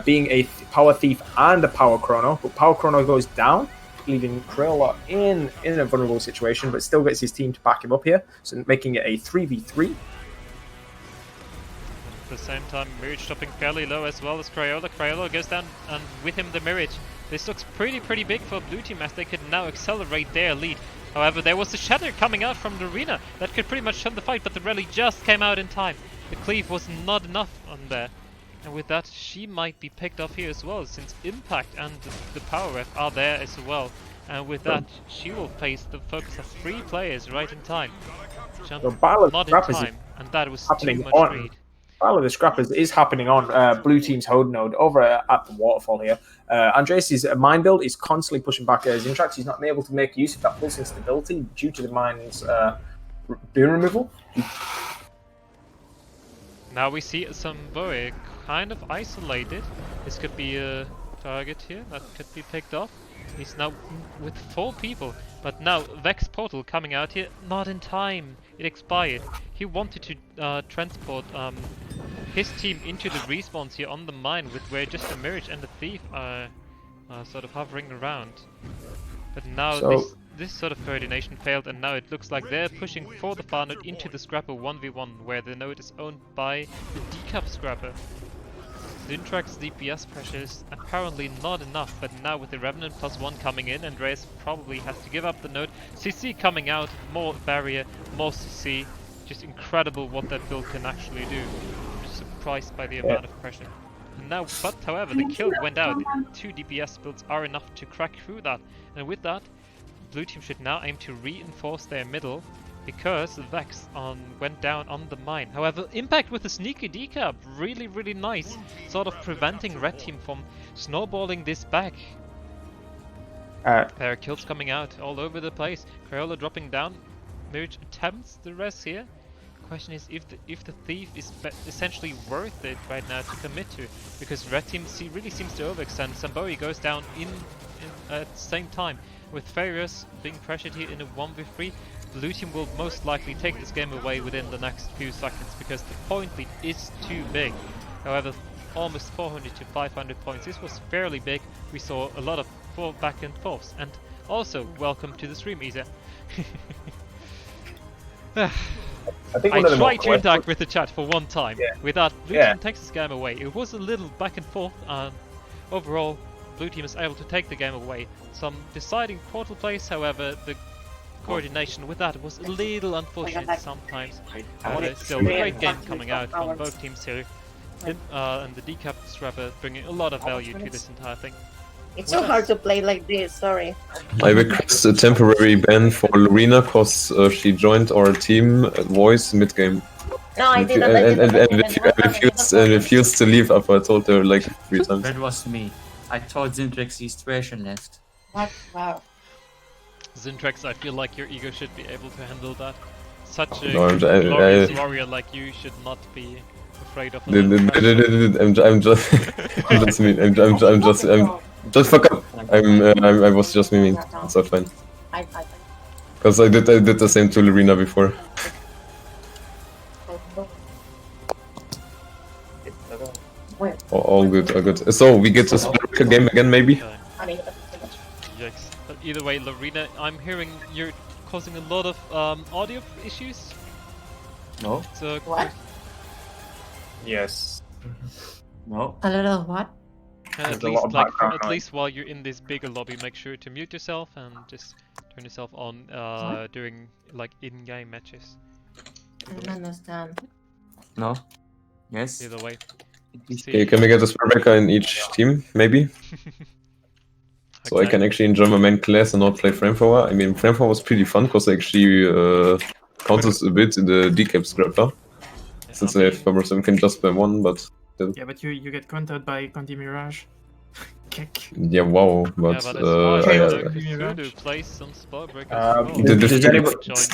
Speaker 3: being a power thief and a power chrono. But power chrono goes down, leaving Crayola in a vulnerable situation, but still gets his team to back him up here, so making it a 3v3.
Speaker 1: At the same time, Mirage dropping fairly low as well as Crayola. Crayola goes down, and with him the Mirage. This looks pretty big for blue team, as they could now accelerate their lead. However, there was a shatter coming out from the arena that could pretty much turn the fight, but the rally just came out in time. The cleave was not enough on there. And with that, she might be picked off here as well, since Impact and the Power Ref are there as well. And with that, she will face the focus of 3 players right in time. Jump not in time, and that was too much greed.
Speaker 3: Battle of the Scrappers is happening on blue team's home node over at the waterfall here. Andreas' mine build is constantly pushing back Zintrax. He's not able to make use of that pulsing stability due to the mine's dune removal.
Speaker 1: Now we see some Boe kind of isolated. This could be a target here that could be picked off. He's now with 4 people, but now Vex Portal coming out here, not in time. It expired. He wanted to transport his team into the respawns here on the mine, with where just the Mirage and the Thief are sort of hovering around. But now this sort of coordination failed, and now it looks like they're pushing for the far node into the Scrapper 1v1, where the node is owned by the Decap Scrapper. Zintrax DPS pressure is apparently not enough, but now with the Revenant +1 coming in, Andreas probably has to give up the node. CC coming out, more barrier, more CC. Just incredible what that build can actually do. I'm just surprised by the amount of pressure. Now, but however, the kill went out. 2 DPS builds are enough to crack through that. And with that, blue team should now aim to reinforce their middle, because Vex went down on the mine. However, Impact with a sneaky decap, really nice, sort of preventing red team from snowballing this back. There are kills coming out all over the place. Crayola dropping down. Mirage attempts the res here. Question is if the thief is essentially worth it right now to commit to, because red team really seems to overextend. Sambori goes down at the same time. With Farius being pressured here in a 1v3, blue team will most likely take this game away within the next few seconds, because the point lead is too big. However, almost 400 to 500 points. This was fairly big. We saw a lot of back and forths. And also, welcome to the stream, Isa. I tried to interact with the chat for one time. Without blue team takes this game away. It was a little back and forth, and overall, blue team is able to take the game away. Some deciding portal plays, however, the coordination with that was a little unfortunate sometimes. However, still a great game coming out from both teams here. And the decap strapper bringing a lot of value to this entire thing.
Speaker 6: It's so hard to play like this, sorry.
Speaker 5: I request a temporary ban for Lorena because she joined our team Voice mid-game.
Speaker 6: No, I didn't.
Speaker 5: And refused to leave after I told her like 3 times.
Speaker 11: That was me. I told Zintrax he's trash and left.
Speaker 6: What? Wow.
Speaker 1: Zintrax, I feel like your ego should be able to handle that. Such a
Speaker 5: No,
Speaker 1: glorious warrior like you should not be afraid of.
Speaker 5: Just fuck up. I was just memeing. It's all fine. Because I did the same to Lorena before. All good, all good. So we get to split a game again, maybe.
Speaker 1: Yikes. But either way, Lorena, I'm hearing you're causing a lot of audio issues.
Speaker 11: No.
Speaker 1: So
Speaker 6: what?
Speaker 3: Yes.
Speaker 11: No.
Speaker 6: A little what?
Speaker 1: At least while you're in this bigger lobby, make sure to mute yourself and just turn yourself on during like in-game matches.
Speaker 6: I don't understand.
Speaker 11: No. Yes.
Speaker 1: Either way.
Speaker 5: Okay, can we get a Spellbreaker in each team, maybe? So I can actually enjoy my main class and not play Flamethrower. I mean, Flamethrower was pretty fun because actually counters a bit in the decap scrapper. Since I have Farmer 7 can just spam one, but still.
Speaker 14: Yeah, but you get countered by Conti Mirage. Kick.
Speaker 5: Yeah, wow, but
Speaker 1: the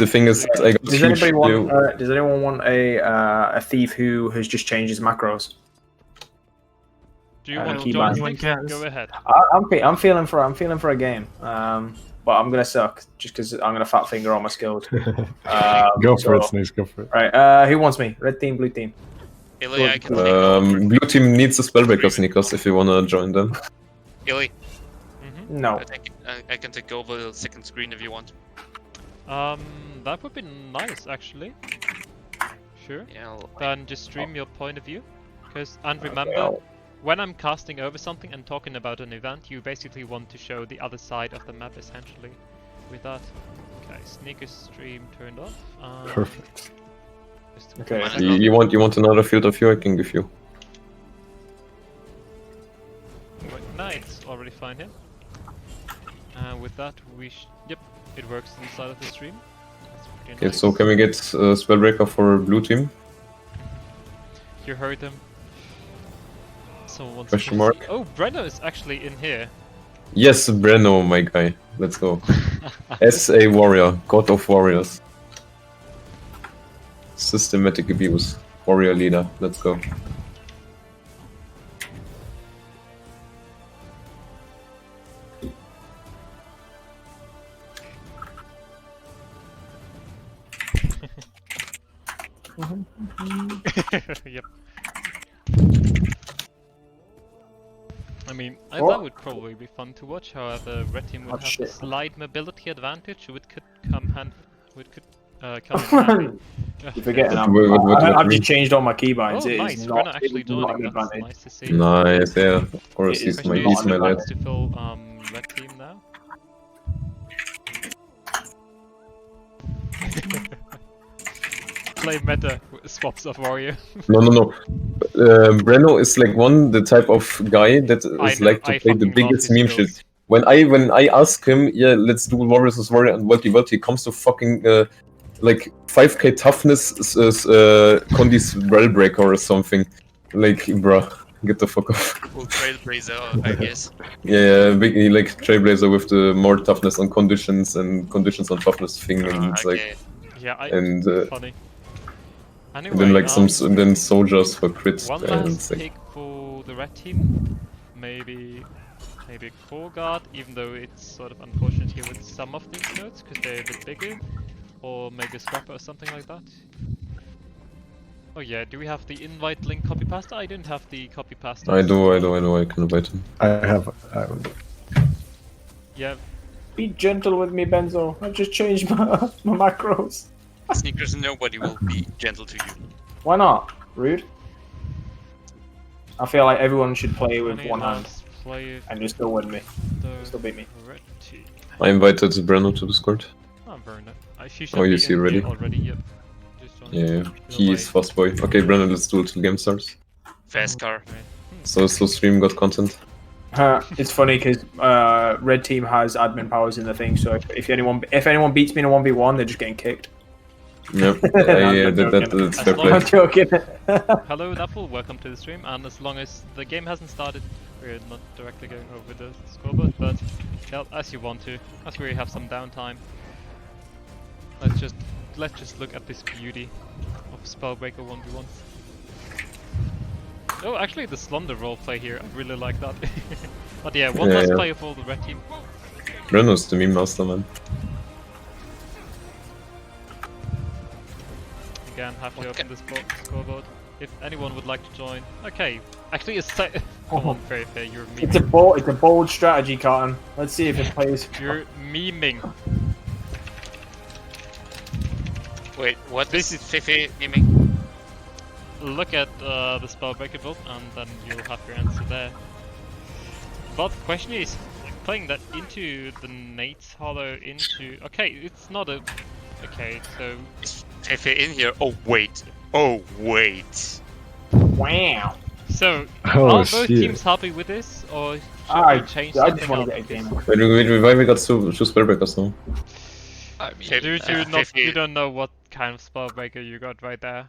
Speaker 5: thing is, I got
Speaker 3: does anyone want a thief who has just changed his macros?
Speaker 1: Do you want to join? Go ahead.
Speaker 3: I'm feeling for a game, but I'm gonna suck just because I'm gonna fat finger all my skills.
Speaker 2: Go for it, Snakes. Go for it.
Speaker 3: Right. Who wants me? Red team, blue team.
Speaker 4: Illy, I can take over.
Speaker 5: Blue team needs a Spellbreaker sneakers if you wanna join them.
Speaker 4: Illy.
Speaker 3: No.
Speaker 4: I can take over the second screen if you want.
Speaker 1: That would be nice actually. Sure.
Speaker 4: Yeah.
Speaker 1: Then just stream your point of view, and remember, when I'm casting over something and talking about an event, you basically want to show the other side of the map essentially. With that, okay, sneaker stream turned off.
Speaker 2: Perfect.
Speaker 3: Okay.
Speaker 5: You want another field of view? I can give you.
Speaker 1: No, it's already fine here. With that, yep, it works inside of the stream. That's pretty
Speaker 5: Okay,
Speaker 1: nice.
Speaker 5: so can we get Spellbreaker for blue team?
Speaker 1: You heard him. Someone wants
Speaker 5: Question
Speaker 1: to
Speaker 5: mark?
Speaker 1: see. Oh, Brenno is actually in here.
Speaker 5: Yes, Brenno, my guy. Let's go. SA Warrior, God of Warriors. Systematic abuse. Warrior leader. Let's go.
Speaker 1: Yep. I mean, that would probably be fun to watch. However, red team would have a slight mobility advantage, which could come in handy.
Speaker 3: You're forgetting I've just changed all my keybinds.
Speaker 1: Oh,
Speaker 3: It
Speaker 1: nice.
Speaker 3: is
Speaker 1: Brenno
Speaker 3: not
Speaker 1: actually joining. That's
Speaker 3: advantage.
Speaker 1: nice to see.
Speaker 5: Nice, yeah. Of course, he's my lad.
Speaker 1: Wants to fill red team now. play meta swaps of warrior.
Speaker 5: No. Breno is like the type of guy that is
Speaker 1: know,
Speaker 5: like to
Speaker 1: I
Speaker 5: play the
Speaker 1: fucking love
Speaker 5: biggest
Speaker 1: his
Speaker 5: meme
Speaker 1: builds.
Speaker 5: shit. When I ask him, yeah, let's do Warriors vs Warrior and World, he comes to fucking like 5k toughness Condi's Breaker or something. Like, bruh, get the fuck off.
Speaker 4: Well, Trailblazer, I guess.
Speaker 5: Yeah, he like Trailblazer with the more toughness on conditions and conditions on toughness thing, and it's like,
Speaker 1: yeah, funny.
Speaker 5: and
Speaker 1: Anyway,
Speaker 5: then like then soldiers for crits.
Speaker 1: One
Speaker 5: and
Speaker 1: last
Speaker 5: it's like,
Speaker 1: pick for the red team. Maybe Core Guard, even though it's sort of unfortunate here with some of these nodes because they're a bit bigger, or maybe a Scrapper or something like that. Oh yeah, do we have the invite link copy pasta? I didn't have the copy pasta.
Speaker 5: I do, I can invite him.
Speaker 2: I have.
Speaker 1: Yeah.
Speaker 3: Be gentle with me, Benzo. I've just changed my macros.
Speaker 4: Sneakers, nobody will be gentle to you.
Speaker 3: Why not? Rude. I feel like everyone should play with one hand and just still win me. Still beat me.
Speaker 5: I invited Breno to Discord.
Speaker 1: Oh, very nice.
Speaker 5: Oh, you see already?
Speaker 1: Yep.
Speaker 5: Yeah, he is fast boy. Okay, Breno, let's do it till game starts.
Speaker 4: Fast car.
Speaker 5: So stream got content.
Speaker 3: It's funny because red team has admin powers in the thing, so if anyone beats me in a 1v1, they're just getting kicked.
Speaker 5: Yep, that's fair play.
Speaker 3: I'm joking.
Speaker 1: Hello Dapple, welcome to the stream, and as long as the game hasn't started, we're not directly going over the scoreboard, but yeah, as you want to, as we have some downtime. Let's just look at this beauty of Spellbreaker 1v1. Oh, actually the Slaughter roleplay here, I really like that. But yeah, one last player for the red team.
Speaker 5: Breno's the meme master, man.
Speaker 1: Again, have to open this scoreboard. If anyone would like to join. Okay, actually it's come on, fair, you're memeing.
Speaker 3: It's a bold strategy, Carton. Let's see if it plays.
Speaker 1: You're memeing.
Speaker 4: Wait, what? This is Fefe memeing?
Speaker 1: Look at the Spellbreaker build and then you'll have your answer there. But the question is, playing that into the Nate's Hollow into... Okay, it's not a... Okay, so...
Speaker 4: Is Fefe in here? Oh wait. Oh wait.
Speaker 3: Wow.
Speaker 1: So, are both teams happy with this? Or should we change
Speaker 3: I just
Speaker 1: something
Speaker 3: want to
Speaker 1: up?
Speaker 3: get a game.
Speaker 5: Wait, why we got two Spellbreakers now?
Speaker 4: I mean,
Speaker 1: You don't know what kind of Spellbreaker you got right there.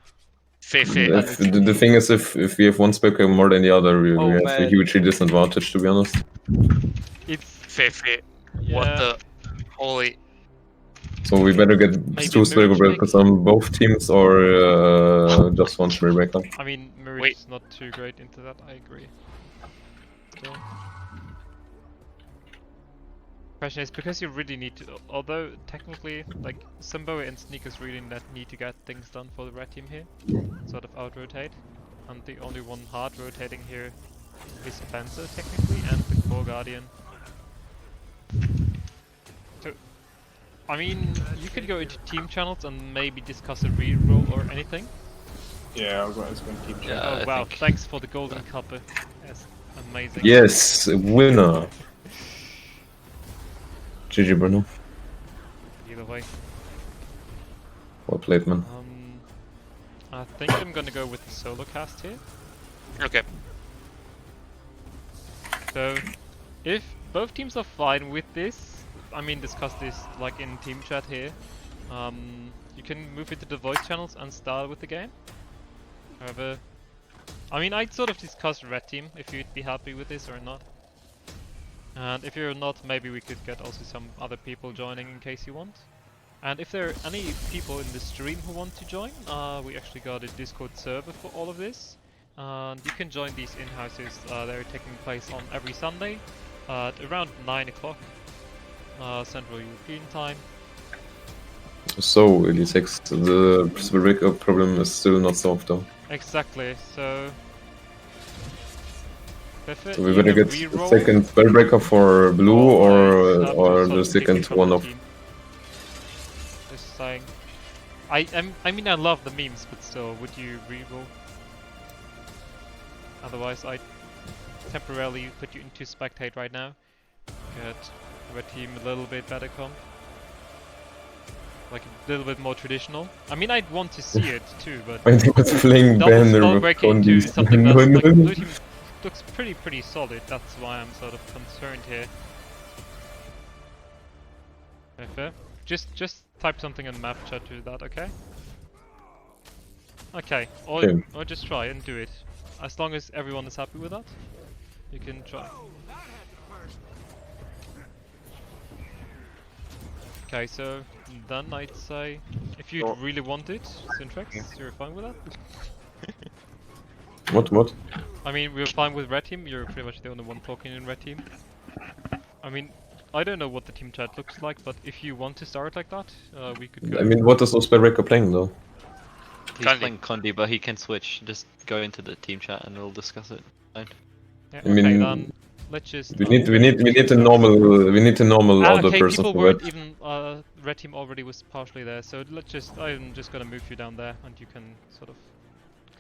Speaker 5: The thing is, if we have one Spellbreaker more than the other, we have a huge disadvantage, to be honest.
Speaker 1: It's
Speaker 4: Fefe. What the holy...
Speaker 5: So we better get two Spellbreakers on both teams, or just one Spellbreaker.
Speaker 1: I mean, Mirrod's not too great into that, I agree. Still. Question is, because you really need to, although technically, like, Simbo and Sneakers really need to get things done for the red team here, sort of out-rotate, and the only one hard rotating here is Spencer technically, and the Core Guardian. So, I mean, you could go into team channels and maybe discuss a reroll or anything.
Speaker 3: Yeah, I was going to team channels.
Speaker 1: Oh wow, thanks for the golden copper. Yes, amazing.
Speaker 5: Yes, winner! GG, Bruno.
Speaker 1: Either way.
Speaker 5: Well played, man.
Speaker 1: I think I'm gonna go with the solo cast here.
Speaker 4: Okay.
Speaker 1: So, if both teams are fine with this, I mean discuss this like in team chat here, you can move into the voice channels and start with the game. However, I mean I'd sort of discuss red team if you'd be happy with this or not. And if you're not, maybe we could get also some other people joining in case you want. And if there are any people in the stream who want to join, we actually got a Discord server for all of this. And you can join these in-houses, they're taking place on every Sunday at around 9 o'clock Central European time.
Speaker 5: So, Elitex, the Spellbreaker problem is still not solved though.
Speaker 1: Exactly, so
Speaker 5: we better get the second Spellbreaker for blue or the second one of...
Speaker 1: Just saying. I mean I love the memes, but still, would you reroll? Otherwise I'd temporarily put you into spectate right now. Get red team a little bit better comp. like a little bit more traditional. I mean, I'd want to see it too, but
Speaker 5: When he was playing
Speaker 1: double
Speaker 5: banner
Speaker 1: spell
Speaker 5: with
Speaker 1: breaking into
Speaker 5: Condis.
Speaker 1: something that's like blue team looks pretty solid. That's why I'm sort of concerned here. Okay, just type something in map chat to that, okay? Okay, or just try and do it. As long as everyone is happy with that, you can try. Okay, so then I'd say if you really want it, Syntrax, you're fine with that?
Speaker 5: What?
Speaker 1: I mean, we're fine with red team, you're pretty much the only one talking in red team. I mean, I don't know what the team chat looks like, but if you want to start like that, we could go.
Speaker 5: I mean, what is Spellbreaker playing though?
Speaker 12: He's playing Condi, but he can switch. Just go into the team chat and we'll discuss it. Fine.
Speaker 1: Yeah,
Speaker 5: I mean,
Speaker 1: okay, then let's just.
Speaker 5: we need a normal other
Speaker 1: okay,
Speaker 5: person
Speaker 1: people
Speaker 5: for
Speaker 1: weren't
Speaker 5: that.
Speaker 1: even. Red team already was partially there, so let's just. I'm just gonna move you down there, and you can sort of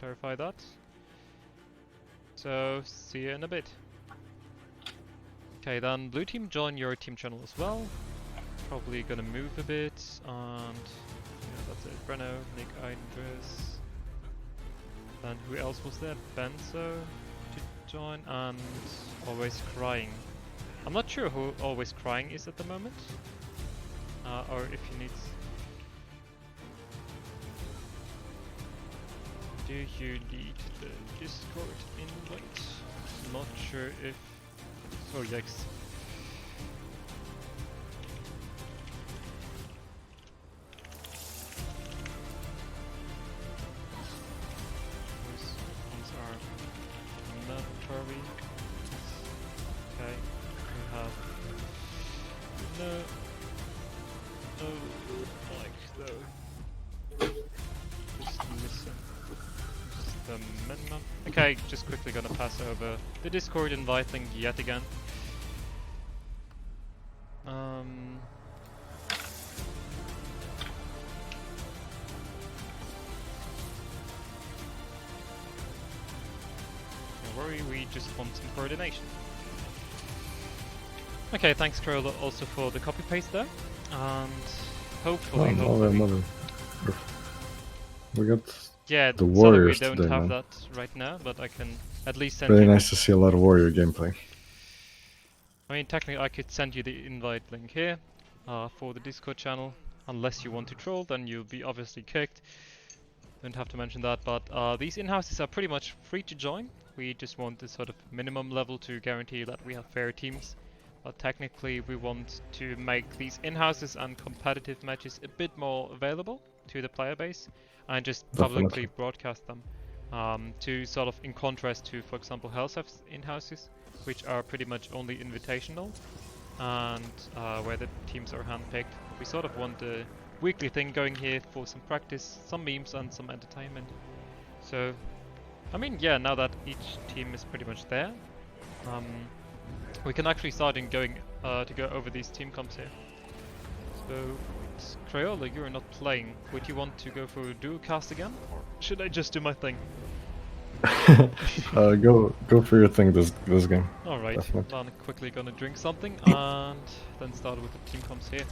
Speaker 1: clarify that. So see you in a bit. Okay, then blue team, join your team channel as well. Probably gonna move a bit, and yeah, that's it. Breno, Nick, Eidendris. Then who else was there? Benzo to join, and Always Crying. I'm not sure who Always Crying is at the moment, or if he needs. Do you need the Discord invite? Not sure if. Oh yikes. Those ones are mandatory. Okay, we have no like though. Just listen. Just the minimum. Okay, just quickly gonna pass over the Discord invite link yet again. Don't worry, we just want some coordination. Okay, thanks Corolla also for the copy paste there, and hopefully,
Speaker 2: we got
Speaker 1: yeah,
Speaker 2: the warriors
Speaker 1: we don't
Speaker 2: today,
Speaker 1: have
Speaker 2: man.
Speaker 1: that right now, but I can at least send
Speaker 2: Really
Speaker 1: you.
Speaker 2: nice to see a lot of warrior gameplay.
Speaker 1: I mean, technically, I could send you the invite link here for the Discord channel. Unless you want to troll, then you'll be obviously kicked. Don't have to mention that, but these in-houses are pretty much free to join. We just want this sort of minimum level to guarantee that we have fair teams. But technically, we want to make these in-houses and competitive matches a bit more available to the player base, and just publicly broadcast them. To sort of in contrast to, for example, Hellsef's in-houses, which are pretty much only invitational, and where the teams are handpicked. We sort of want a weekly thing going here for some practice, some memes, and some entertainment. So, I mean, yeah, now that each team is pretty much there, we can actually start in going to go over these team comps here. So, Crayola, you're not playing. Would you want to go for a duo cast again, or should I just do my thing?
Speaker 2: Go for your thing this game.
Speaker 1: Alright,
Speaker 2: Definitely.
Speaker 1: then quickly gonna drink something and then start with the team comps here.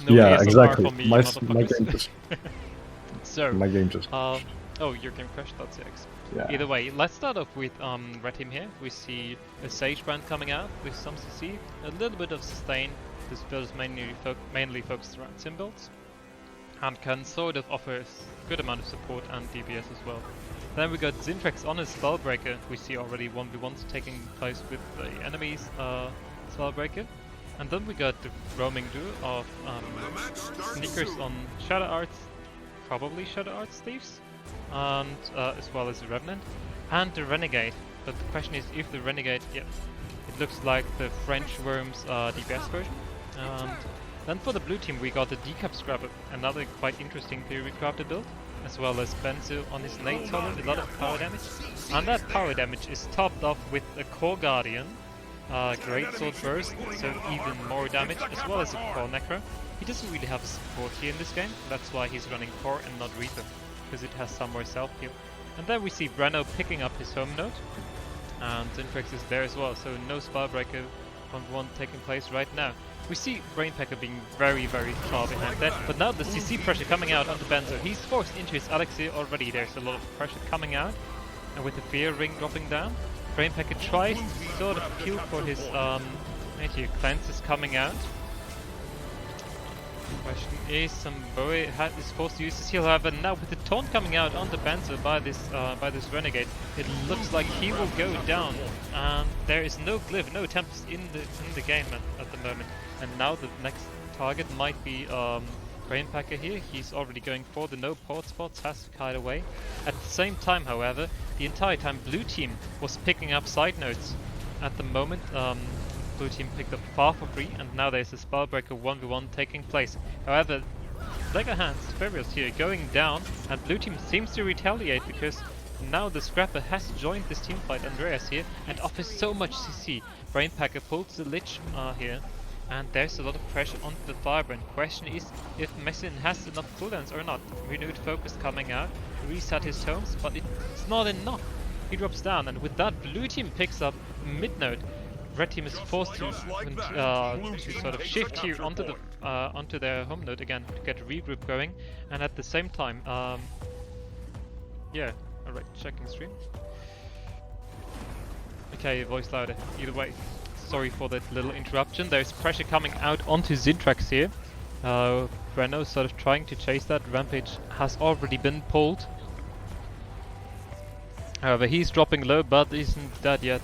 Speaker 1: No
Speaker 2: yeah,
Speaker 1: ASMR
Speaker 2: exactly.
Speaker 1: from me,
Speaker 2: My
Speaker 1: motherfuckers.
Speaker 2: game just.
Speaker 1: So,
Speaker 2: my game just.
Speaker 1: oh, your game crashed. That's yikes.
Speaker 2: Yeah.
Speaker 1: Either way, let's start off with red team here. We see a Sage brand coming out with some CC, a little bit of sustain. This build is mainly focused around sim builds, and can sort of offer a good amount of support and DPS as well. Then we got Zintrax on his Spellbreaker. We see already 1v1s taking place with the enemy's Spellbreaker. And then we got the roaming duo of Sneakers on Shadow Arts, probably Shadow Arts Thieves, and as well as the Revenant, and the Renegade. But the question is if the Renegade, yeah, it looks like the French Worms DPS version. And then for the blue team we got the Decap Scrapper, another quite interesting theory crafted build, as well as Benzo on his Nate Solid, a lot of power damage. And that power damage is topped off with a Core Guardian, Great Sword Burst, so even more damage, as well as a Core Necro. He doesn't really have support here in this game, that's why he's running Core and not Reaper, because it has some more self-heal. And then we see Breno picking up his home node, and Zintrax is there as well, so no Spellbreaker 1v1 taking place right now. We see Brainpacker being very, very far behind that, but now the CC pressure coming out onto Benzo. He's forced into his elixir already. There's a lot of pressure coming out, and with the fear ring dropping down, Brainpacker tries to sort of kill for his cleanses coming out. Question is, Samboe is forced to use his heal. However, now with the taunt coming out onto Benzo by this renegade, it looks like he will go down. And there is no glyph, no Tempest in the game at the moment. And now the next target might be Brainpacker here. He's already going for the no port spots, has to kite away. At the same time, however, the entire time blue team was picking up side notes. At the moment, blue team picked up far for free, and now there's a Spellbreaker 1v1 taking place. However, Lega Hands, Furious here going down, and blue team seems to retaliate because now the Scrapper has joined this team fight, Andreas here, and offers so much CC. Brainpacker pulls the Lich here, and there's a lot of pressure onto the Firebrand. Question is if Messin has enough cooldowns or not. Renewed focus coming out, reset his tomes, but it's not enough. He drops down, and with that blue team picks up mid node. Red team is forced to sort of shift here onto their home node again to get a regroup going, and at the same time, yeah, alright, checking stream. Okay, voice louder. Either way, sorry for that little interruption. There's pressure coming out onto Zintrax here. Brenno sort of trying to chase that. Rampage has already been pulled. However, he's dropping low, but isn't dead yet.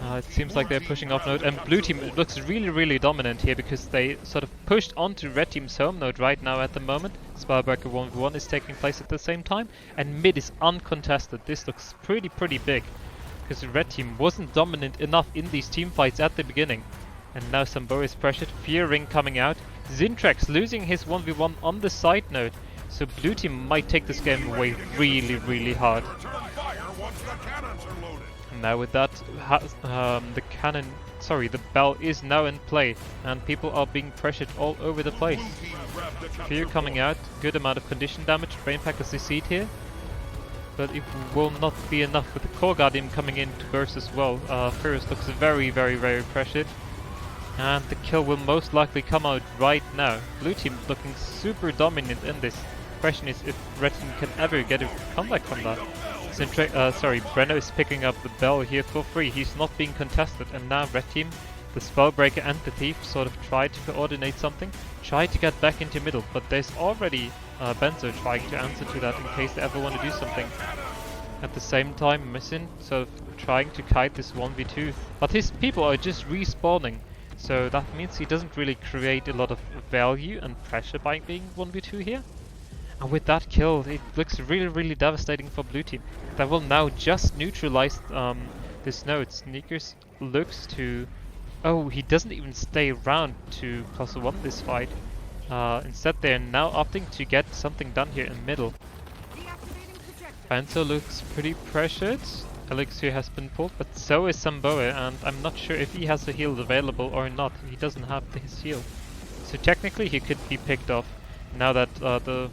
Speaker 1: It seems like they're pushing off node, and blue team looks really dominant here because they sort of pushed onto red team's home node right now at the moment. Spellbreaker 1v1 is taking place at the same time, and mid is uncontested. This looks pretty big because the red team wasn't dominant enough in these team fights at the beginning. And now Sambo is pressured, Fear Ring coming out, Zintrax losing his 1v1 on the side node, so blue team might take this game away really hard. Now with that, the bell is now in play, and people are being pressured all over the place. Fear coming out, good amount of condition damage, Brainpacker CC'd here, but it will not be enough with the Core Guardian coming in to burst as well. Furious looks very pressured, and the kill will most likely come out right now. Blue team looking super dominant in this. Question is if red team can ever get a comeback from that. Brenno is picking up the bell here for free. He's not being contested, and now red team, the Spellbreaker and the Thief sort of try to coordinate something, try to get back into middle, but there's already Benzo trying to answer to that in case they ever want to do something. At the same time, Messin sort of trying to kite this 1v2, but his people are just respawning, so that means he doesn't really create a lot of value and pressure by being 1v2 here. And with that kill, it looks really devastating for blue team. That will now just neutralize this node. Sneakers looks to... Oh, he doesn't even stay around to +1 this fight. Instead, they're now opting to get something done here in middle. Benzo looks pretty pressured. Elixir has been pulled, but so is Samboe, and I'm not sure if he has a heal available or not. He doesn't have his heal. So technically he could be picked off. Now that the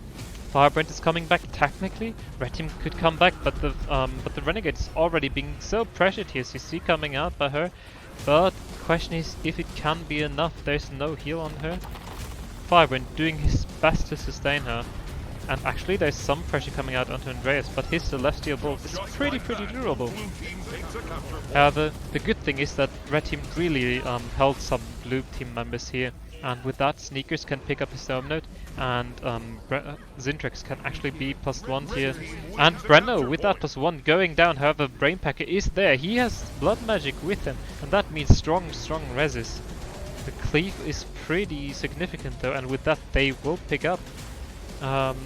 Speaker 1: Firebrand is coming back, technically red team could come back, but the Renegade is already being so pressured here. CC coming out by her, but the question is if it can be enough. There's no heal on her. Firebrand doing his best to sustain her, and actually there's some pressure coming out onto Andreas, but his Celestial Bolt is pretty durable. However, the good thing is that red team really held some blue team members here. And with that, Sneakers can pick up his home node, and Zintrax can actually be +1 here. And Brenno with that +1 going down. However, Brainpacker is there. He has blood magic with him, and that means strong resist. The cleave is pretty significant though, and with that they will pick up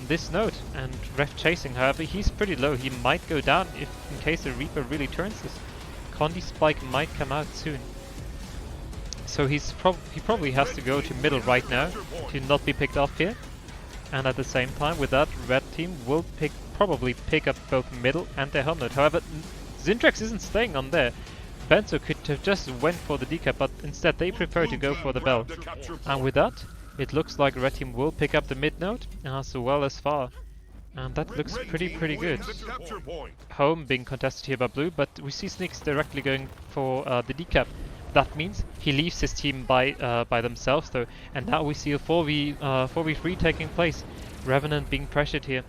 Speaker 1: this node. And Ref chasing, however, he's pretty low. He might go down if in case the Reaper really turns this. Condi Spike might come out soon. So he probably has to go to middle right now to not be picked off here. And at the same time, with that, red team will probably pick up both middle and their home node. However, Zintrax isn't staying on there. Benzo could have just went for the decap, but instead they prefer to go for the bell. And with that, it looks like red team will pick up the mid node as well as far. And that looks pretty good. Home being contested here by blue, but we see Sneaks directly going for the decap. that means he leaves his team by themselves though, and now we see a 4v3 taking place. Revenant being pressured here,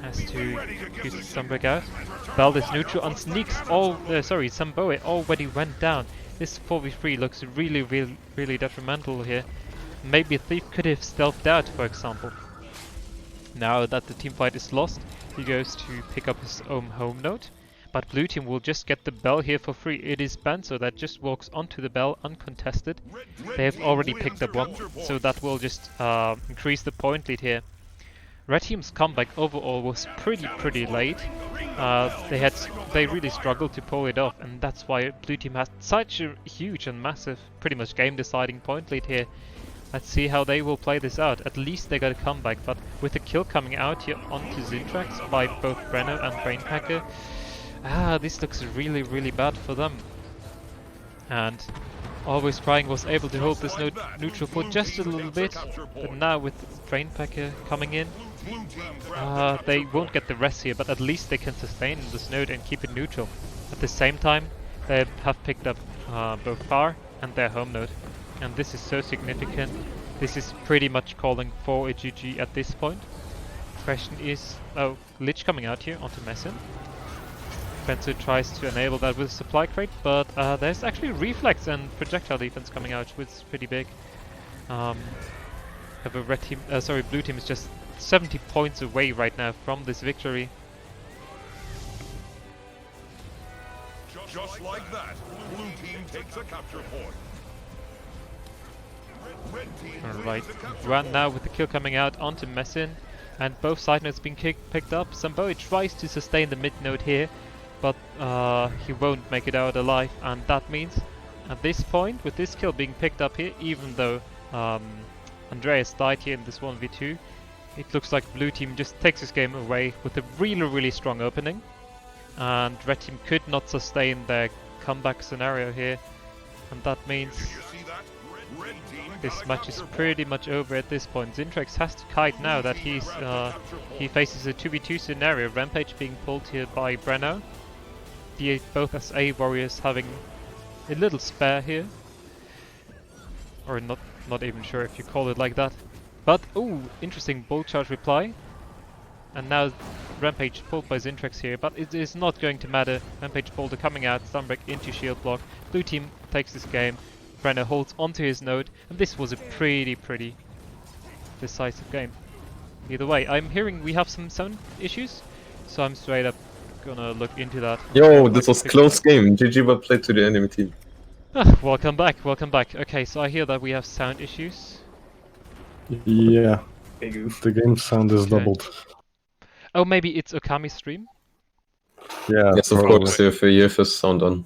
Speaker 1: has to use the Sunbreak out. Belt is neutral and sneaks Samboe already went down. This 4v3 looks really detrimental here. Maybe a Thief could have stealthed out, for example. Now that the teamfight is lost, he goes to pick up his own home node. But blue team will just get the bell here for free. It is Benzo that just walks onto the bell uncontested. They have already picked up one, so that will just increase the point lead here. Red team's comeback overall was pretty late. They really struggled to pull it off, and that's why blue team has such a huge and massive, pretty much game-deciding point lead here. Let's see how they will play this out. At least they got a comeback, but with the kill coming out here onto Zintrax by both Brenner and Brainpacker, this looks really bad for them. And Always Crying was able to hold this node neutral for just a little bit, but now with Brainpacker coming in, they won't get the rest here, but at least they can sustain this node and keep it neutral. At the same time, they have picked up both Far and their home node, and this is so significant. This is pretty much calling for a GG at this point. Question is, Lich coming out here onto Messin. Benzo tries to enable that with supply crate, but there's actually reflex and projectile defense coming out, which is pretty big. Have a red team, blue team is just 70 points away right now from this victory.
Speaker 15: Just like that, blue team takes a capture point.
Speaker 1: Alright, Run now with the kill coming out onto Messin, and both side nodes being picked up. Samboe tries to sustain the mid node here, but he won't make it out alive, and that means at this point, with this kill being picked up here, even though Andreas died here in this 1v2, it looks like blue team just takes this game away with a really strong opening, and red team could not sustain their comeback scenario here, and that means this match is pretty much over at this point. Zintrax has to kite now that he faces a 2v2 scenario. Rampage being pulled here by Brenno. Both SA warriors having a little spare here, or not even sure if you call it like that. But interesting bolt charge reply. And now Rampage pulled by Zintrax here, but it is not going to matter. Rampage boulder coming out, Stunbreak into shield block. Blue team takes this game. Brenner holds onto his node, and this was a pretty decisive game. Either way, I'm hearing we have some sound issues, so I'm straight up gonna look into that.
Speaker 5: Yo, this was close game. GG well played to the enemy team.
Speaker 1: Welcome back. Okay, so I hear that we have sound issues.
Speaker 2: Yeah, the game sound is doubled.
Speaker 1: Oh, maybe it's Okami's stream?
Speaker 2: Yeah,
Speaker 5: yes, of course, you have his sound on.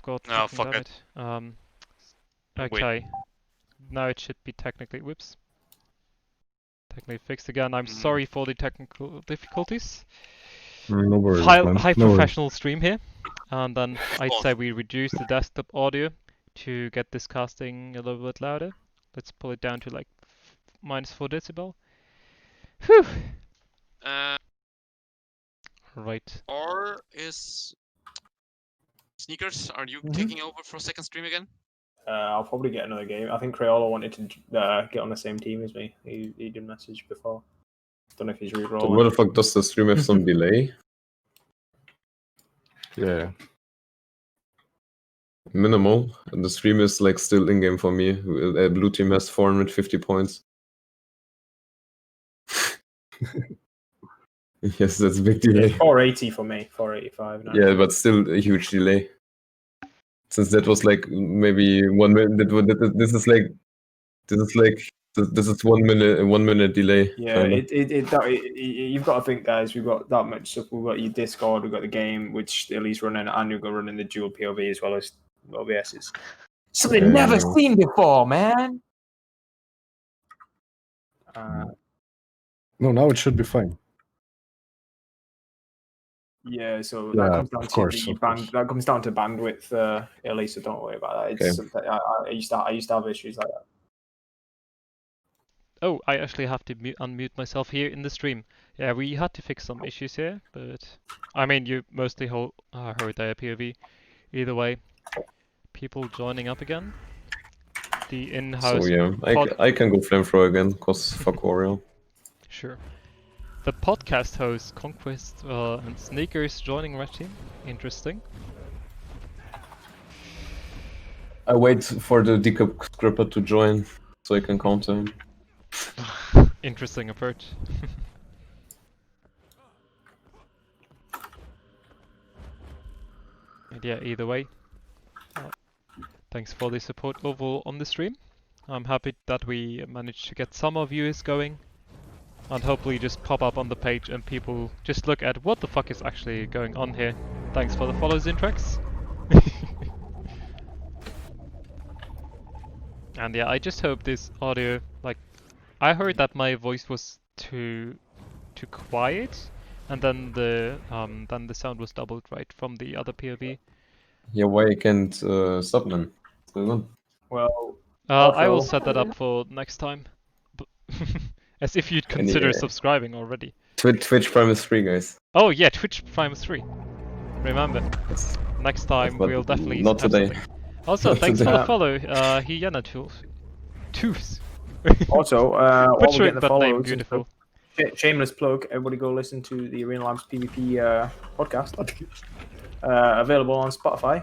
Speaker 1: No, fuck it. Okay, now it should be technically fixed again. I'm sorry for the technical difficulties.
Speaker 2: No worries,
Speaker 1: High professional stream here, and then I'd say we reduce the desktop audio to get this casting a little bit louder. Let's pull it down to like -4 decibel. Whew. Right.
Speaker 4: Or is Sneakers? Are you taking over for a second stream again?
Speaker 3: I'll probably get another game. I think Crayola wanted to get on the same team as me. He did message before. Don't know if he's re-rolling.
Speaker 5: So what the fuck, does the stream have some delay?
Speaker 2: Yeah.
Speaker 5: Minimal. And the stream is like still in-game for me. Blue team has 450 points. Yes, that's a big delay.
Speaker 3: 480 for me, 485. No.
Speaker 5: Yeah, but still a huge delay. Since that was like maybe 1 minute. This is 1 minute delay.
Speaker 3: Yeah, you've got to think, guys. We've got that much stuff. We've got your Discord. We've got the game, which Ellie's running, and you've got running the dual POV as well as OBS. It's something never seen before, man.
Speaker 2: No, now it should be fine.
Speaker 3: Yeah, so that comes down to that comes down to bandwidth, Ellie. So don't worry about that. It's something I used to have issues like that.
Speaker 1: Oh, I actually have to unmute myself here in the stream. Yeah, we had to fix some issues here, but I mean, you mostly heard their POV. Either way, people joining up again. The
Speaker 5: So
Speaker 1: in-house.
Speaker 5: yeah, I can go flamethrower again, cause fuck Warrior.
Speaker 1: Sure. The podcast host, Conquest and Sneakers joining Red Team. Interesting.
Speaker 5: I wait for the decap scripper to join, so I can counter him.
Speaker 1: Interesting approach. And yeah, either way. Thanks for the support overall on the stream. I'm happy that we managed to get some more viewers going. And hopefully just pop up on the page and people just look at what the fuck is actually going on here. Thanks for the follows, Intrex. And yeah, I just hope this audio, like, I heard that my voice was too quiet, and then the sound was doubled right from the other POV.
Speaker 5: Yeah, why you can't stop, man? What's going on?
Speaker 3: Well,
Speaker 1: I will set that up for next time. As if you'd consider
Speaker 5: yeah.
Speaker 1: subscribing already.
Speaker 5: Twitch Prime is free, guys.
Speaker 1: Oh yeah, Twitch Prime is free. Remember, next time
Speaker 5: But
Speaker 1: we'll definitely
Speaker 5: not
Speaker 1: have
Speaker 5: today.
Speaker 1: something. Also,
Speaker 5: Not
Speaker 1: thanks for
Speaker 5: today.
Speaker 1: the follow, Hyena Tooth.
Speaker 3: Also, while we're
Speaker 1: Butchering
Speaker 3: getting the
Speaker 1: that name,
Speaker 3: follows,
Speaker 1: beautiful.
Speaker 3: Shameless plug. Everybody go listen to the Arena Labs PvP podcast. Available on Spotify.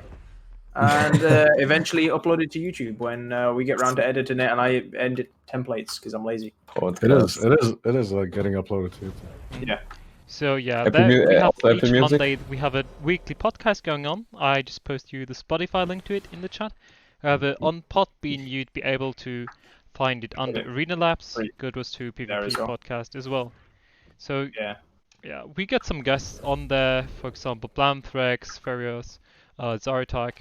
Speaker 3: And eventually uploaded to YouTube when we get around to editing it and I edit templates because I'm lazy.
Speaker 2: It is like getting uploaded to YouTube.
Speaker 3: Yeah.
Speaker 1: So yeah,
Speaker 5: Apple
Speaker 1: there we have
Speaker 5: also Apple
Speaker 1: each
Speaker 5: Music?
Speaker 1: Monday we have a weekly podcast going on. I just post you the Spotify link to it in the chat. However, on Podbean you'd be able to find it under Arena Labs, Good Was 2 PvP podcast as well. So yeah, we get some guests on there, for example, Blamthrex, Ferios, Zartak,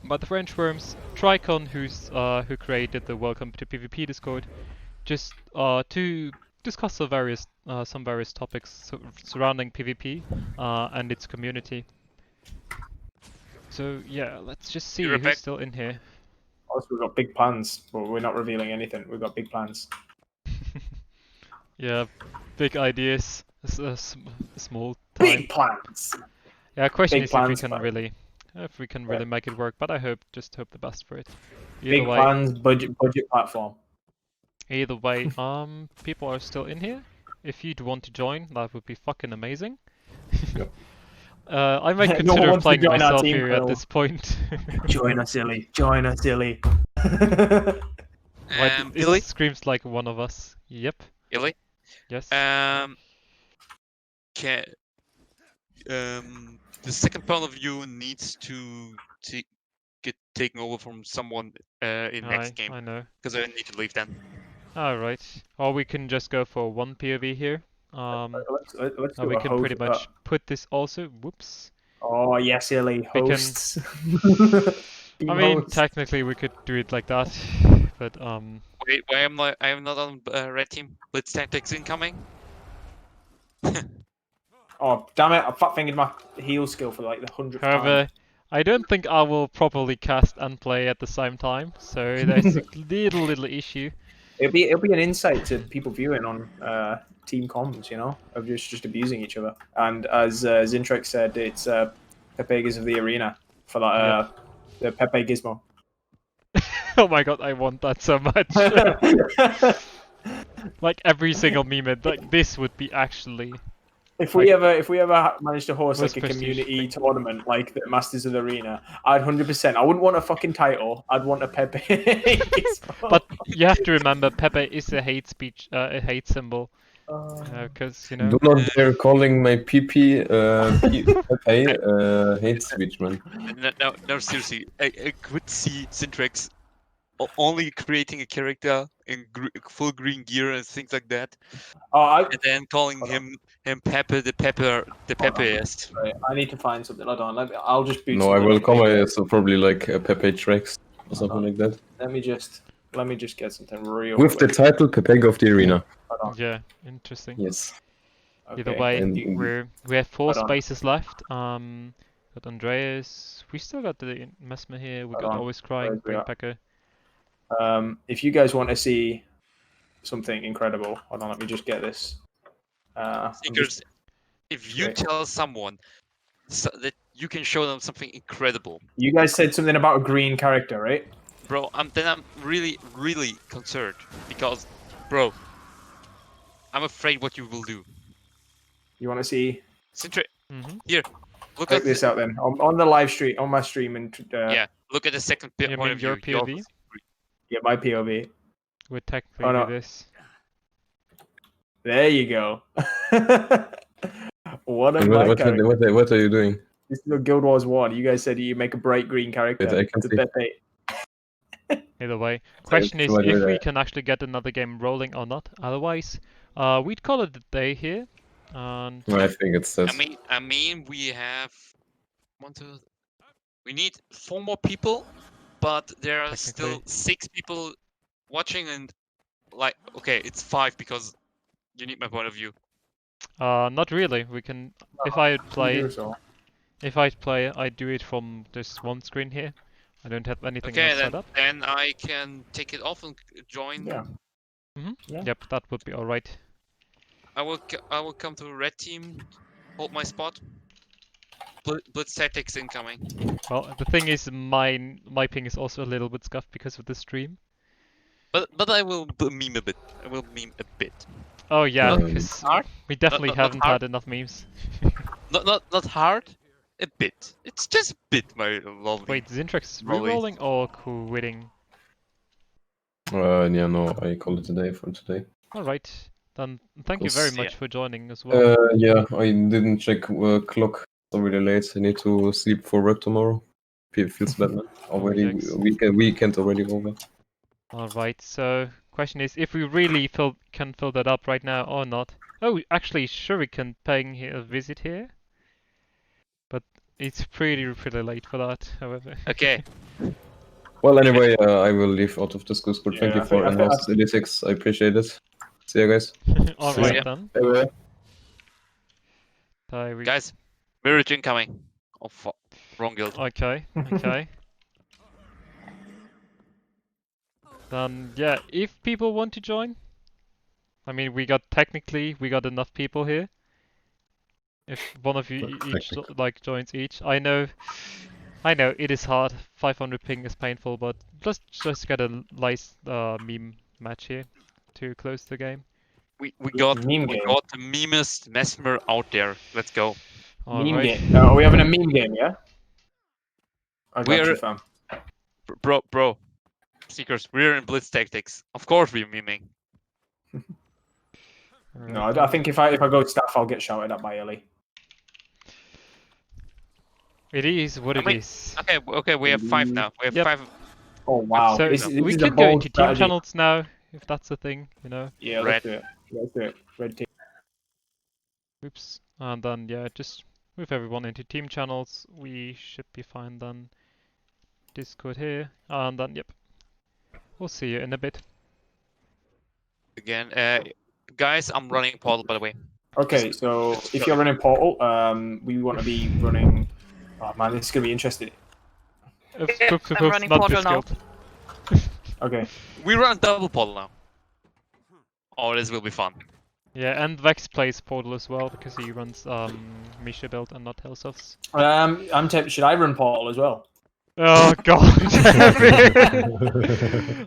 Speaker 1: but the French Worms, Tricon, who created the Welcome to PvP Discord, just to discuss some various topics surrounding PvP and its community. So yeah, let's just see who's still in here.
Speaker 3: Also, we've got big plans, but we're not revealing anything. We've got big plans.
Speaker 1: Yeah, big ideas, small time.
Speaker 3: Big plans.
Speaker 1: Yeah, question
Speaker 3: Big
Speaker 1: is
Speaker 3: plans,
Speaker 1: if we can really make it work. But I just hope the best for it. Either
Speaker 3: Big
Speaker 1: way,
Speaker 3: plans, budget platform.
Speaker 1: Either way, people are still in here. If you'd want to join, that would be fucking amazing.
Speaker 2: Yep.
Speaker 1: I might
Speaker 3: No one
Speaker 1: consider
Speaker 3: wants to
Speaker 1: playing
Speaker 3: join our
Speaker 1: myself
Speaker 3: team,
Speaker 1: here at
Speaker 3: Phil.
Speaker 1: this point.
Speaker 3: Join us, silly. Join us, silly.
Speaker 1: It screams like one of us. Yep.
Speaker 4: Illy?
Speaker 1: Yes.
Speaker 4: The second point of view needs to get taken over from someone in next game.
Speaker 1: I know.
Speaker 4: Because I need to leave then.
Speaker 1: Alright. Or we can just go for one POV here.
Speaker 3: Let's
Speaker 1: we can pretty much put this also. Whoops.
Speaker 3: Oh, yes, silly.
Speaker 1: We can-
Speaker 3: Hosts.
Speaker 1: I mean, technically we could do it like that, but
Speaker 4: Wait, why am I am not on red team? Blitz tactics incoming.
Speaker 3: Oh, damn it. I fat-fingered my heal skill for like the 100th time.
Speaker 1: However, I don't think I will properly cast and play at the same time, so there's a little issue.
Speaker 3: It'll be an insight to people viewing on team comms, you know, of just abusing each other. And as Zintrex said, it's Pepe Giz of the arena for that the Pepe Gizmo.
Speaker 1: Oh my god, I want that so much. Like every single meme, like this would be actually.
Speaker 3: If we ever manage to host
Speaker 1: most
Speaker 3: like a
Speaker 1: prestige
Speaker 3: community tournament like the Masters of the Arena, I'd 100%. I wouldn't want a fucking title. I'd want a Pepe. Gizmo.
Speaker 1: But you have to remember, Pepe is a hate speech, a hate symbol, because you know.
Speaker 5: Do not dare calling my PP Pepe hate speech, man.
Speaker 4: No, seriously, I could see Zintrex only creating a character in full green gear and things like that, and then calling him Pepe the Pepeest.
Speaker 3: Right, I need to find something. Hold on. I'll just boot.
Speaker 5: No, I
Speaker 3: something
Speaker 5: will
Speaker 3: up.
Speaker 5: come as probably like a Pepe Trex or something like that.
Speaker 3: Let me just get something real.
Speaker 5: With the
Speaker 3: quick.
Speaker 5: title Pepe of the Arena.
Speaker 3: Hold on.
Speaker 1: Yeah, interesting.
Speaker 5: Yes.
Speaker 1: Either
Speaker 3: Okay,
Speaker 1: way,
Speaker 5: and-
Speaker 1: we have 4
Speaker 3: Hold on.
Speaker 1: spaces left. Got Andreas. We still got the Mesmer here. We
Speaker 3: Hold
Speaker 1: got
Speaker 3: on.
Speaker 1: Always Crying,
Speaker 3: Where's
Speaker 1: Green
Speaker 3: that?
Speaker 1: Pecker.
Speaker 3: If you guys want to see something incredible, hold on. Let me just get this.
Speaker 4: Seekers, if you tell someone that you can show them something incredible.
Speaker 3: You guys said something about a green character, right?
Speaker 4: Bro, I'm really, really concerned because, bro, I'm afraid what you will do.
Speaker 3: You want to see?
Speaker 4: Here, look
Speaker 3: Check
Speaker 4: at
Speaker 3: this out then on the live stream, on my stream, and
Speaker 4: yeah, look at the second
Speaker 1: You
Speaker 4: point
Speaker 1: mean
Speaker 4: of view.
Speaker 1: your POV?
Speaker 3: Yeah, my POV.
Speaker 1: Would technically
Speaker 3: Oh, no.
Speaker 1: be this.
Speaker 3: There you go. What a
Speaker 5: What are you doing?
Speaker 3: This is a Guild Wars 1. You guys said you make a bright green character.
Speaker 5: Wait, I can
Speaker 3: It's a
Speaker 5: see.
Speaker 3: Pepe.
Speaker 1: Either way. Question is
Speaker 5: why do
Speaker 1: if we
Speaker 5: that?
Speaker 1: can actually get another game rolling or not. Otherwise, we'd call it a day here. And
Speaker 5: I think it's this.
Speaker 4: I mean, we have we need 4 more people, but there are still 6 people watching, and like, okay, it's 5 because you need my point of view.
Speaker 1: not really. We can. If I play, I do it from this one screen here. I don't have anything
Speaker 4: Okay,
Speaker 1: else set up.
Speaker 4: then I can take it off and join.
Speaker 3: Yeah.
Speaker 1: Yeah. Yep, that would be alright.
Speaker 4: I will come to red team, hold my spot. Blitz tactics incoming.
Speaker 1: Well, the thing is, my ping is also a little bit scuffed because of the stream.
Speaker 4: But I will meme a bit. I will meme a bit.
Speaker 1: Oh yeah, because we definitely
Speaker 4: not
Speaker 1: haven't
Speaker 4: hard.
Speaker 1: had enough memes.
Speaker 4: Not hard. A bit. It's just a bit, my lovely.
Speaker 1: Wait, Zintrax rerolling or quitting?
Speaker 5: Yeah, no, I call it a day for today.
Speaker 1: Alright, then thank you very much for joining as well.
Speaker 5: Yeah, I didn't check clock. It's really late. I need to sleep for work tomorrow. Feels bad, man. Already weekend already over.
Speaker 1: Alright, so question is if we really can fill that up right now or not. Oh, actually, sure, we can paying a visit here. But it's pretty late for that, however.
Speaker 4: Okay.
Speaker 5: Well, anyway, I will leave out of this Discord.
Speaker 3: Yeah,
Speaker 5: Thank you
Speaker 3: I
Speaker 5: for
Speaker 3: think-
Speaker 5: Inhouse 86. I appreciate it. See you guys.
Speaker 1: Alright then.
Speaker 5: Bye-bye.
Speaker 4: Guys, mirage incoming. Oh fuck. Wrong guild.
Speaker 1: Okay, okay. Then yeah, if people want to join, I mean we got enough people here. If one of you each joins each, I know it is hard. 500 ping is painful, but let's just get a nice meme match here to close the game.
Speaker 4: We got the memest Mesmer out there. Let's go.
Speaker 3: Meme game. Are we having a meme game? Yeah. I got you, fam.
Speaker 4: Bro. Seekers, we're in Blitz tactics. Of course we're memeing.
Speaker 3: No, I think if I go staff, I'll get shouted at by Ellie.
Speaker 1: It is what it is.
Speaker 4: Okay, we have 5 now. We have 5.
Speaker 3: Oh wow!
Speaker 1: So
Speaker 3: This
Speaker 1: we
Speaker 3: is
Speaker 1: can
Speaker 3: a
Speaker 1: go
Speaker 3: bold
Speaker 1: into team
Speaker 3: strategy.
Speaker 1: channels now, if that's the thing, you know.
Speaker 3: Yeah, let's do it. Let's do it. Red team.
Speaker 1: Oops. And then yeah, just move everyone into team channels. We should be fine then. Discord here, and then yep. We'll see you in a bit.
Speaker 4: Again, guys, I'm running Portal, by the way.
Speaker 3: Okay, so if you're running Portal, we want to be running. Oh man, this is gonna be interesting.
Speaker 1: I'm running Portal now.
Speaker 3: Okay.
Speaker 4: We run double Portal now. Oh, this will be fun.
Speaker 1: Yeah, and Vex plays Portal as well because he runs Misha build and not Hellsofts.
Speaker 3: I'm tempted. Should I run Portal as well?
Speaker 1: Oh god.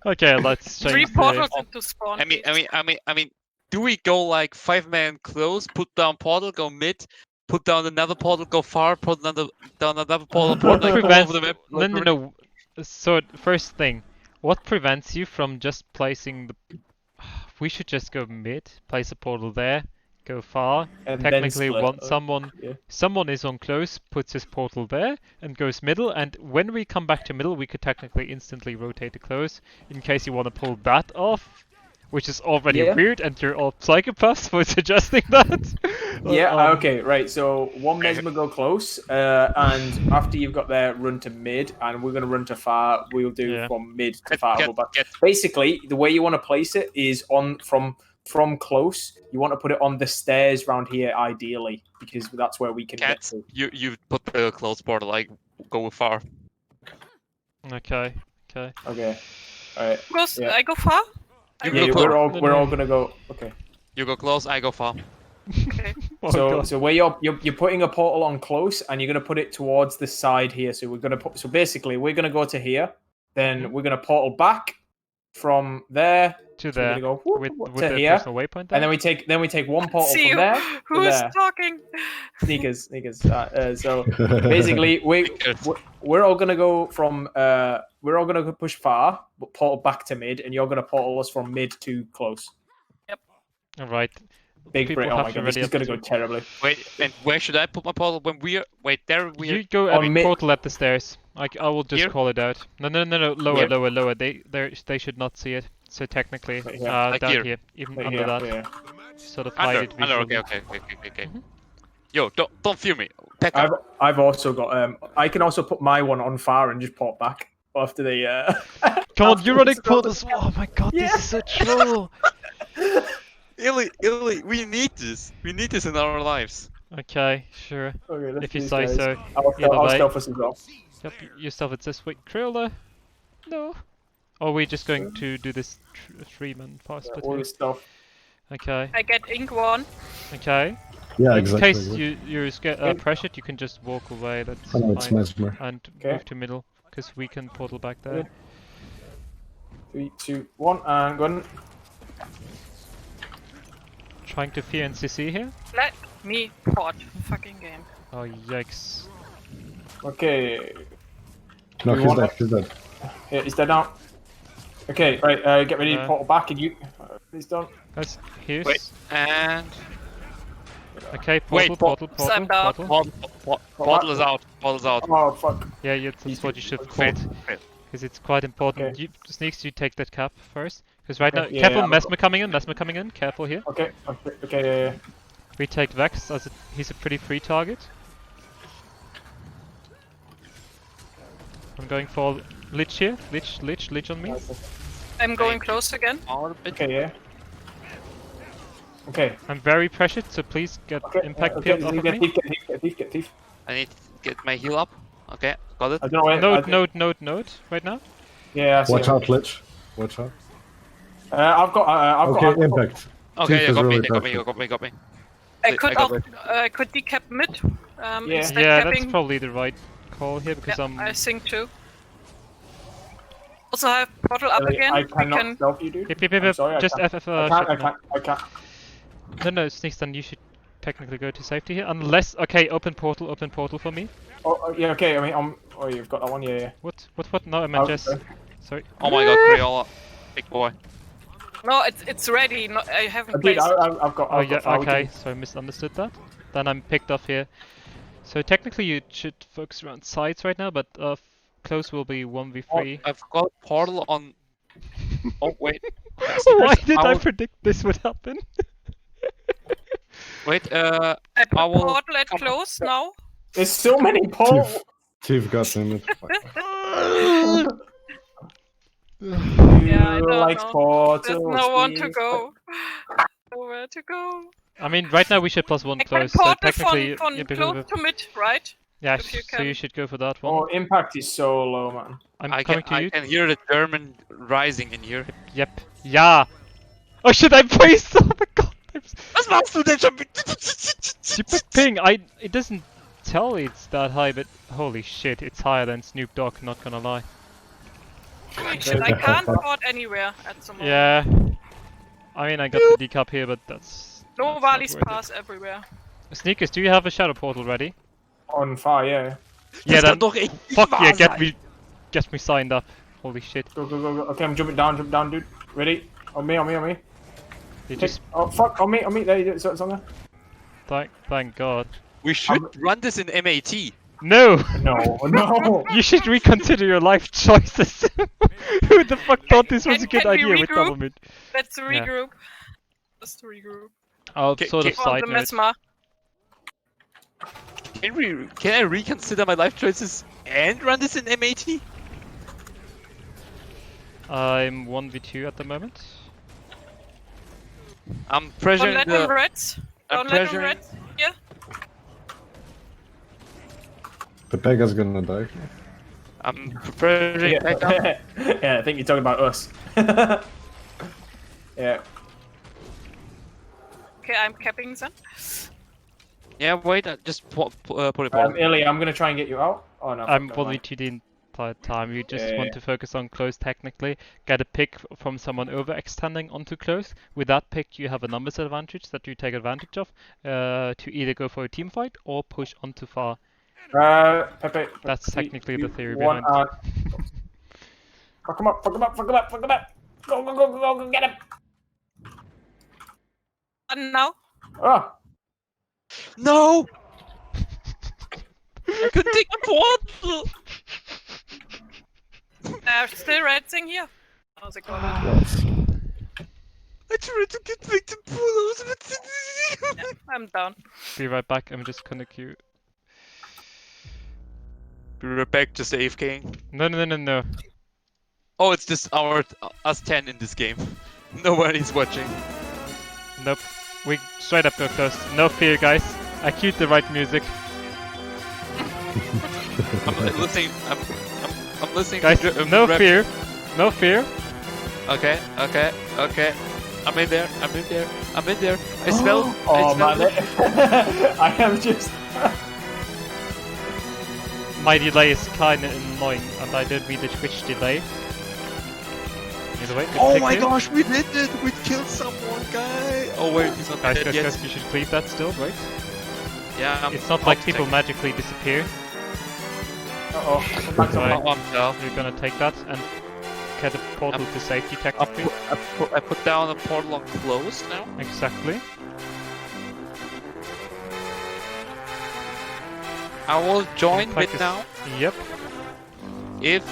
Speaker 1: Okay, let's change.
Speaker 16: 3 portals into spawn.
Speaker 4: I mean, do we go like 5-man close, put down Portal, go mid, put down another Portal, go far, put down another Portal,
Speaker 1: What
Speaker 4: like,
Speaker 1: prevents?
Speaker 4: all over the map?
Speaker 1: No. So first thing, what prevents you from just placing the? We should just go mid, place a portal there, go far.
Speaker 3: And then
Speaker 1: Technically,
Speaker 3: split.
Speaker 1: someone is on close, puts his portal there, and goes middle. And when we come back to middle, we could technically instantly rotate to close in case you want to pull that off, which is already weird, and you're all psychopaths for suggesting that.
Speaker 3: Yeah, okay, right. So one Mesmer go close, and after you've got there, run to mid, and we're going to run to far. We'll do from mid to far. But basically, the way you want to place it is from close. You want to put it on the stairs round here, ideally, because that's where we can get to.
Speaker 4: You put the close Portal, I go far.
Speaker 1: Okay.
Speaker 3: Alright.
Speaker 16: I go far?
Speaker 3: We're all gonna go. Okay.
Speaker 4: You go close, I go far.
Speaker 16: Okay.
Speaker 3: So where you're putting a portal on close, and you're gonna put it towards the side here. So we're gonna put. So basically, we're gonna go to here. Then we're gonna portal back from there
Speaker 1: to
Speaker 3: there.
Speaker 1: there.
Speaker 3: Go
Speaker 1: with
Speaker 3: to
Speaker 1: the
Speaker 3: here,
Speaker 1: personal waypoint.
Speaker 3: and then we take one portal
Speaker 16: See
Speaker 3: from there.
Speaker 16: who
Speaker 3: to
Speaker 16: is
Speaker 3: there.
Speaker 16: talking.
Speaker 3: Sneakers. So basically, we're all gonna go from we're all gonna push far, but portal back to mid, and you're gonna portal us from mid to close.
Speaker 16: Yep.
Speaker 1: All right.
Speaker 3: Big
Speaker 1: People
Speaker 3: break. Oh
Speaker 1: have
Speaker 3: my
Speaker 1: to
Speaker 3: god, this
Speaker 1: ready
Speaker 3: is
Speaker 1: up
Speaker 3: gonna
Speaker 1: to-
Speaker 3: go terribly.
Speaker 4: Wait, and where should I put my portal when we're... Wait, there we
Speaker 1: You go
Speaker 3: On
Speaker 1: every
Speaker 3: mid-
Speaker 1: portal at the stairs. Like I will just
Speaker 4: Here?
Speaker 1: call it out. No, lower,
Speaker 3: Here?
Speaker 1: lower. They should not see it. So technically,
Speaker 3: Right here.
Speaker 4: Like
Speaker 1: down
Speaker 4: here.
Speaker 1: here, even
Speaker 3: Right
Speaker 1: under
Speaker 3: here,
Speaker 1: that,
Speaker 3: yeah.
Speaker 1: sort of hide it
Speaker 4: Under,
Speaker 1: visually.
Speaker 4: okay. Yo, don't fear me. Back up.
Speaker 3: I've also got I can also put my one on fire and just port back after the
Speaker 1: Come on, you're running portals! Oh my god, this is so troll!
Speaker 4: Illy, we need this. We need this in our lives.
Speaker 1: Okay, sure.
Speaker 3: Okay, let's
Speaker 1: If you
Speaker 3: do
Speaker 1: say
Speaker 3: these
Speaker 1: so.
Speaker 3: guys. I'll
Speaker 1: Either way.
Speaker 3: stealth us as well.
Speaker 1: Yep, you stealth it this way. Krilla? No. Or are we just going to do this three-man fast split
Speaker 3: All
Speaker 1: here?
Speaker 3: this stuff.
Speaker 1: Okay.
Speaker 16: I get ink one.
Speaker 1: Okay.
Speaker 2: Yeah,
Speaker 1: In
Speaker 2: exactly.
Speaker 1: case you're pressured, you can just walk away. That's
Speaker 2: Oh, it's
Speaker 1: fine.
Speaker 2: Mesmer.
Speaker 1: And
Speaker 3: Okay.
Speaker 1: move to middle, because we can portal back there.
Speaker 3: 3, 2, 1, and go.
Speaker 1: Trying to fear NCC here.
Speaker 16: Let me port fucking game.
Speaker 1: Oh yikes.
Speaker 3: Okay.
Speaker 2: No,
Speaker 3: You
Speaker 2: he's
Speaker 3: want
Speaker 2: dead.
Speaker 3: it?
Speaker 2: He's dead.
Speaker 3: Yeah, he's dead now. Okay, right. Get ready to
Speaker 1: Uh,
Speaker 3: portal back, and you. He's done.
Speaker 1: Guys, here's.
Speaker 4: Wait, and...
Speaker 1: Okay, portal,
Speaker 4: Wait,
Speaker 1: portal.
Speaker 4: Portal is out. Portal's out.
Speaker 3: Oh fuck.
Speaker 1: Yeah, that's what you should have
Speaker 4: Wait,
Speaker 1: called. Because it's quite important.
Speaker 3: Okay.
Speaker 1: You, Sneaks, you take that cap first. Because right
Speaker 3: Okay,
Speaker 1: now,
Speaker 3: yeah,
Speaker 1: careful,
Speaker 3: yeah,
Speaker 1: Mesmer coming in, careful here.
Speaker 3: Okay, yeah.
Speaker 1: We take Vex, as he's a pretty free target. I'm going for Lich here, Lich on me.
Speaker 16: I'm going close again.
Speaker 3: Okay, yeah. Okay.
Speaker 1: I'm very pressured, so please get impact
Speaker 3: okay,
Speaker 1: pip off of
Speaker 3: get
Speaker 1: me.
Speaker 3: Get thief.
Speaker 4: I need to get my heal up. Okay, got it.
Speaker 3: I don't know where.
Speaker 1: Node, right now.
Speaker 3: Yeah, I see
Speaker 2: Watch
Speaker 3: him.
Speaker 2: out, Lich. Watch out.
Speaker 3: I've got.
Speaker 2: Okay, impact.
Speaker 4: Okay,
Speaker 2: Thief
Speaker 4: yeah,
Speaker 2: is
Speaker 4: got me,
Speaker 2: really
Speaker 4: they got me,
Speaker 2: perfect.
Speaker 4: got me.
Speaker 16: I could
Speaker 4: got it.
Speaker 16: I could decap mid. Instead
Speaker 1: Yeah,
Speaker 16: capping.
Speaker 1: that's probably the right call here because
Speaker 16: Yeah,
Speaker 1: I'm.
Speaker 16: I think too. Also have portal up again.
Speaker 3: I
Speaker 16: We
Speaker 3: cannot
Speaker 16: can...
Speaker 3: stealth you, dude.
Speaker 1: Yep,
Speaker 3: I'm sorry,
Speaker 1: just
Speaker 3: I can't.
Speaker 1: FF.
Speaker 3: I can't.
Speaker 1: No, Sneaks, then you should technically go to safety here. Unless. Okay, open portal for me.
Speaker 3: Oh, yeah, okay. I mean, oh, you've got that one. Yeah.
Speaker 1: What? No, I meant
Speaker 3: Oh,
Speaker 1: just.
Speaker 3: okay.
Speaker 1: Sorry.
Speaker 4: Oh my god, Crayola. Big boy.
Speaker 16: No, it's ready. No, I haven't
Speaker 3: Dude,
Speaker 16: placed.
Speaker 3: I've got.
Speaker 1: Oh
Speaker 3: I've
Speaker 1: yeah,
Speaker 3: got
Speaker 1: okay, so I misunderstood that. Then I'm picked off here. So technically you should focus around sides right now, but close will be 1v3.
Speaker 4: I've got portal on... Oh, wait.
Speaker 1: Why did I predict this would happen?
Speaker 4: Wait,
Speaker 16: I put
Speaker 4: I will...
Speaker 16: portal at close now.
Speaker 3: There's so many portals.
Speaker 2: Thief got him. It's
Speaker 16: Yeah, I don't
Speaker 3: like
Speaker 16: know.
Speaker 3: portals.
Speaker 16: There's no one to go. Nowhere to go.
Speaker 1: I mean, right now we should plus one
Speaker 16: I can
Speaker 1: close, so
Speaker 16: portal
Speaker 1: technically...
Speaker 16: from close to mid, right?
Speaker 1: Yeah,
Speaker 16: if you
Speaker 1: so
Speaker 16: can.
Speaker 1: you should go for that one.
Speaker 3: Oh, impact is so low, man.
Speaker 1: I'm
Speaker 4: I
Speaker 1: coming to you.
Speaker 4: can hear the German rising in here.
Speaker 1: Yep. Yeah! Oh shit, I placed! Oh my god!
Speaker 4: Was machst du denn schon?
Speaker 1: Stupid ping! It doesn't tell it's that high, but holy shit, it's higher than Snoop Dogg, not gonna lie.
Speaker 16: Holy shit, I can't port anywhere at the moment.
Speaker 1: Yeah. I mean, I got the decap here, but that's...
Speaker 16: No
Speaker 1: that's not
Speaker 16: Wali's
Speaker 1: worth it.
Speaker 16: pass everywhere.
Speaker 1: Sneakers, do you have a shadow portal ready?
Speaker 3: On fire, yeah.
Speaker 1: Yeah, then...
Speaker 4: doch echt
Speaker 1: Fuck
Speaker 4: wahr
Speaker 1: yeah,
Speaker 4: sein.
Speaker 1: get me signed up. Holy shit.
Speaker 3: Go. Okay, I'm jumping down, dude. Ready? On me.
Speaker 1: They just...
Speaker 3: Oh fuck! On me. There you go. It's on there.
Speaker 1: Thank god.
Speaker 4: We should run this in MAT.
Speaker 1: No!
Speaker 3: No.
Speaker 1: You should reconsider your life choices. Who the fuck thought this was a good
Speaker 16: Can we
Speaker 1: idea with
Speaker 16: regroup?
Speaker 1: double mid?
Speaker 16: Let's
Speaker 1: Yeah.
Speaker 16: regroup. Let's regroup.
Speaker 1: I'll sort of
Speaker 16: On
Speaker 1: side
Speaker 16: the
Speaker 1: note.
Speaker 16: Mesmer.
Speaker 4: Can I reconsider my life choices and run this in MAT?
Speaker 1: I'm 1v2 at the moment.
Speaker 4: I'm
Speaker 16: Don't
Speaker 4: pressuring
Speaker 16: let
Speaker 4: the...
Speaker 16: him reds.
Speaker 4: I'm
Speaker 16: Don't let him
Speaker 4: pressuring...
Speaker 16: reds. Yeah.
Speaker 2: The beggar's gonna die.
Speaker 4: I'm pressuring back up.
Speaker 3: Yeah, I think you're talking about us. Yeah.
Speaker 16: Okay, I'm capping then.
Speaker 4: Yeah, wait, just put it on.
Speaker 3: Illy, I'm gonna try and get you out. Oh no.
Speaker 1: I'm
Speaker 3: never mind.
Speaker 1: volley to the entire time. You just
Speaker 3: Yeah,
Speaker 1: want
Speaker 3: yeah.
Speaker 1: to focus on close technically. Get a pick from someone overextending onto close. With that pick, you have a numbers advantage that you take advantage of to either go for a team fight or push onto far.
Speaker 3: Pepe.
Speaker 1: That's technically the theory
Speaker 3: One,
Speaker 1: behind.
Speaker 3: fuck him up! Fuck him up! Fuck him up! Fuck him up! Go! Go! Go! Go! Go! Get him!
Speaker 16: And now?
Speaker 3: Oh.
Speaker 4: No! I couldn't take the portal!
Speaker 16: There's still red thing here. How's it going?
Speaker 4: I tried to get back to pool.
Speaker 16: Yeah, I'm down.
Speaker 1: Be right back. I'm just gonna queue.
Speaker 4: Be right back, just AFKing.
Speaker 1: No.
Speaker 4: Oh, it's just us 10 in this game. Nobody's watching.
Speaker 1: Nope. We straight up go close. No fear, guys. I queued the right music.
Speaker 4: I'm listening. I'm listening.
Speaker 1: Guys,
Speaker 4: to
Speaker 1: no fear. No fear.
Speaker 4: Okay. I'm in there. I smell.
Speaker 3: Oh man, I am just.
Speaker 1: My delay is kinda annoying, and I don't read the Twitch delay. Either way,
Speaker 4: Oh my gosh, we did it! We killed someone, guy! Oh wait, he's not dead yet.
Speaker 1: Guys, you should cleave that still, right?
Speaker 4: Yeah,
Speaker 1: it's not like people magically disappear.
Speaker 3: Uh-oh.
Speaker 1: You're gonna take that and get a portal to safety technically.
Speaker 4: I put down a portal on close now.
Speaker 1: Exactly.
Speaker 4: I will join mid now.
Speaker 1: Yep.
Speaker 4: If...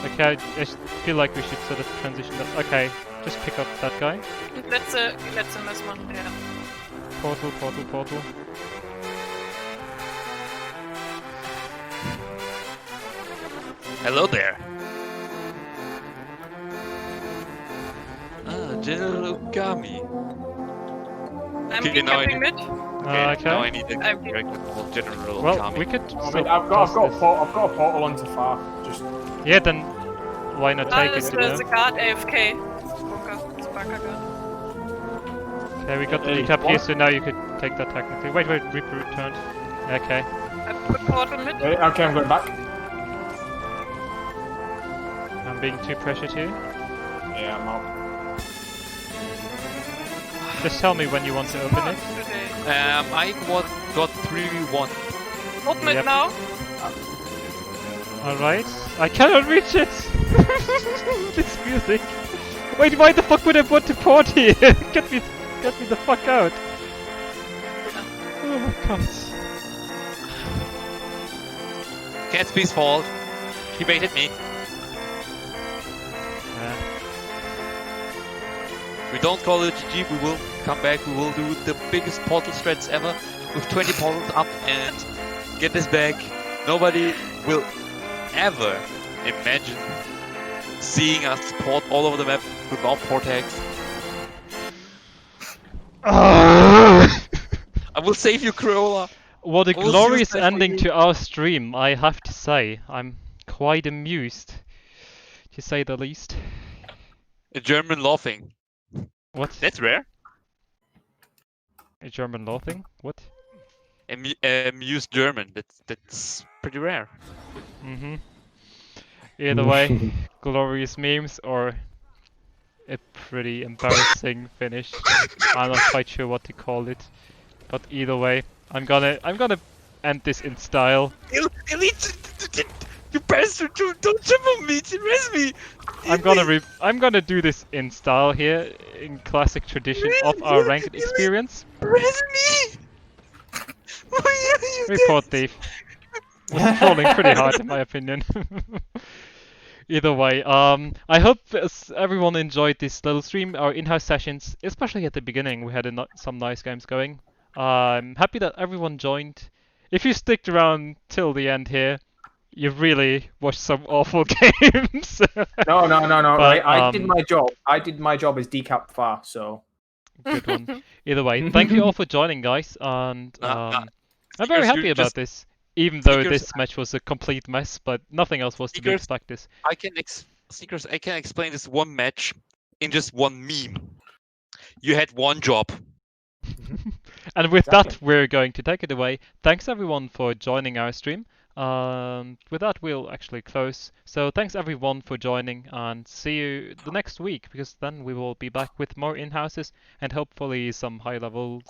Speaker 1: Okay, I feel like we should sort of transition that. Okay, just pick up that guy.
Speaker 16: Let's miss one, yeah.
Speaker 1: Portal.
Speaker 4: Hello there. General Okami.
Speaker 16: I'm
Speaker 4: Okay, now I
Speaker 16: camping mid.
Speaker 1: Okay.
Speaker 4: Now I need a character called General
Speaker 1: Well,
Speaker 4: Okami.
Speaker 1: we could.
Speaker 3: I've got a portal onto far. Just.
Speaker 1: Yeah, then why not take it?
Speaker 16: There's a guard AFK. Sparker guard.
Speaker 1: Okay, we got the recap here, so now you could take that technically. Wait, Reaper returned. Okay.
Speaker 16: I put portal mid.
Speaker 3: Okay, I'm going back.
Speaker 1: I'm being too pressured here.
Speaker 3: Yeah, I'm out.
Speaker 1: Just tell me when you want to open it.
Speaker 4: I got 3v1.
Speaker 16: Open it now.
Speaker 1: Alright. I cannot reach it! This music. Wait, why the fuck would I want to port here? Get me the fuck out. Oh my god.
Speaker 4: Gatsby's fault. He baited me. We don't call it GG, we will come back, we will do the biggest portal strats ever with 20 portals up and get this back. Nobody will ever imagine seeing us port all over the map without portags. I will save you, Corolla.
Speaker 1: What a glorious ending to our stream, I have to say. I'm quite amused, to say the least.
Speaker 4: A German laughing.
Speaker 1: What?
Speaker 4: That's rare.
Speaker 1: A German laughing? What?
Speaker 4: Amused German. That's pretty rare.
Speaker 1: Mm-hmm. Either way, glorious memes or a pretty embarrassing finish. I'm not quite sure what to call it, but either way, I'm gonna end this in style.
Speaker 4: You bastard! Don't jump on me! Erase me!
Speaker 1: I'm gonna do this in style here, in classic tradition of our ranked experience.
Speaker 4: Erase me!
Speaker 1: Report thief. Was trolling pretty hard in my opinion. Either way, I hope everyone enjoyed this little stream, our in-house sessions, especially at the beginning. We had some nice games going. I'm happy that everyone joined. If you sticked around till the end here, you really watched some awful games.
Speaker 3: No.
Speaker 1: But,
Speaker 3: I did my job. I did my job as decap far, so.
Speaker 1: Good one. Either way, thank you all for joining, guys, and I'm very happy about this. Even though this match was a complete mess, but nothing else was to be expected.
Speaker 4: I can explain this one match in just one meme. You had one job.
Speaker 1: And with that, we're going to take it away. Thanks everyone for joining our stream. With that, we'll actually close. So thanks everyone for joining, and see you the next week, because then we will be back with more in-houses and hopefully some high-level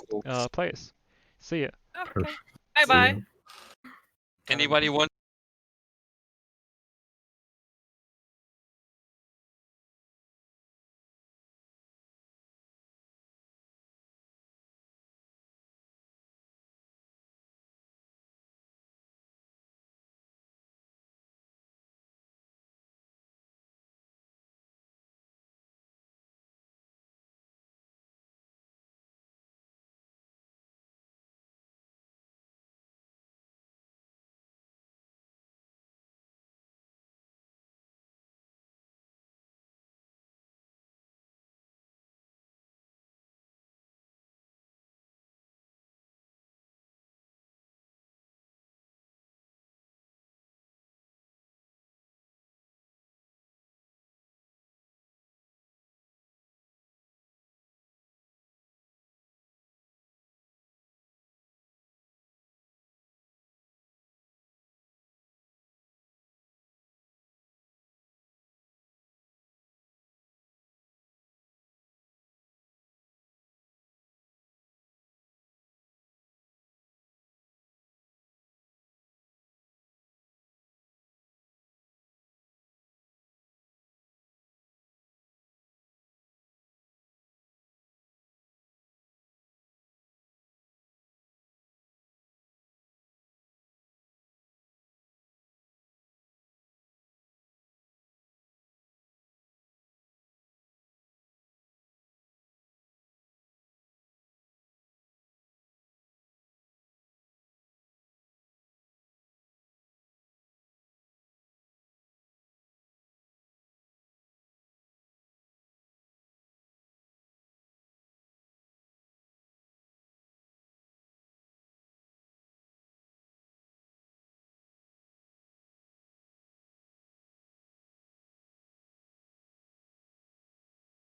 Speaker 1: players. See ya.
Speaker 16: Okay. Bye bye.
Speaker 4: Anybody want